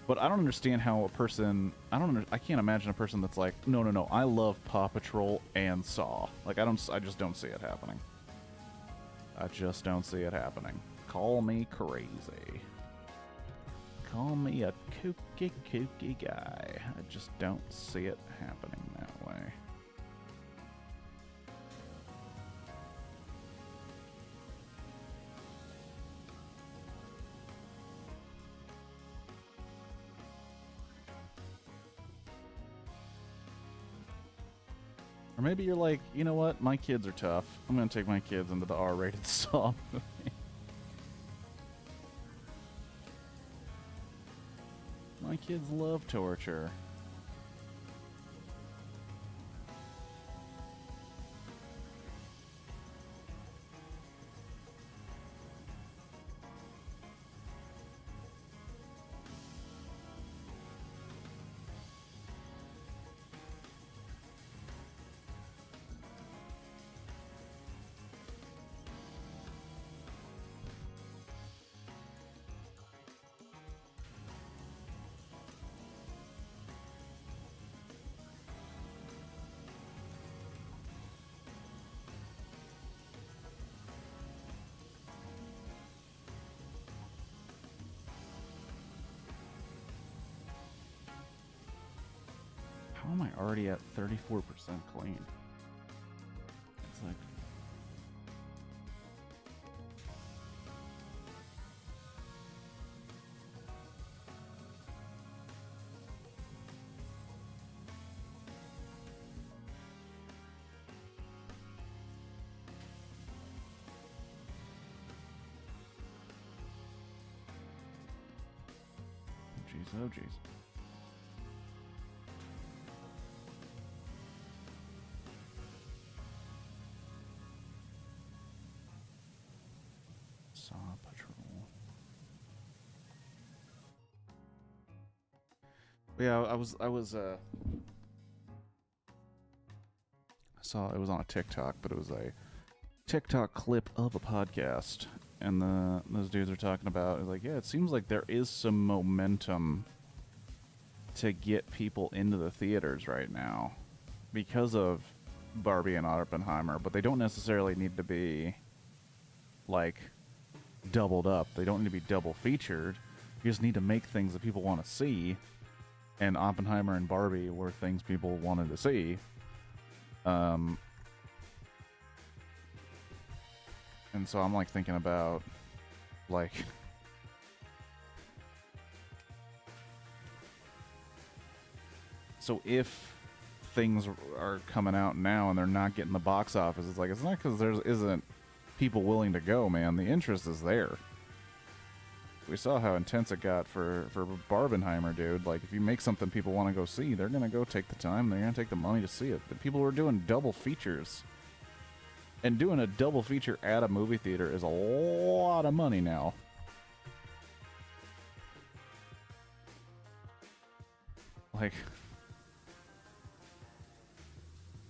S1: But I don't understand how a person, I can't imagine a person that's like, no, I love Paw Patrol and Saw. Like, I just don't see it happening. I just don't see it happening. Call me crazy. Call me a kooky guy. I just don't see it happening that way. Or maybe you're like, you know what? My kids are tough. I'm going to take my kids into the R-rated Saw movie. My kids love torture. How am I already at 34% clean? It's like... Oh jeez. Saw Patrol. Yeah, I saw it was on a TikTok, but it was a TikTok clip of a podcast, and those dudes are talking about, like, yeah, it seems like there is some momentum to get people into the theaters right now because of Barbie and Oppenheimer, but they don't necessarily need to be, like, doubled up. They don't need to be double featured. You just need to make things that people want to see, and Oppenheimer and Barbie were things people wanted to see. And so I'm like thinking about like so if things are coming out now and they're not getting the box office, it's like it's not because there isn't people willing to go, man. The interest is there. We saw how intense it got for Barbenheimer, dude. Like, if you make something people want to go see, they're gonna go take the time. They're gonna take the money to see it. The people were doing double features, and doing a double feature at a movie theater is a lot of money now. Like,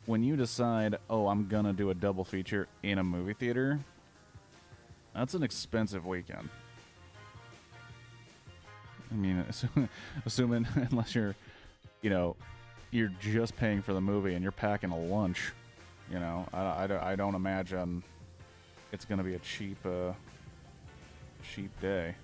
S1: when you decide, oh, I'm gonna do a double feature in a movie theater, that's an expensive weekend. I mean, assuming unless you're, you know, you're just paying for the movie and you're packing a lunch, you know, I don't imagine it's going to be a cheap day.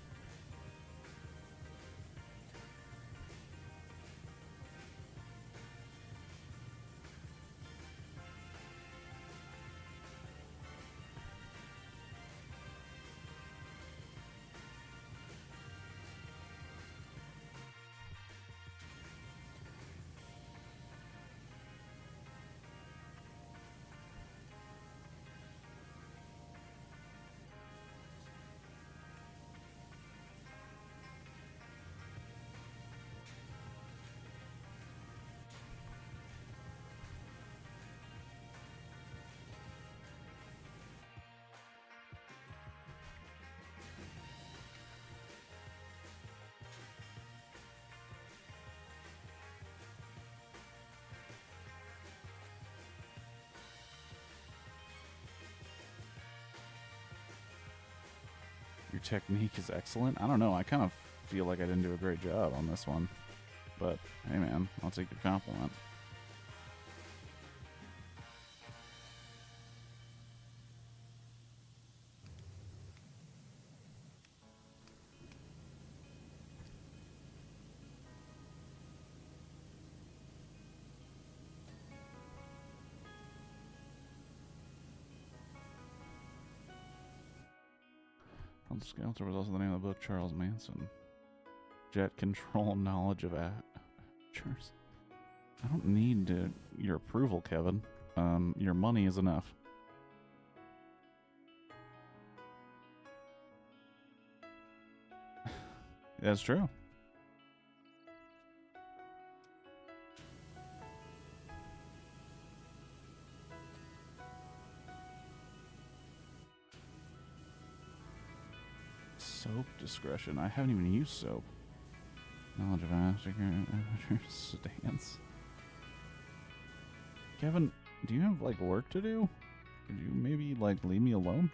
S1: Your technique is excellent. I don't know. I kind of feel like I didn't do a great job on this one. But, hey man, I'll take your compliment. Skelter was also the name of the book. Charles Manson. Jet control knowledge of actors. I don't need your approval, Kevin. Your money is enough. That's true. Soap discretion. I haven't even used soap. Knowledge of actors. Stance. Kevin, do you have like work to do? Could you maybe like leave me alone?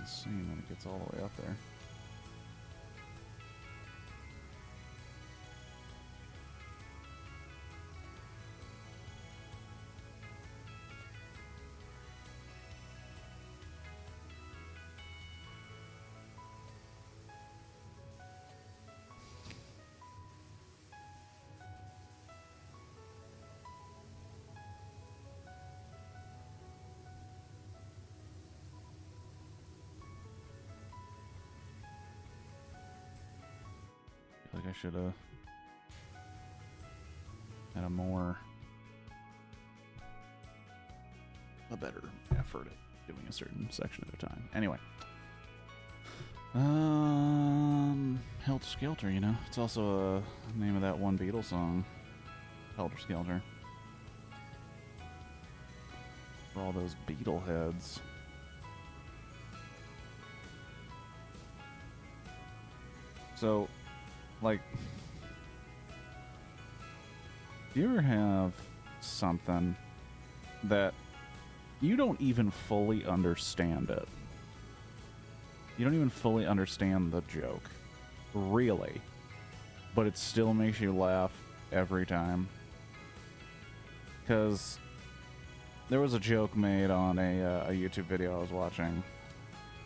S1: Insane when it gets all the way up there. Like I should have had a better effort at doing a certain section at a time. Anyway, Helter Skelter, you know. It's also a name of that one Beatles song. Helter Skelter. For all those Beatle heads. So, like, do you ever have something that you don't even fully understand it? You don't even fully understand the joke. Really. But it still makes you laugh every time. Because there was a joke made on a YouTube video I was watching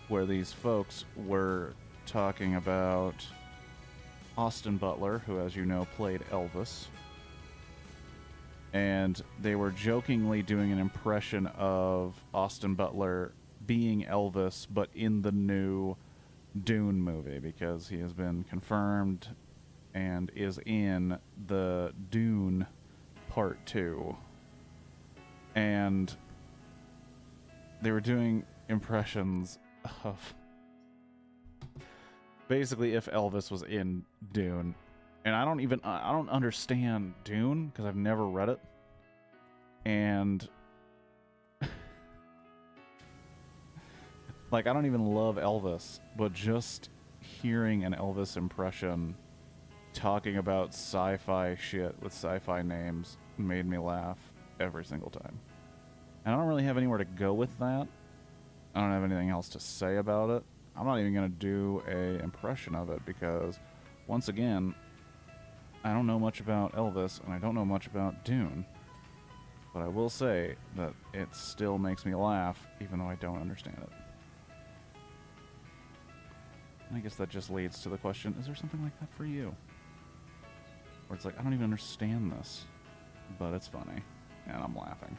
S1: where these folks were talking about Austin Butler, who, as you know, played Elvis. And they were jokingly doing an impression of Austin Butler being Elvis, but in the new Dune movie, because he has been confirmed and is in the Dune Part 2. And they were doing impressions of basically if Elvis was in Dune. And I don't understand Dune because I've never read it. And like, I don't even love Elvis, but just hearing an Elvis impression talking about sci-fi shit with sci-fi names made me laugh every single time. And I don't really have anywhere to go with that. I don't have anything else to say about it. I'm not even going to do a impression of it because, once again, I don't know much about Elvis and I don't know much about Dune. But I will say that it still makes me laugh even though I don't understand it. And I guess that just leads to the question, is there something like that for you? Where it's like, I don't even understand this, but it's funny, and I'm laughing.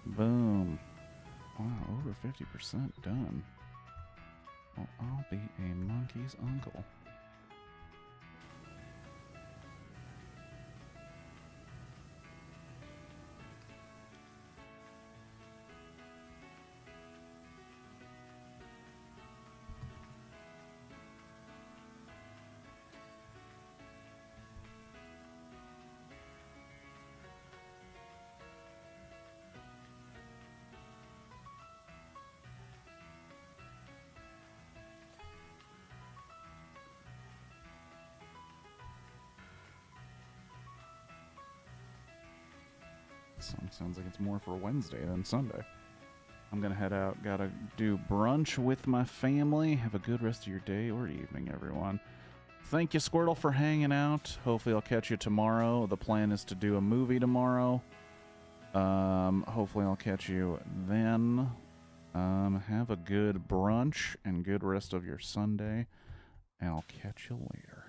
S1: Boom. Wow, over 50% done. Well, I'll be a monkey's uncle. Song sounds like it's more for Wednesday than Sunday. I'm gonna head out. Gotta do brunch with my family. Have a good rest of your day or evening, everyone. Thank you, Squirtle, for hanging out. Hopefully I'll catch you tomorrow. The plan is to do a movie tomorrow. Hopefully I'll catch you then. Have a good brunch and good rest of your Sunday. And I'll catch you later.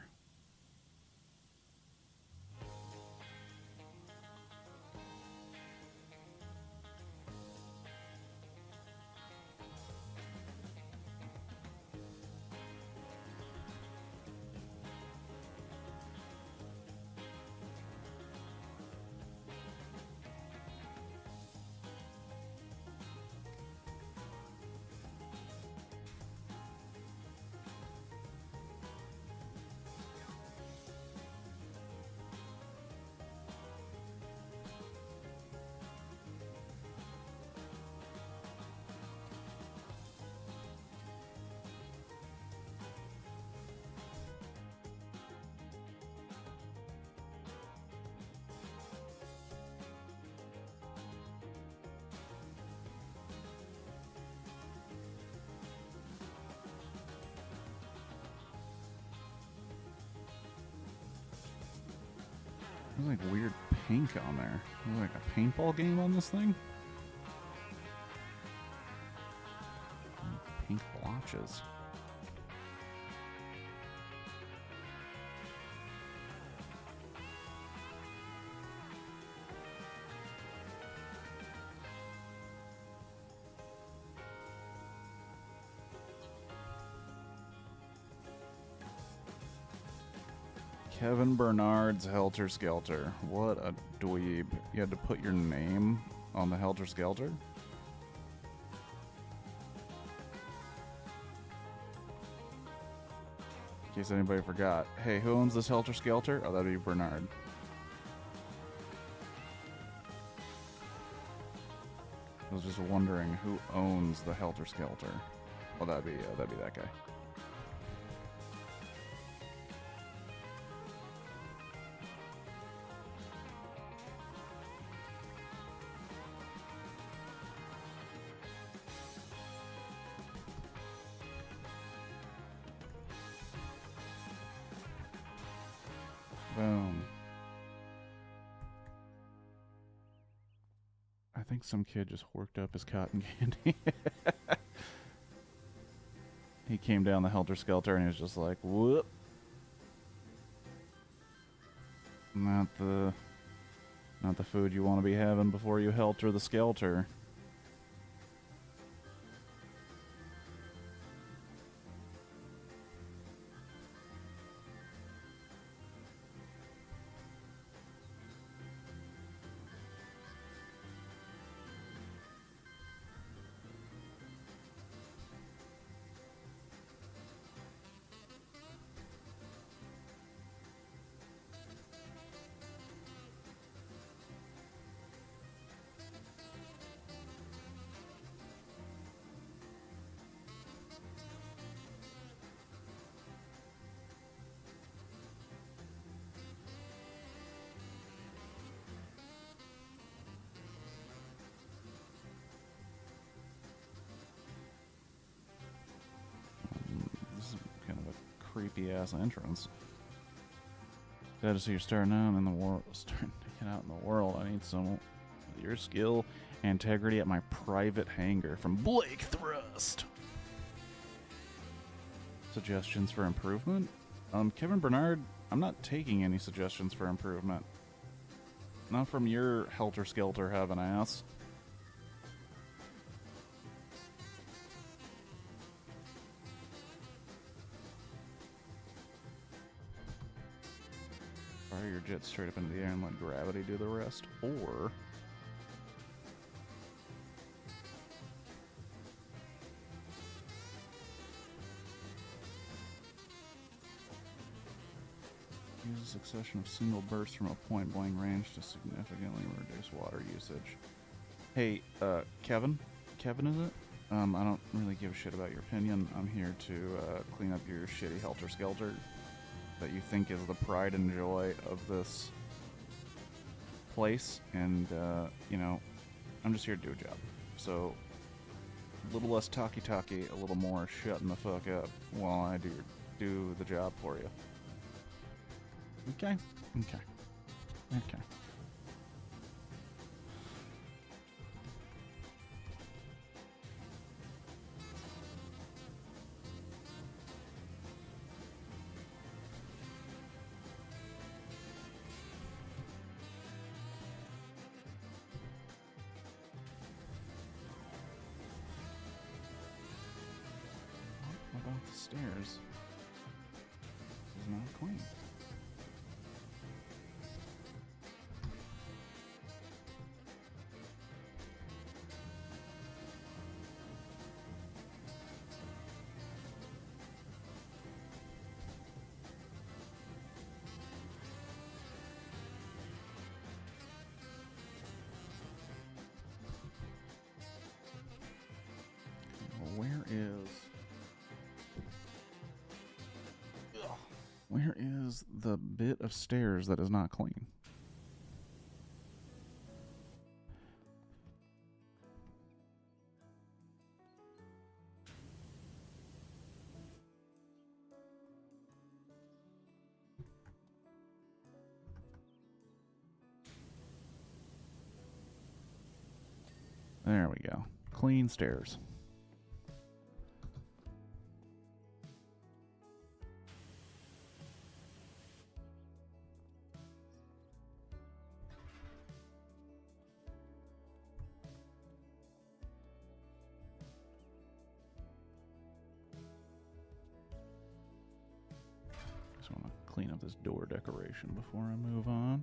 S1: There's like weird pink on there. There's like a paintball game on this thing. Pink blotches. Kevin Bernard's Helter Skelter. What a dweeb. You had to put your name on the Helter Skelter? In case anybody forgot. Hey, who owns this Helter Skelter? Oh, that'd be Bernard. I was just wondering who owns the Helter Skelter. Oh, that'd be that guy. Boom. I think some kid just worked up his cotton candy. He came down the Helter Skelter and he was just like, whoop. Not the food you want to be having before you helter the skelter. Creepy ass entrance. Glad to see you're starting out in the world. Starting to get out in the world. I need some of your skill and integrity at my private hangar from Blake Thrust. Suggestions for improvement? Kevin Bernard, I'm not taking any suggestions for improvement. Not from your Helter Skelter having ass. Fire your jet straight up into the air and let gravity do the rest, or use a succession of single bursts from a point-blank range to significantly reduce water usage. Hey, Kevin? Kevin, is it? I don't really give a shit about your opinion. I'm here to clean up your shitty Helter Skelter that you think is the pride and joy of this place, and you know, I'm just here to do a job. So a little less talky, a little more shutting the fuck up while I do the job for you. Okay? Okay. About the stairs is not clean. Where is the bit of stairs that is not clean? There we go. Clean stairs. Just want to clean up this door decoration before I move on.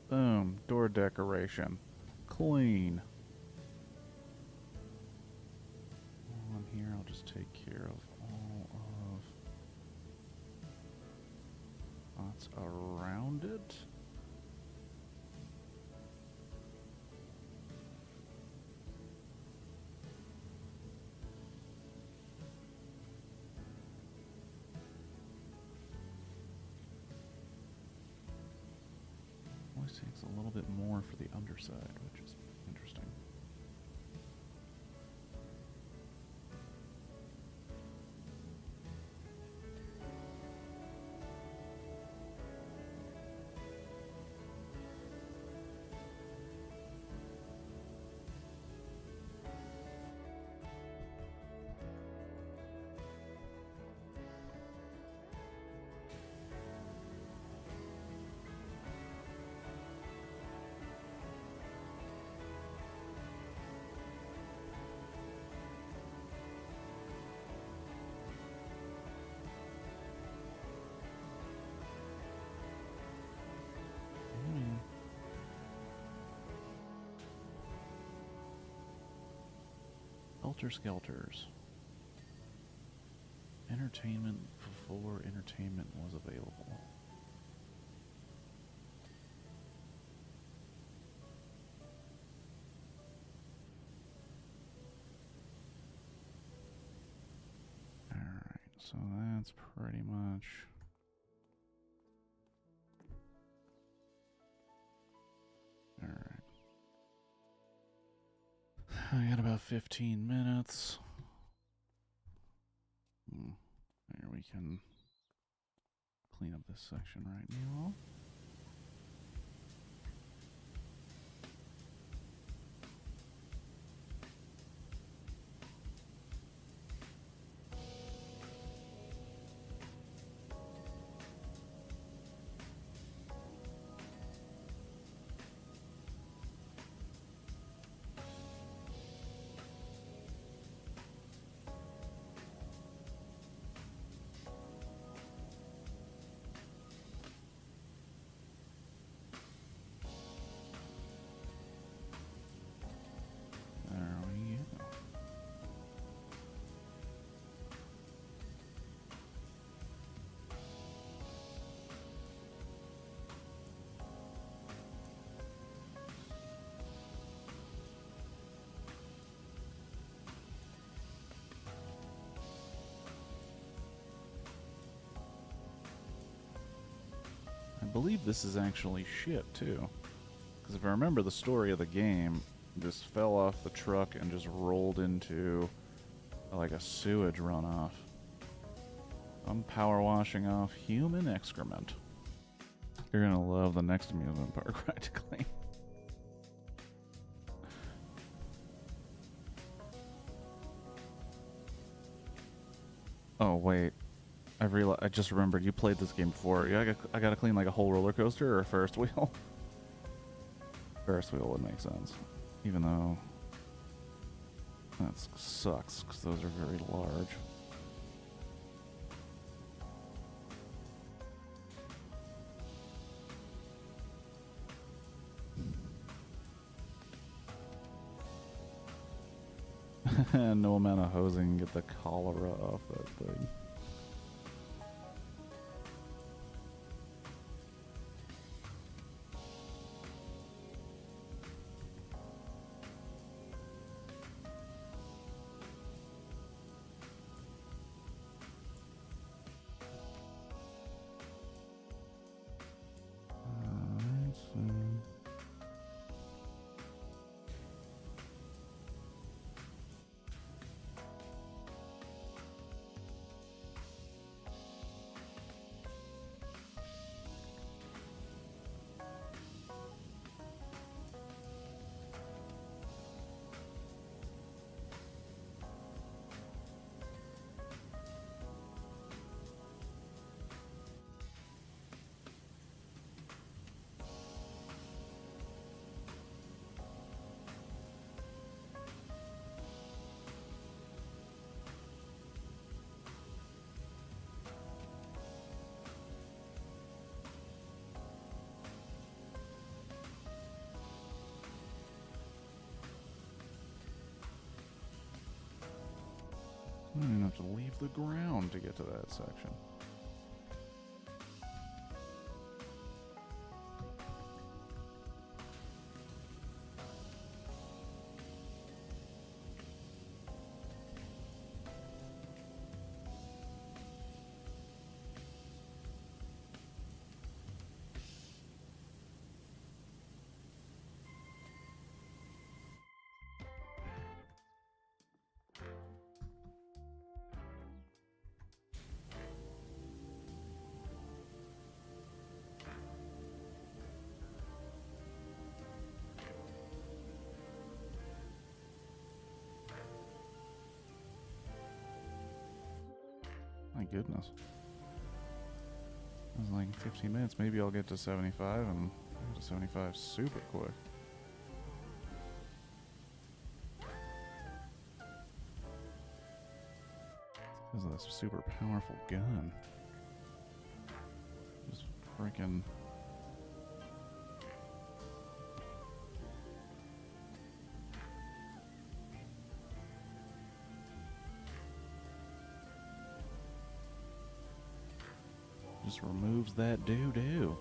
S1: Boom. Door decoration. Clean. While I'm here, I'll just take care of all of what's around it. Always takes a little bit more for the underside, which is interesting. Helter Skelters. Entertainment before entertainment was available. Alright, so that's pretty much... Alright. I got about 15 minutes. There we can clean up this section right now. I believe this is actually shit, too. Because if I remember the story of the game, this fell off the truck and just rolled into, like, a sewage runoff. I'm power washing off human excrement. You're gonna love the next amusement park practically. Oh, wait. I just remembered you played this game before. Yeah, I gotta clean like a whole roller coaster or a Ferris wheel. Ferris wheel would make sense, even though that sucks because those are very large. No amount of hosing can get the cholera off that thing. I don't even have to leave the ground to get to that section. My goodness. It was like 15 minutes. Maybe I'll get to 75 and get to 75 super quick. It's because of this super powerful gun. Just freaking... just removes that doo-doo.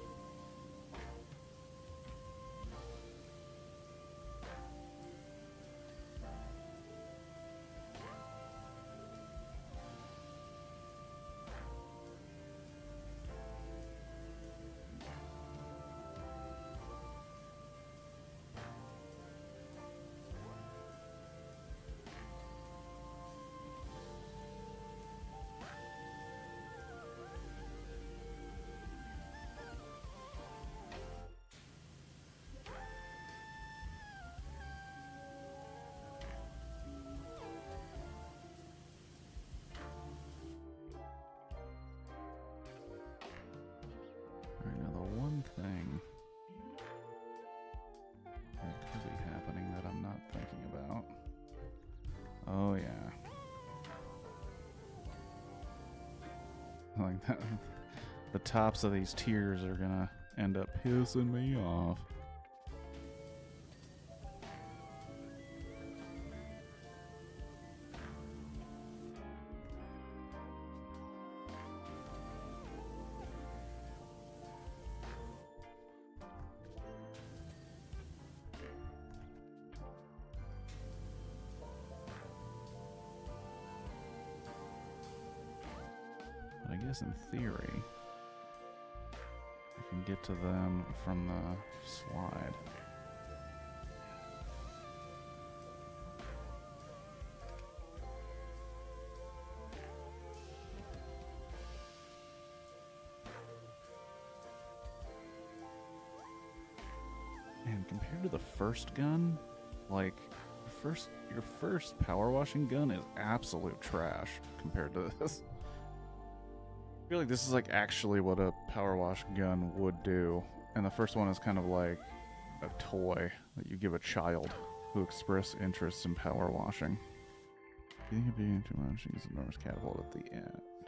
S1: Thing that could be happening that I'm not thinking about. Oh yeah. Like that, the tops of these tiers are gonna end up pissing me off. I guess in theory, I can get to them from the slide. And compared to the first gun, like, your first power washing gun is absolute trash compared to this. I feel like this is like actually what a power wash gun would do, and the first one is kind of like a toy that you give a child who express interest in power washing. Do you think it'd be too much? Use an enormous catapult at the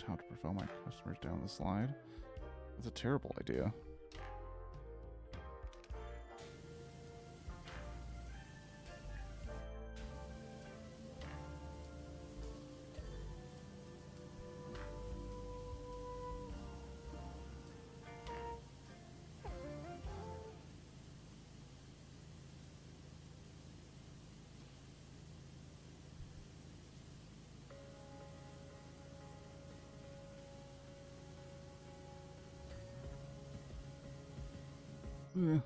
S1: top to propel my customers down the slide? That's a terrible idea. Yeah.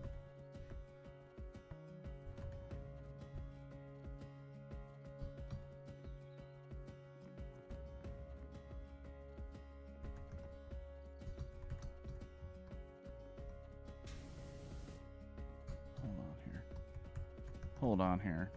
S1: Hold on here.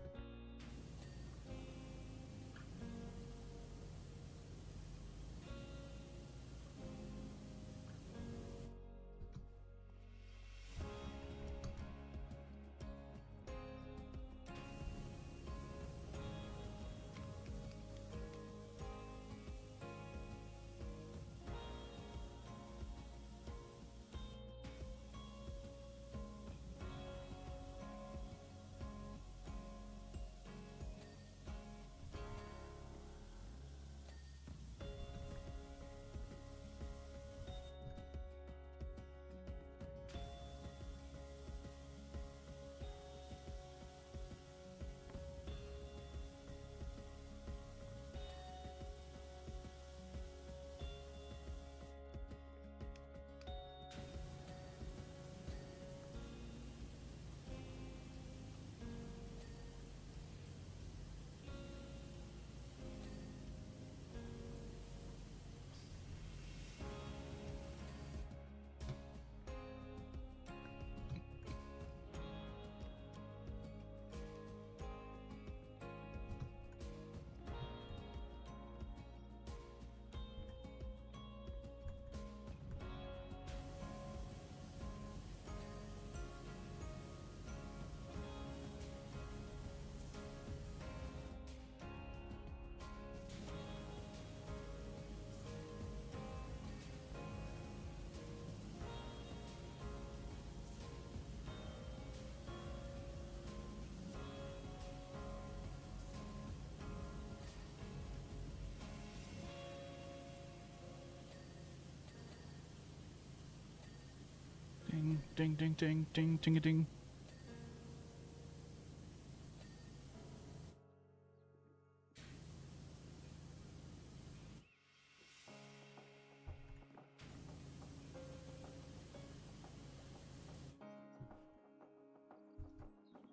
S1: Ding, ding, ding, ding, ding, ding, ding.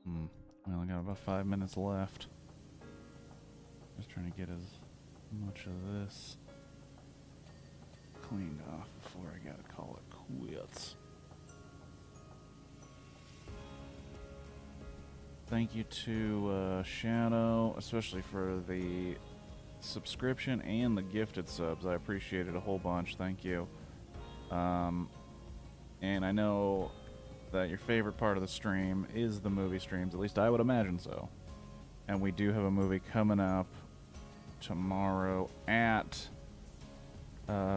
S1: We only got about 5 minutes left. Just trying to get as much of this cleaned off before I gotta call it quits. Thank you to Shadow, especially for the subscription and the gifted subs. I appreciate it a whole bunch. Thank you. And I know that your favorite part of the stream is the movie streams. At least I would imagine so. And we do have a movie coming up tomorrow at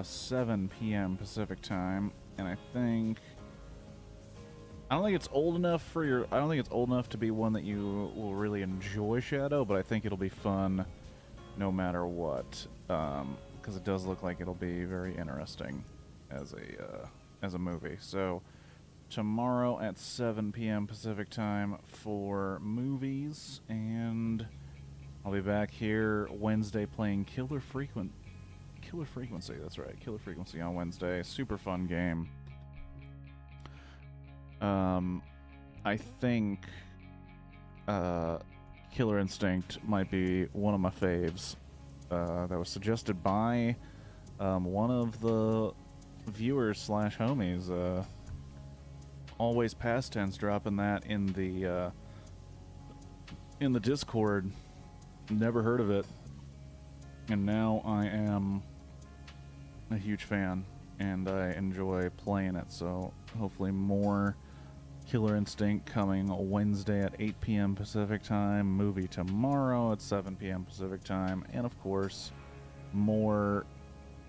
S1: 7 p.m. Pacific time, and I don't think it's old enough to be one that you will really enjoy, Shadow, but I think it'll be fun no matter what, because it does look like it'll be very interesting as a movie. So tomorrow at 7 p.m. Pacific time for movies, and I'll be back here Wednesday playing Killer Frequency. That's right, Killer Frequency on Wednesday. Super fun game. I think Killer Instinct might be one of my faves. That was suggested by one of the viewers / homies. Always past tense, dropping that in the Discord. Never heard of it, and now I am a huge fan, and I enjoy playing it. So hopefully more Killer Instinct coming Wednesday at 8 p.m. Pacific time, movie tomorrow at 7 p.m. Pacific time, and of course more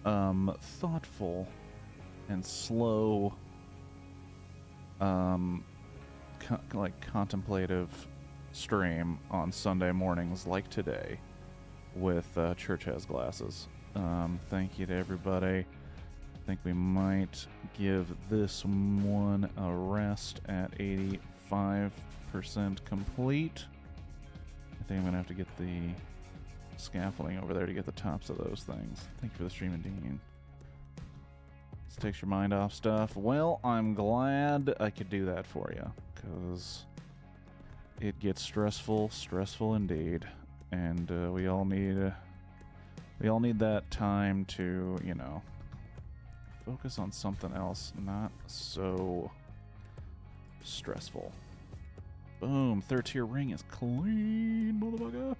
S1: thoughtful and slow contemplative stream on Sunday mornings like today with Church Has Glasses. Thank you to everybody. I think we might give this one a rest at 85% complete. I think I'm going to have to get the scaffolding over there to get the tops of those things. Thank you for the stream, Dean. takes your mind off stuff. Well, I'm glad I could do that for you, because it gets stressful indeed, and we all need that time to, you know, focus on something else, not so stressful. Boom, 3rd tier ring is clean, motherfucker.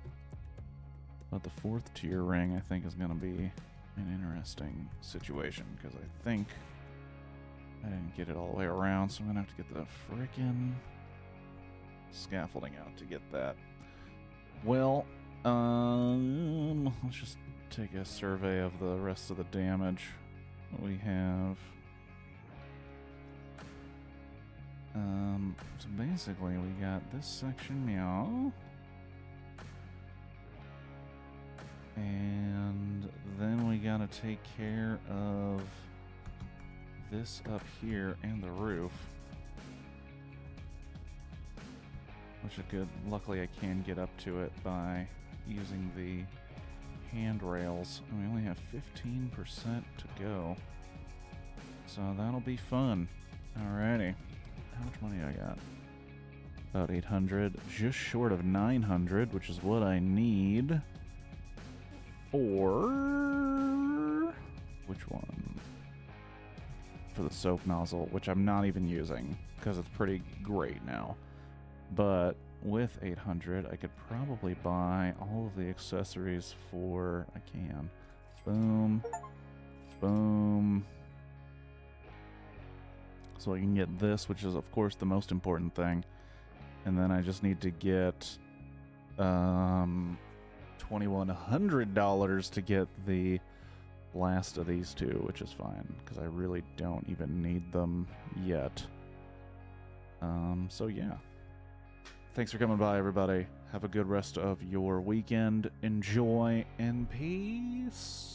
S1: But the 4th tier ring, I think, is gonna be an interesting situation, because I think I didn't get it all the way around, so I'm gonna have to get the frickin' scaffolding out to get that. Well, let's just take a survey of the rest of the damage we have. So basically we got this section, meow. And then we gotta take care of this up here and the roof. Which is good. Luckily I can get up to it by using the handrails. And we only have 15% to go. So that'll be fun. Alrighty. How much money I got? About 800. Just short of 900, which is what I need for... which one? For the soap nozzle, which I'm not even using, because it's pretty great now. But with 800, I could probably buy all of the accessories for... I can. Boom. Boom. So I can get this, which is, of course, the most important thing. And then I just need to get $2,100 to get the last of these two, which is fine, because I really don't even need them yet. So yeah. Thanks for coming by, everybody. Have a good rest of your weekend. Enjoy, and peace.